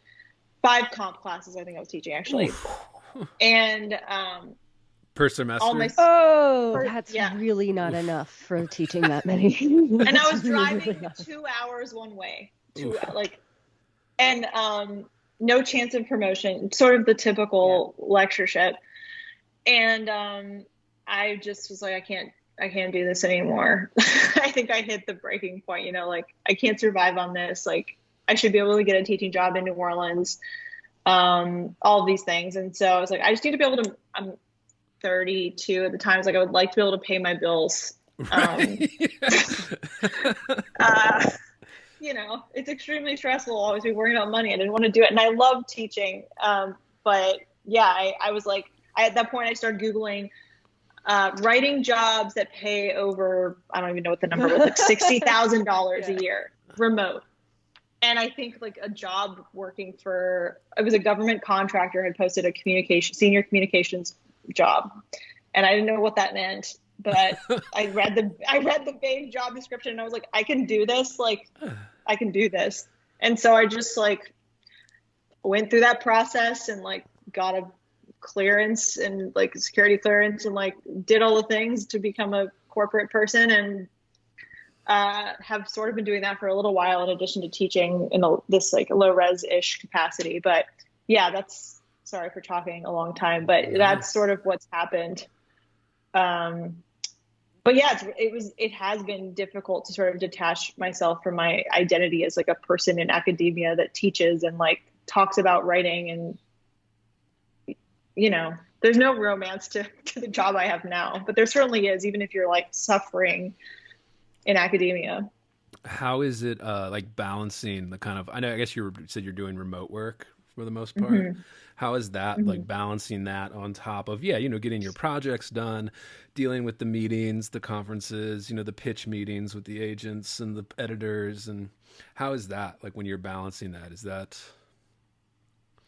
5 comp classes I think I was teaching, actually. Oof. And Per semester? all my That's yeah. really not enough for teaching that many. And I was driving 2 hours one way, and no chance of promotion, sort of the typical lectureship. And I just was like, I can't do this anymore. I think I hit the breaking point, you know, like I can't survive on this. Like I should be able to get a teaching job in New Orleans, all of these things. And so I was like, I just need to be able to, I'm 32 at the time. I was like, I would like to be able to pay my bills. You know, it's extremely stressful always be worrying about money. I didn't want to do it. And I love teaching. But yeah, I was like, at that point I started Googling writing jobs that pay over, I don't even know what the number was, like $60,000 a year, remote. And I think like a job working for, it was a government contractor had posted a senior communications job. And I didn't know what that meant, but I read the vague job description and I was like, I can do this. Like I can do this. And so I just like went through that process and like got a clearance and like security clearance and like did all the things to become a corporate person, and have sort of been doing that for a little while in addition to teaching in this like low res ish capacity. But yeah, that's, sorry for talking a long time, but that's sort of what's happened. But yeah, it has been difficult to sort of detach myself from my identity as like a person in academia that teaches and like talks about writing. And you know, there's no romance to the job I have now, but there certainly is, even if you're like suffering in academia. How is it like balancing the kind of, I know, I guess you said you're doing remote work for the most part. Mm-hmm. How is that like balancing that on top of, you know, getting your projects done, dealing with the meetings, the conferences, you know, the pitch meetings with the agents and the editors, and how is that like when you're balancing that? Is that,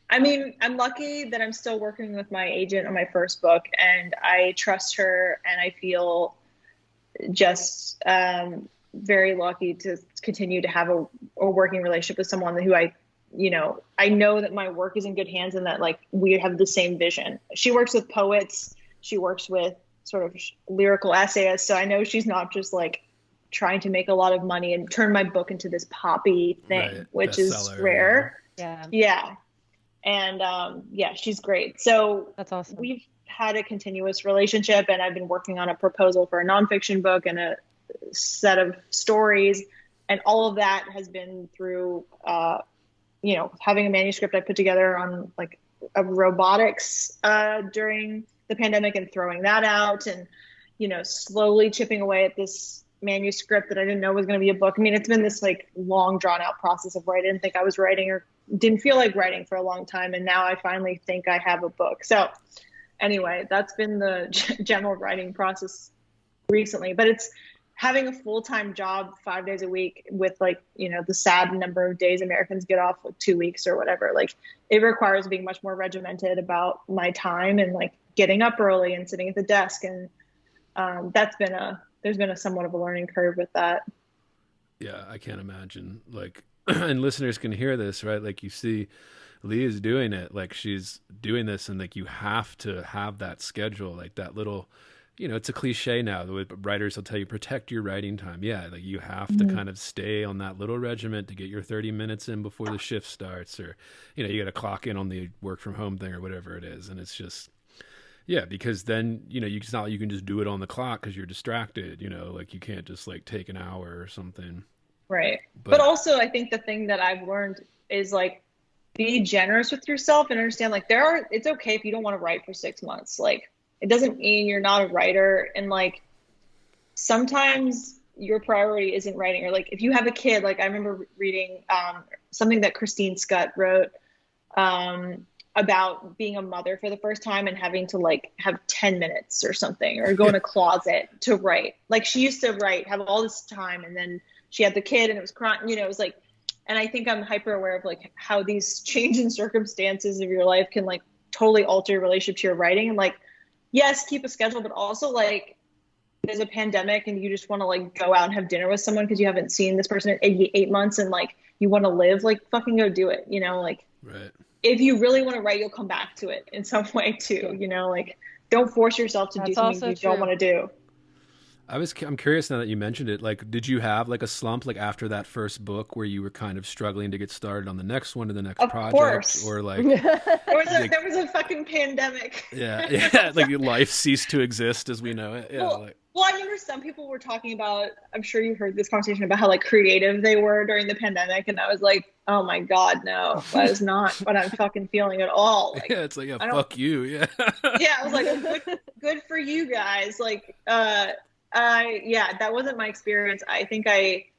I mean, I'm lucky that I'm still working with my agent on my first book, and I trust her, and I feel just very lucky to continue to have a working relationship with someone who I know that my work is in good hands and that like we have the same vision. She works with poets. She works with sort of lyrical essayists. So I know she's not just like trying to make a lot of money and turn my book into this poppy thing, right, which is rare. Yeah. And yeah, she's great. So That's awesome. We've had a continuous relationship, and I've been working on a proposal for a nonfiction book and a set of stories. And all of that has been through, you know, having a manuscript I put together on like a robotics during the pandemic and throwing that out, and, you know, slowly chipping away at this manuscript that I didn't know was going to be a book. I mean, it's been this like long drawn out process of where I didn't think I was writing or didn't feel like writing for a long time. And now I finally think I have a book. So anyway, that's been the general writing process recently, but it's having a full-time job 5 days a week with like, you know, the sad number of days Americans get off, like 2 weeks or whatever. Like it requires being much more regimented about my time and like getting up early and sitting at the desk. And there's been a somewhat of a learning curve with that. yeah, I can't imagine like, and listeners can hear this, right? Like you see Lee is doing it, like she's doing this, and like you have to have that schedule, like that little, you know, it's a cliche now. The writers will tell you, protect your writing time. Yeah, like you have to kind of stay on that little regiment to get your 30 minutes in before the shift starts, or, you know, you got to clock in on the work from home thing or whatever it is. And it's just, yeah, because then, you know, it's not like you can just do it on the clock because you're distracted, you know, like you can't just like take an hour or something. Right. But also I think the thing that I've learned is like, be generous with yourself and understand like it's okay if you don't want to write for 6 months. Like it doesn't mean you're not a writer. And like, sometimes your priority isn't writing, or like if you have a kid, like I remember reading something that Christine Scutt wrote about being a mother for the first time and having to like have 10 minutes or something, or go in a closet to write. Like she used to write, have all this time, and then she had the kid and it was crying, you know, it was like, and I think I'm hyper aware of like how these change in circumstances of your life can like totally alter your relationship to your writing. And like, yes, keep a schedule, but also like there's a pandemic and you just want to like go out and have dinner with someone because you haven't seen this person in 8 months and like you want to live, like fucking go do it, you know, like Right. if you really want to write, you'll come back to it in some way too, you know, like don't force yourself to do That's something also you don't true. want to do. I'm curious now that you mentioned it. Like, did you have like a slump like after that first book where you were kind of struggling to get started on the next one to the next Of project, course. or like, There was a fucking pandemic. yeah, like your life ceased to exist as we know it. Yeah, Well, like, well, I remember some people were talking about, I'm sure you heard this conversation about how like creative they were during the pandemic. And I was like, oh my God, no, that is not what I'm fucking feeling at all. Like, yeah, it's like, yeah, I don't, fuck you, yeah. yeah, I was like, well, good for you guys. Like, yeah, that wasn't my experience. I think like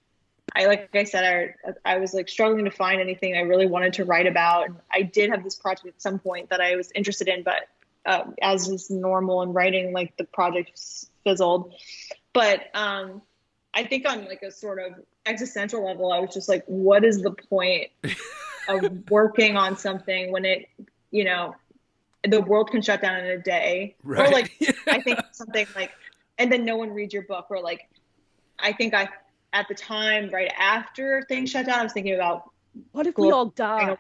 I said, I was like struggling to find anything I really wanted to write about. I did have this project at some point that I was interested in, but as is normal in writing, like the project fizzled. But I think on like a sort of existential level, I was just like, what is the point of working on something when it, you know, the world can shut down in a day, Right. or like I think something like, and then no one reads your book, or like I think at the time right after things shut down, I was thinking about What if we all die?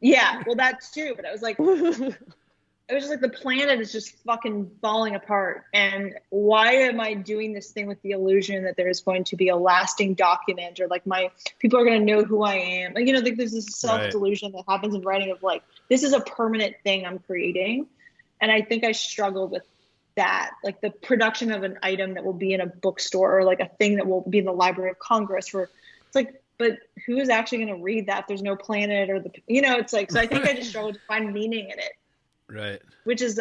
Yeah, well that's true, but I was like, it was just like the planet is just fucking falling apart, and why am I doing this thing with the illusion that there's going to be a lasting document, or like my people are going to know who I am, like, you know, like there's this self-delusion that happens in writing of like, this is a permanent thing I'm creating. And I think I struggled with that, like the production of an item that will be in a bookstore, or like a thing that will be in the Library of Congress, for it's like, but who's actually going to read that if there's no planet, or the, you know, it's like, so I think I just struggled to find meaning in it. Right. Which is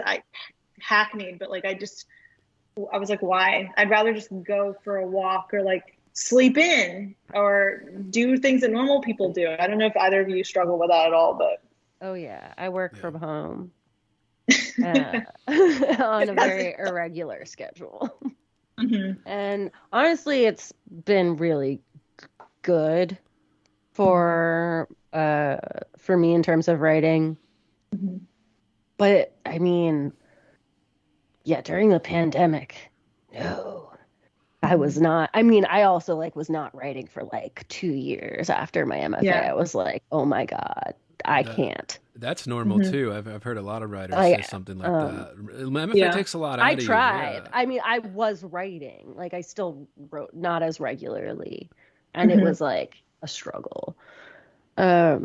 hackneyed, but like I was like, why? I'd rather just go for a walk, or like sleep in, or do things that normal people do. I don't know if either of you struggle with that at all, but Oh yeah, I work from home on a very irregular schedule. Mm-hmm. And honestly, it's been really good for me in terms of writing. Mm-hmm. But I mean, yeah, during the pandemic, no, I was not. I mean, I also like was not writing for like 2 years after my MFA. Yeah. I was like, oh my God, I can't. That's normal Mm-hmm. too. I've heard a lot of writers say something like that. MFA takes a lot out I of you. tried. Yeah. I mean, I was writing. Like, I still wrote, not as regularly, and it was like a struggle. But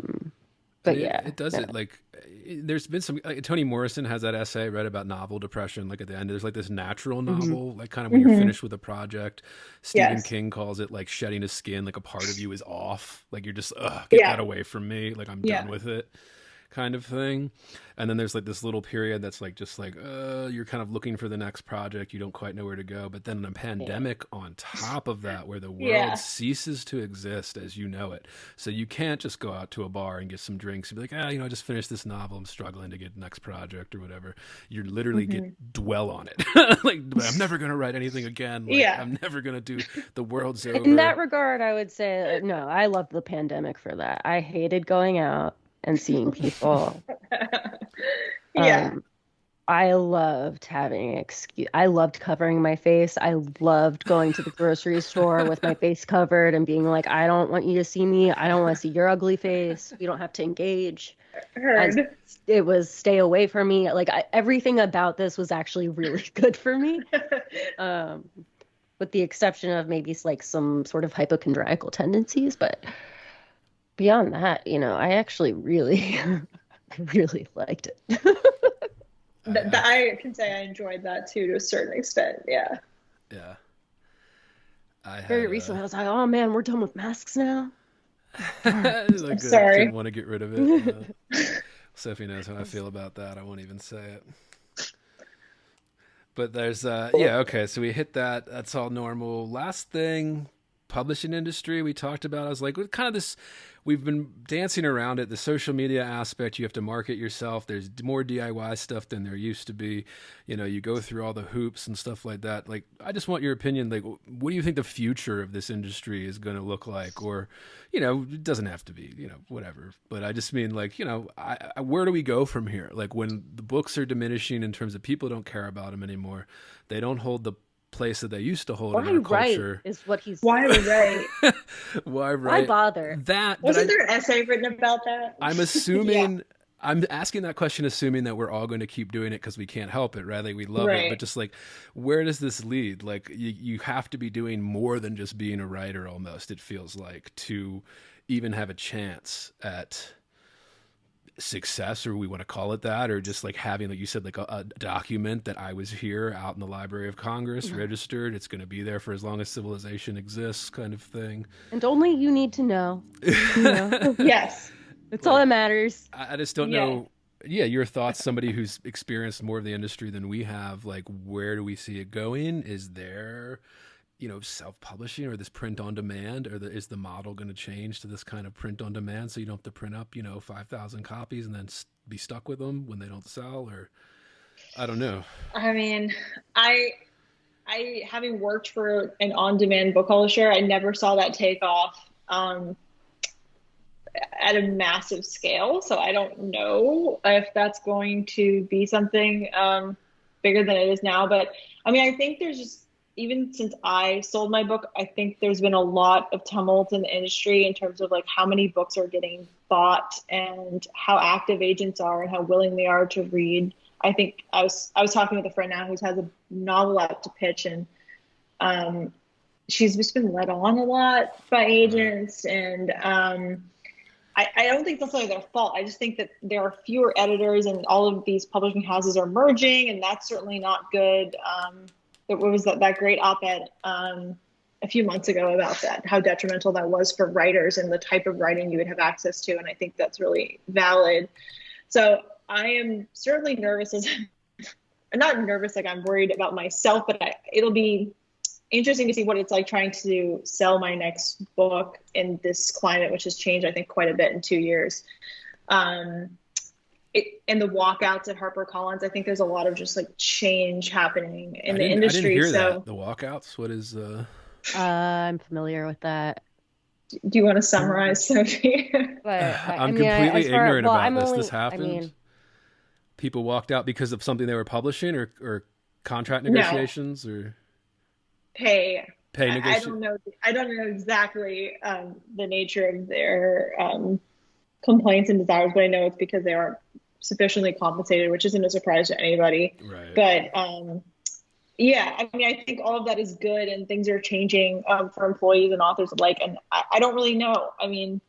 yeah, it does it like there's been some like, Toni Morrison has that essay read about novel depression, like at the end there's like this natural novel, like kind of when you're finished with a project. Stephen King calls it like shedding his skin, like a part of you is off, like you're just get that away from me, like I'm done with it, kind of thing. And then there's like this little period that's like just like you're kind of looking for the next project, you don't quite know where to go. But then a pandemic on top of that, where the world ceases to exist as you know it, so you can't just go out to a bar and get some drinks and be like, you know, I just finished this novel, I'm struggling to get the next project or whatever. You literally get dwell on it. Like, I'm never gonna write anything again, like, I'm never gonna do, the world's over. In that regard, I would say no, I loved the pandemic for that. I hated going out and seeing people. I loved having an excuse. I loved covering my face. I loved going to the grocery store with my face covered and being like, I don't want you to see me. I don't want to see your ugly face. We don't have to engage. It was stay away from me. Like everything about this was actually really good for me. With the exception of maybe like some sort of hypochondriacal tendencies. But beyond that, you know, I actually really, really liked it. I can say I enjoyed that too, to a certain extent. Yeah. Very recently, I was like, "Oh man, we're done with masks now." Like, sorry. Didn't want to get rid of it. Sophie knows how I feel about that. I won't even say it. But there's okay. So we hit that. That's all normal. Last thing publishing industry we talked about. I was like, what kind of this, we've been dancing around it, the social media aspect. You have to market yourself. There's more DIY stuff than there used to be. You know, you go through all the hoops and stuff like that. Like, I just want your opinion. Like, what do you think the future of this industry is going to look like? Or, you know, it doesn't have to be, you know, whatever. But I just mean, like, you know, where do we go from here? Like, when the books are diminishing in terms of people don't care about them anymore, they don't hold the place that they used to hold in our culture. Is what he's Why write? Why write? Why bother? That Wasn't there an essay written about that? I'm assuming. I'm asking that question assuming that we're all going to keep doing it because we can't help it, right? Like, we love it, but just like, where does this lead? Like, you have to be doing more than just being a writer almost, it feels like, to even have a chance at success, or we want to call it that, or just like having, like you said, like a document that I was here out in the Library of Congress, registered, it's going to be there for as long as civilization exists, kind of thing. And only you need to know. You know? Yes. That's all that matters. I just don't know. Yeah, your thoughts, somebody who's experienced more of the industry than we have, like, where do we see it going? Is there, you know, self-publishing or this print on demand, or is the model going to change to this kind of print on demand, so you don't have to print up, you know, 5,000 copies and then be stuck with them when they don't sell? Or I don't know. I mean, I having worked for an on-demand book publisher, I never saw that take off at a massive scale. So I don't know if that's going to be something bigger than it is now. But I mean, I think there's just, even since I sold my book, I think there's been a lot of tumult in the industry in terms of like how many books are getting bought and how active agents are and how willing they are to read. I think I was talking with a friend now who has a novel out to pitch, and she's just been led on a lot by agents, and I don't think that's like their fault. I just think that there are fewer editors, and all of these publishing houses are merging, and that's certainly not good. There was that great op-ed a few months ago about that, how detrimental that was for writers and the type of writing you would have access to. And I think that's really valid. So I am certainly nervous. I'm not nervous, like I'm worried about myself, but it'll be interesting to see what it's like trying to sell my next book in this climate, which has changed, I think, quite a bit in 2 years. And the walkouts at HarperCollins, I think there's a lot of just like change happening in the industry. I didn't hear that. The walkouts. What is? I'm familiar with that. Do you want to summarize, Sophie? But I'm completely ignorant about this. This happened. People walked out because of something they were publishing, or contract negotiations, or pay negotiations. I don't know exactly the nature of their complaints and desires, but I know it's because they aren't sufficiently compensated, which isn't a surprise to anybody. Right. But yeah, I mean, I think all of that is good, and things are changing for employees and authors alike. And I don't really know. I mean,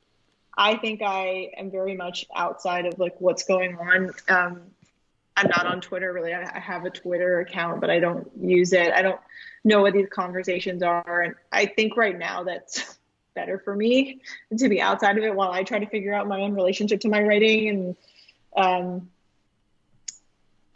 I think I am very much outside of like what's going on. I'm not on Twitter really. I have a Twitter account, but I don't use it. I don't know what these conversations are. And I think right now that's better for me to be outside of it while I try to figure out my own relationship to my writing and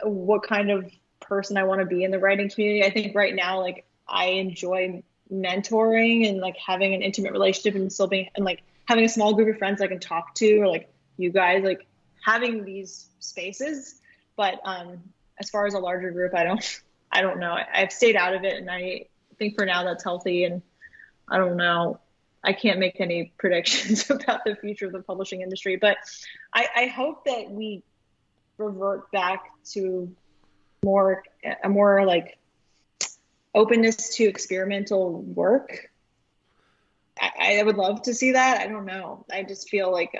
what kind of person I want to be in the writing community. I think right now, like, I enjoy mentoring and like having an intimate relationship and still being, and like having a small group of friends I can talk to, or like you guys, like having these spaces. But as far as a larger group, I don't know. I've stayed out of it, and I think for now that's healthy. And I don't know. I can't make any predictions about the future of the publishing industry, but I hope that we revert back to a more like openness to experimental work. I would love to see that. I don't know. I just feel like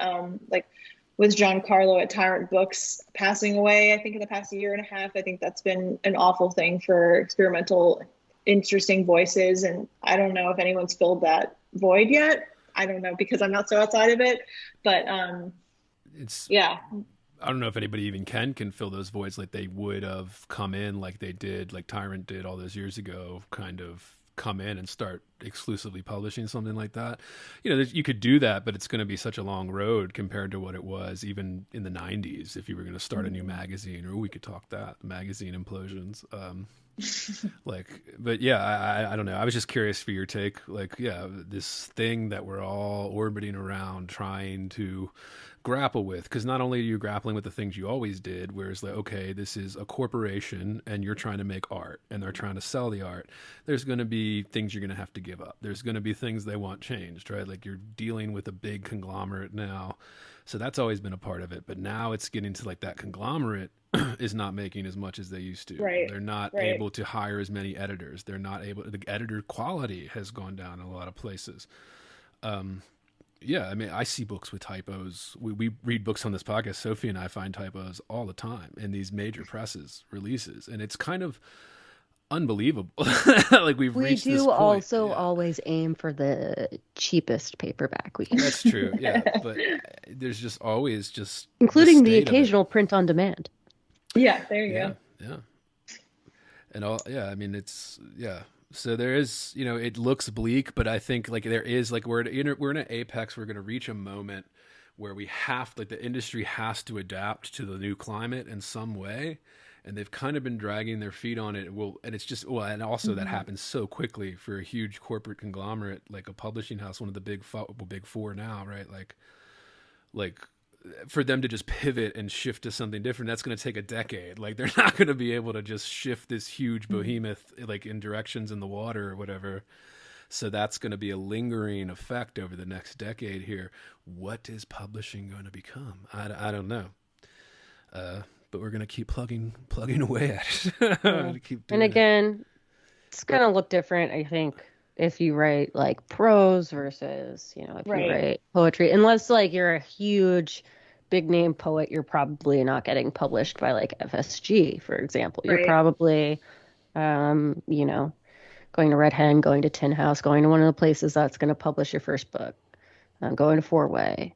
with Giancarlo at Tyrant Books passing away, I think in the past year and a half, I think that's been an awful thing for experimental, interesting voices. And I don't know if anyone's filled that void yet. I don't know, because I'm not so outside of it, but yeah. I don't know if anybody even can fill those voids like they would have come in, like they did, like Tyrant did all those years ago, kind of come in and start exclusively publishing something like that. You know, you could do that, but it's going to be such a long road compared to what it was even in the 90s if you were going to start a new magazine, or we could talk that, magazine implosions. Like, but yeah, I don't know. I was just curious for your take. Like, yeah, this thing that we're all orbiting around trying to grapple with, because not only are you grappling with the things you always did, whereas like, okay, this is a corporation and you're trying to make art and they're trying to sell the art. There's going to be things you're going to have to give up. There's going to be things they want changed, right? Like you're dealing with a big conglomerate now. So that's always been a part of it. But now it's getting to like that conglomerate is not making as much as they used to. Right. They're not Right. able to hire as many editors. They're not able, the editor quality has gone down in a lot of places. Yeah, I mean, I see books with typos. We read books on this podcast. Sophie and I find typos all the time in these major presses releases, and it's kind of unbelievable. Like we've We reached this do point. also Yeah. always aim for the cheapest paperback we can, That's true. Yeah, but there's just always just including the state of it. occasional print on demand. Yeah, there you Yeah, go. yeah. And all, yeah, I mean, it's, yeah. So there is, you know, it looks bleak, but I think like there is like we're in an apex. We're going to reach a moment where we have, like, the industry has to adapt to the new climate in some way, and they've kind of been dragging their feet on it. Well, and it's just, well, and also that happens so quickly for a huge corporate conglomerate like a publishing house, one of the big four now, right? Like for them to just pivot and shift to something different, that's going to take a decade. Like they're not going to be able to just shift this huge behemoth like in directions in the water or whatever. So that's going to be a lingering effect over the next decade here. What is publishing going to become? I don't know. But we're going to keep plugging away at it. Yeah. Keep And doing it. again, it's going to look different, I think, if you write like prose versus, you know, if Right. you write poetry. Unless like you're a huge big name poet, you're probably not getting published by like FSG, for example. You're Right. probably, you know, going to Red Hen, going to Tin House, going to one of the places that's going to publish your first book, going to Four Way.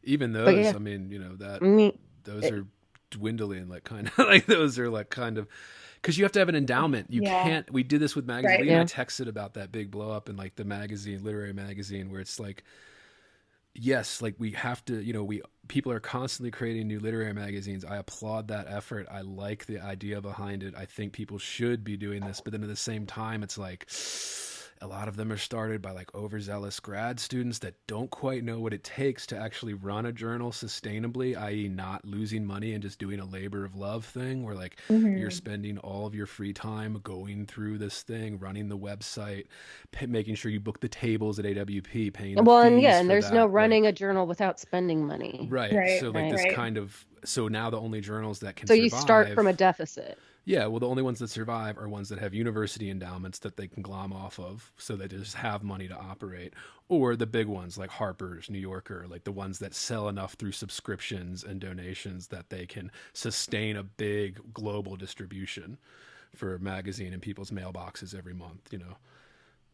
Even those, yeah. I mean, you know, that I mean, those are dwindling, like kind of like those are like kind of, because you have to have an endowment. You Yeah. can't. We did this with magazines. Right. Lee and I Yeah. texted about that big blow up in like the magazine, literary magazine, where it's like, yes, like we have to, you know, people are constantly creating new literary magazines. I applaud that effort. I like the idea behind it. I think people should be doing this, but then at the same time, it's like a lot of them are started by like overzealous grad students that don't quite know what it takes to actually run a journal sustainably, i.e. not losing money and just doing a labor of love thing where like you're spending all of your free time going through this thing, running the website, making sure you book the tables at AWP, paying the well, and fees yeah, and for there's that, no like- running a journal without spending money. Right. Right, So like right. this Right. kind of, so now the only journals that can So survive. you start from a deficit. Yeah, well, the only ones that survive are ones that have university endowments that they can glom off of, so they just have money to operate. Or the big ones like Harper's, New Yorker, like the ones that sell enough through subscriptions and donations that they can sustain a big global distribution for a magazine in people's mailboxes every month, you know.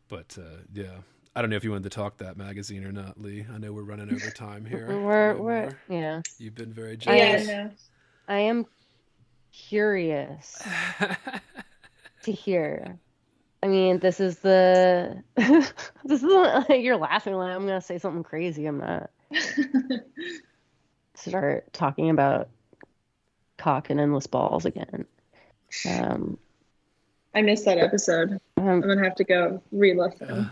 But yeah, I don't know if you wanted to talk that magazine or not, Lee. I know we're running over time here. We're yeah. You've been very Yeah, generous. no. I am curious to hear. I mean, this is the you're laughing like I'm gonna say something crazy. I'm not. Start talking about cock and endless balls again. I missed that episode. I'm gonna have to go re-listen.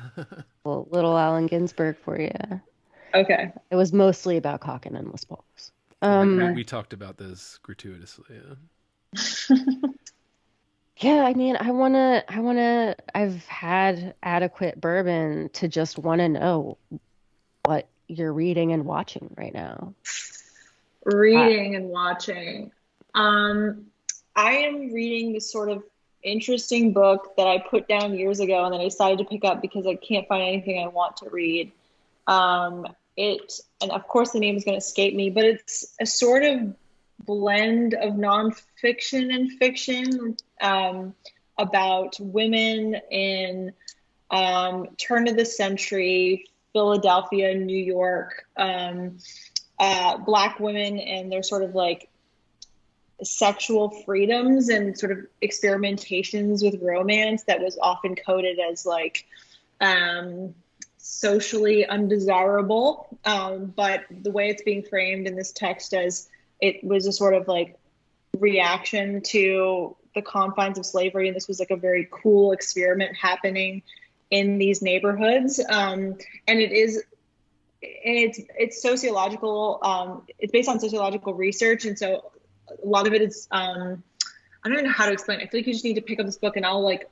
Well, little Allen Ginsberg for you. Okay. It was mostly about cock and endless balls. We talked about this gratuitously. Yeah. Yeah, I mean, I've had adequate bourbon to just want to know what you're reading and watching right now. Reading and watching. I am reading this sort of interesting book that I put down years ago and then I decided to pick up because I can't find anything I want to read. And of course the name is going to escape me, but it's a sort of blend of nonfiction and fiction about women in turn of the century Philadelphia, New York, Black women and their sort of like sexual freedoms and sort of experimentations with romance that was often coded as like socially undesirable, but the way it's being framed in this text as it was a sort of like reaction to the confines of slavery, and this was like a very cool experiment happening in these neighborhoods. And it's sociological. It's based on sociological research, and so a lot of it is. I don't even know how to explain it. I feel like you just need to pick up this book, and I'll like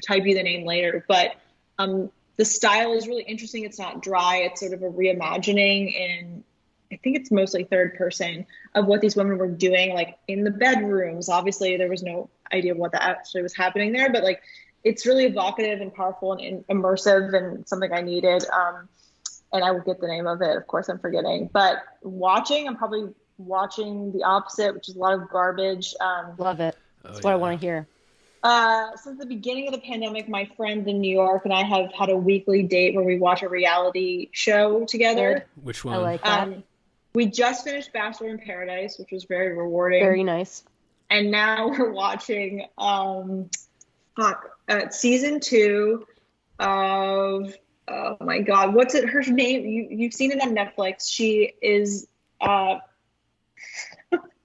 type you the name later. But the style is really interesting. It's not dry. It's sort of a reimagining, and I think it's mostly third person of what these women were doing, like in the bedrooms. Obviously, there was no idea what that actually was happening there, but like it's really evocative and powerful and immersive, and something I needed. And I will get the name of it. Of course, I'm forgetting. But I'm probably watching the opposite, which is a lot of garbage. Love it. That's what I want to hear. Since the beginning of the pandemic, my friend in New York and I have had a weekly date where we watch a reality show together. Which one? I like that. We just finished Bachelor in Paradise, which was very rewarding. Very nice. And now we're watching season 2 of, oh my God, what's it? Her name? You've seen it on Netflix. She is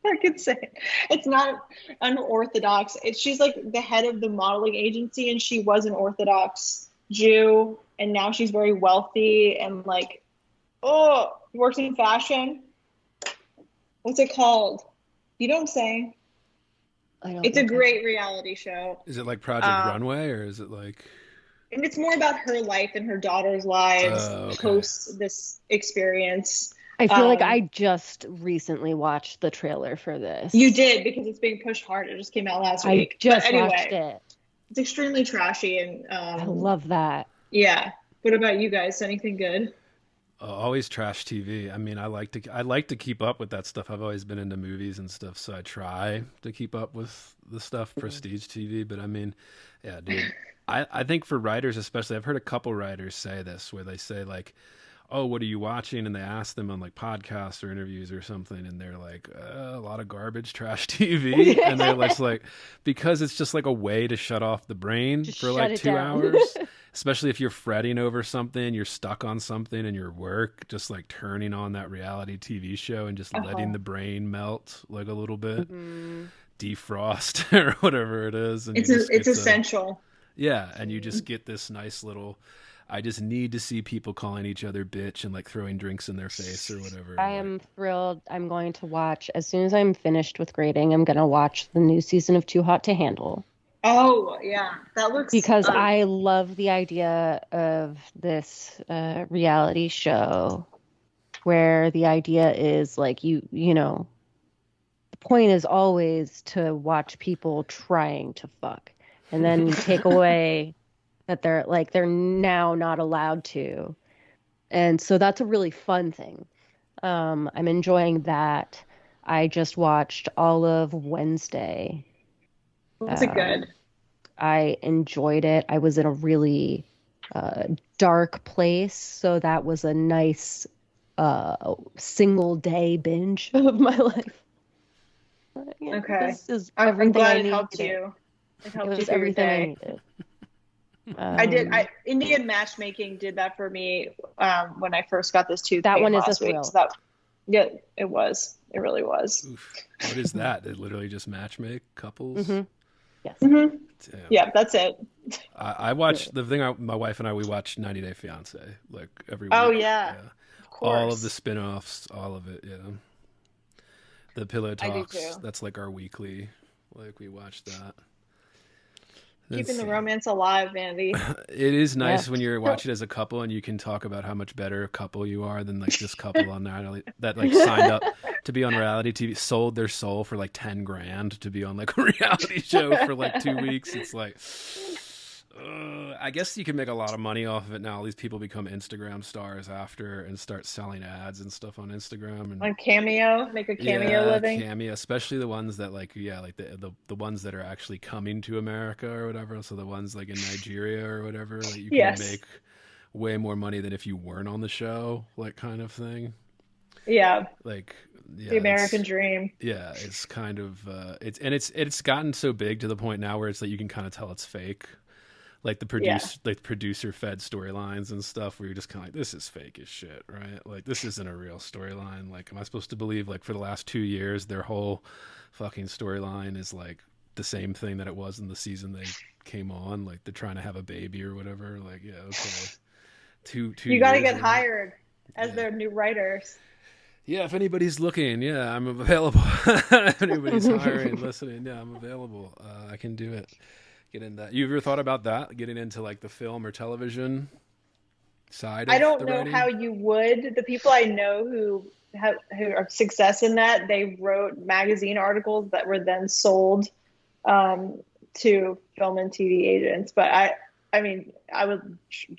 I could say it. It's not unorthodox. She's like the head of the modeling agency, and she was an Orthodox Jew, and now she's very wealthy and like, works in fashion. What's it called? You know what I'm saying? It's a great reality show. Is it like Project Runway, or is it like? And it's more about her life and her daughter's lives post this experience. I feel like I just recently watched the trailer for this. You did, because it's being pushed hard. It just came out last week. I just watched it. It's extremely trashy, and I love that. Yeah. What about you guys? Anything good? Always trash TV. I mean, I like to keep up with that stuff. I've always been into movies and stuff, so I try to keep up with the stuff prestige TV. But I mean, yeah, dude. I think for writers especially, I've heard a couple writers say this, where they say like, oh, what are you watching? And they ask them on like podcasts or interviews or something, and they're like, a lot of garbage, trash TV. And they're like, because it's just like a way to shut off the brain for like 2 hours, especially if you're fretting over something, you're stuck on something in your work, just like turning on that reality TV show and just letting the brain melt like a little bit, defrost or whatever it is. And it's essential. Yeah. And you just get this nice little, I just need to see people calling each other bitch and like throwing drinks in their face or whatever. I am thrilled. I'm going to watch, as soon as I'm finished with grading, I'm going to watch the new season of Too Hot to Handle. Oh, yeah. That looks... Because I love the idea of this reality show where the idea is like, you know, the point is always to watch people trying to fuck. And then you take away that they're now not allowed to. And so that's a really fun thing. I'm enjoying that. I just watched all of Wednesday. Was it good? I enjoyed it. I was in a really dark place, so that was a nice single day binge of my life. Okay. This is I'm everything glad I it helped needed. you. It It helped you was through your everything I day. needed. Indian matchmaking did that for me when I first got this toothpaste. That one is a last week. thrill. So yeah, it was. It really was. Oof. What is that? It literally just matchmake couples? Mm-hmm. Yes. Mm-hmm. Damn. Yeah, that's it. I watched the thing. My wife and I, we watched 90 Day Fiance like every week. Oh yeah. Of course. All of the spin-offs, all of it. Yeah. The Pillow I do Talks. too. That's like our weekly. Like we watched that. Keeping the romance alive, Andy. It is nice Yeah. when you're watching as a couple and you can talk about how much better a couple you are than like this couple on there that like signed up to be on reality TV, sold their soul for like 10 grand to be on like a reality show for like 2 weeks. It's like, I guess you can make a lot of money off of it now. All these people become Instagram stars after and start selling ads and stuff on Instagram and On Cameo, make a Cameo living. Cameo, especially the ones that like the ones that are actually coming to America or whatever. So the ones like in Nigeria or whatever, like you can Yes. make way more money than if you weren't on the show, like kind of thing. Yeah, Like yeah, the American it's- dream. Yeah, it's kind of it's gotten so big to the point now where it's like you can kind of tell it's fake. like the Yeah. producer fed storylines and stuff where you're just kind of like, this is fake as shit, right? Like, this isn't a real storyline. Like, am I supposed to believe, like, for the last 2 years their whole fucking storyline is like the same thing that it was in the season they came on? Like, they're trying to have a baby or whatever. Like, yeah, okay. Two You got to years get in. hired as Yeah. their new writers. Yeah, if anybody's looking, yeah, I'm available. If anybody's hiring, listening, yeah, I'm available. I can do it. Get in that. You ever thought about that? Getting into like the film or television side of I don't the know writing? how you would. The people I know who are success in that, they wrote magazine articles that were then sold to film and TV agents. But I mean, I would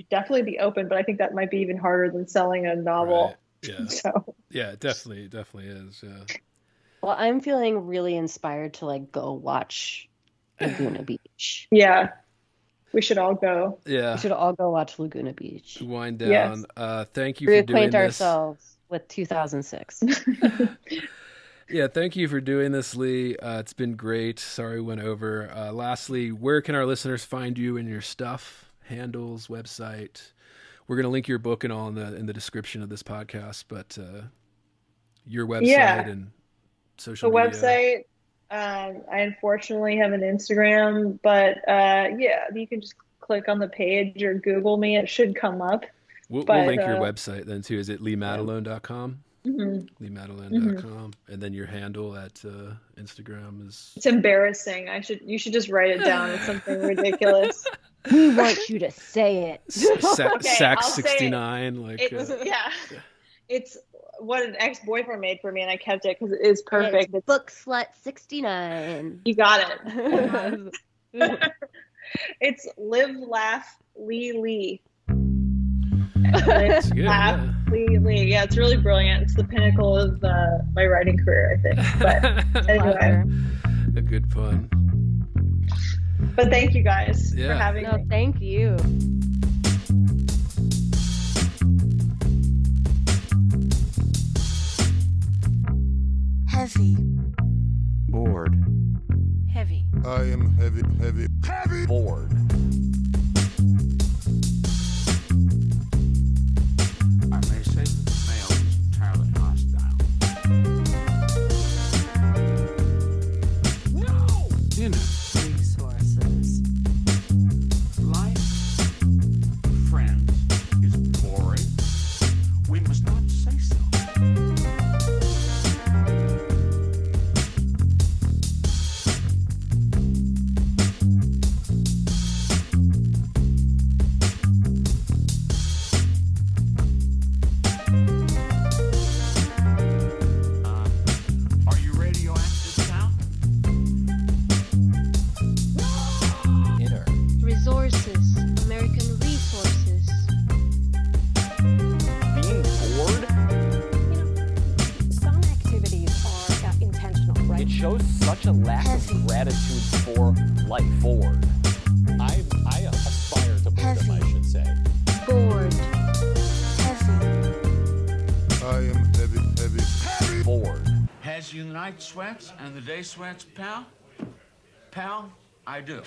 definitely be open, but I think that might be even harder than selling a novel. Right. Yeah. So Yeah, it definitely is. Yeah. Well, I'm feeling really inspired to like go watch Laguna Beach. yeah, we should all go. Yeah. We should all go watch Laguna Beach. Wind Yes. down. Thank you for doing Reacquaint this. ourselves with 2006. Yeah, thank you for doing this, Lee. It's been great. Sorry we went over. Lastly, where can our listeners find you and your stuff? Handles, website. We're going to link your book and all in the description of this podcast, but your website and social The media. website. I unfortunately have an Instagram, but yeah, you can just click on the page or Google me. It should come up. We'll but, link your website then too. Is it leematalone.com? Mm-hmm. leematalone.com. And then your handle at Instagram is... It's embarrassing. You should just write it down. It's something ridiculous. We want you to say it. I'll say it. Sack69. Like, Yeah. It's what an ex-boyfriend made for me, and I kept it because it is perfect. It's Book Slut 69. You got it. It's Live, Laugh, Lee. That's good, Laugh, yeah. Lee. Yeah, it's really brilliant. It's the pinnacle of my writing career, I think. But anyway, a good pun. but thank you guys for Yeah. having No, me. thank you. Heavy. bored, Heavy. I am heavy. bored, I may say that the male is entirely hostile. No! You know, Resources. life, friends, is boring. We must not say so. Are you radioactive now? inner, Resources, American resources. being bored. Some activities are intentional, right? It shows such a lack Heavy. of gratitude for life. Bored. I aspire to boredom, I Heavy. should say. Bored. Heavy. I am heavy. Bored. Has you the night sweats and the day sweats, pal? Pal, I do.